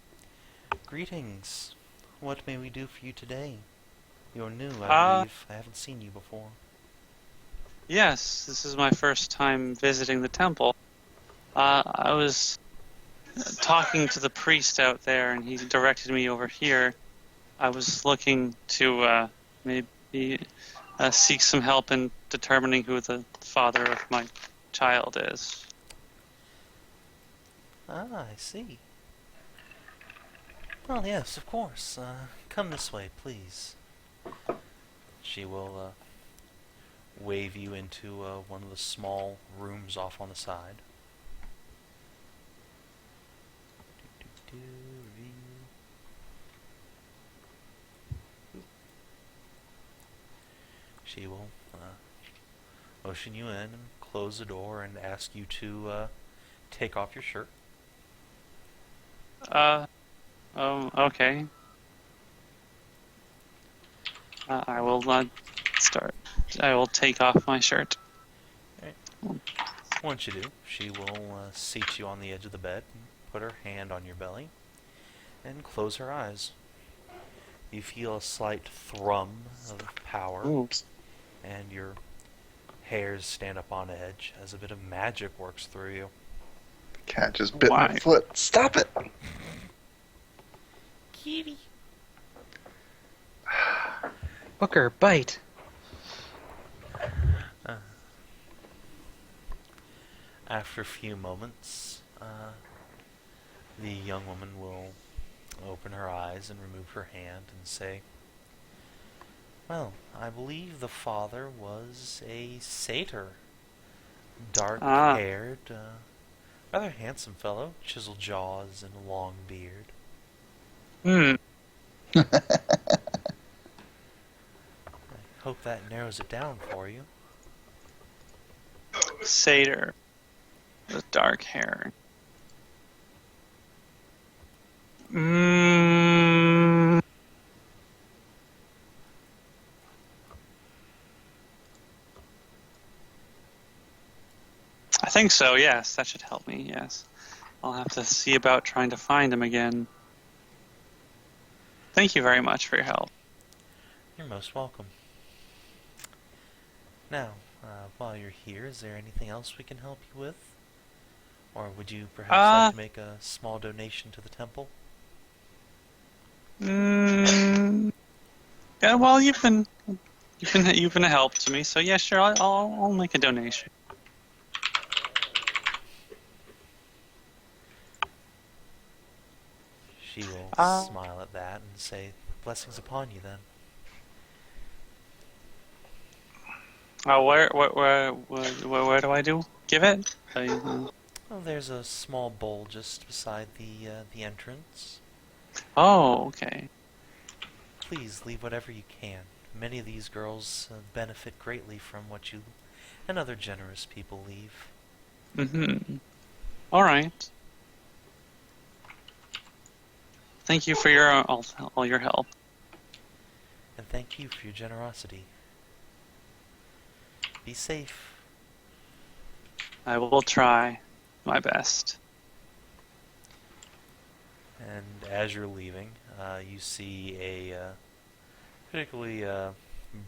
"Greetings. What may we do for you today? You're new, I believe. I haven't seen you before." Yes, this is my first time visiting the temple. I was talking to the priest out there, and he directed me over here. I was looking to maybe seek some help in determining who the father of my child is. Ah, I see. Well, yes, of course. Come this way, please. She will wave you into one of the small rooms off on the side. Review. She will motion you in and close the door and ask you to take off your shirt. Okay. I will start. I will take off my shirt. Once you do, she will seat you on the edge of the bed and put her hand on your belly and close her eyes. You feel a slight thrum of power, Oops. and your hairs stand up on edge as a bit of magic works through you. Cat just bit my Why? foot. Stop it! Kitty. Booker, bite. After a few moments, the young woman will open her eyes and remove her hand and say, "Well, I believe the father was a satyr. Dark-haired, rather handsome fellow, chiseled jaws and a long beard." I hope that narrows it down for you. Satyr with dark hair. I think so, yes. That should help me, yes. I'll have to see about trying to find him again. Thank you very much for your help. You're most welcome. Now, while you're here, is there anything else we can help you with? Or would you perhaps like to make a small donation to the temple? Yeah, well, you've been a help to me, so yeah, sure, I'll make a donation. She will smile at that and say, "Blessings upon you, then." Where do I give it? Well, there's a small bowl just beside the entrance. Oh, okay. Please leave whatever you can. Many of these girls benefit greatly from what you and other generous people leave. All right. Thank you for your all your help. And thank you for your generosity. Be safe. I will try my best. And as you're leaving, you see a particularly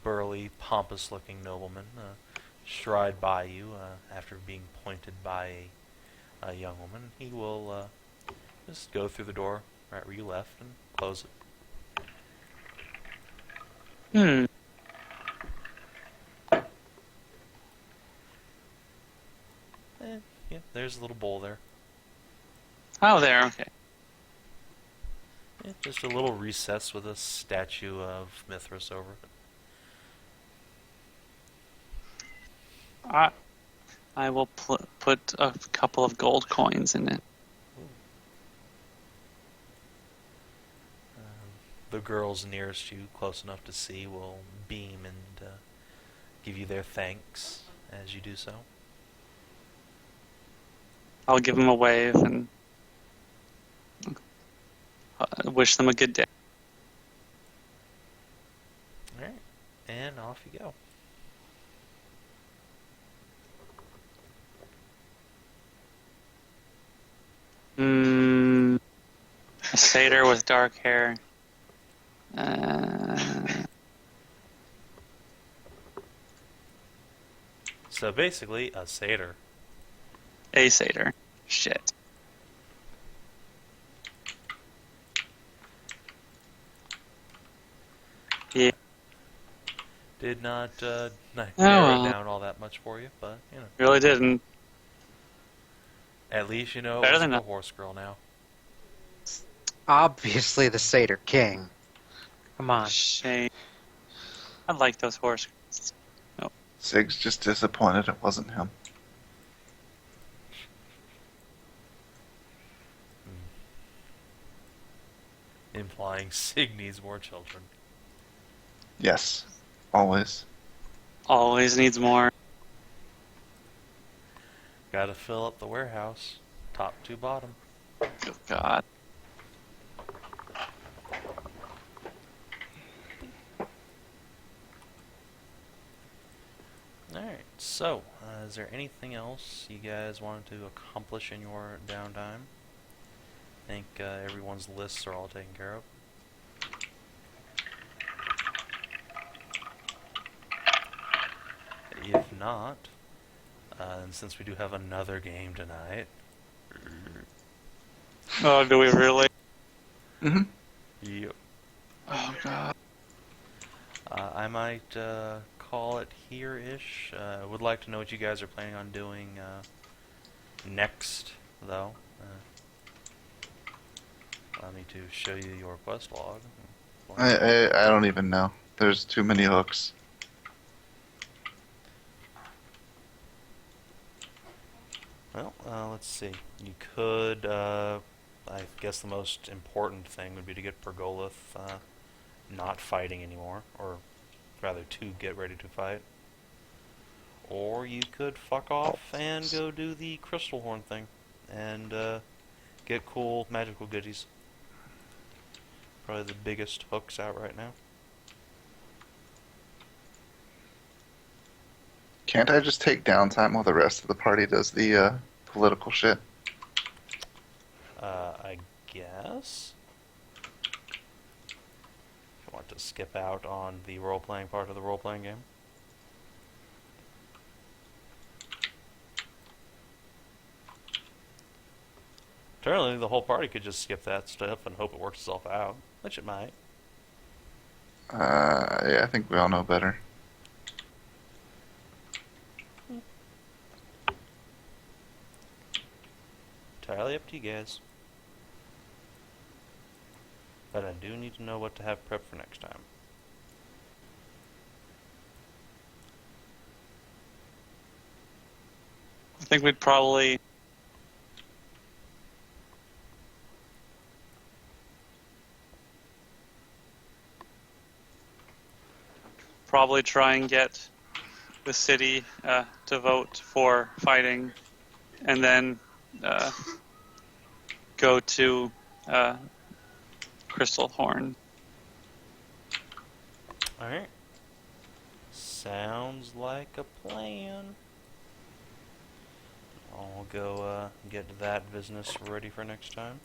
burly, pompous-looking nobleman stride by you after being pointed by a young woman. He will just go through the door right where you left and close it. Yeah, there's a little bowl there. Oh, there, okay. Yeah, just a little recess with a statue of Mithras over it. I will put a couple of gold coins in it. The girls nearest you, close enough to see, will beam and give you their thanks as you do so. I'll give them a wave and wish them a good day. Alright, and off you go. A satyr with dark hair. So basically, a satyr. A satyr. Shit. Yeah. Did not narrow well. it down all that much for you, but, you know. Really didn't. At least you know it Better was than a nothing. horse girl now. Obviously the Satyr King. Come on. Shame. I like those horse. Sig's just disappointed it wasn't him. Implying Sig needs more children. Yes, always. Always needs more. Gotta fill up the warehouse, top to bottom. Good God. Alright, so, is there anything else you guys wanted to accomplish in your downtime? I think everyone's lists are all taken care of. If not, and since we do have another game tonight, Oh, do we really? Mm-hmm. yep, Oh, God. I might call it here-ish. Would like to know what you guys are planning on doing next, though. Allow me to show you your quest log. I don't even know. There's too many hooks. Well, let's see. You could, I guess the most important thing would be to get Pergolith not fighting anymore, or rather to get ready to fight. Or you could fuck off and go do the Crystal Horn thing, and get cool magical goodies. Probably the biggest hooks out right now. Can't I just take downtime while the rest of the party does the political shit? I guess. If you want to skip out on the role-playing part of the role-playing game. Apparently, the whole party could just skip that stuff and hope it works itself out, which it might. Yeah, I think we all know better. Entirely up to you guys. But I do need to know what to have prepped for next time. I think we'd probably try and get the city to vote for fighting, and then go to Crystal Horn. Alright. Sounds like a plan. I'll go get that business ready for next time.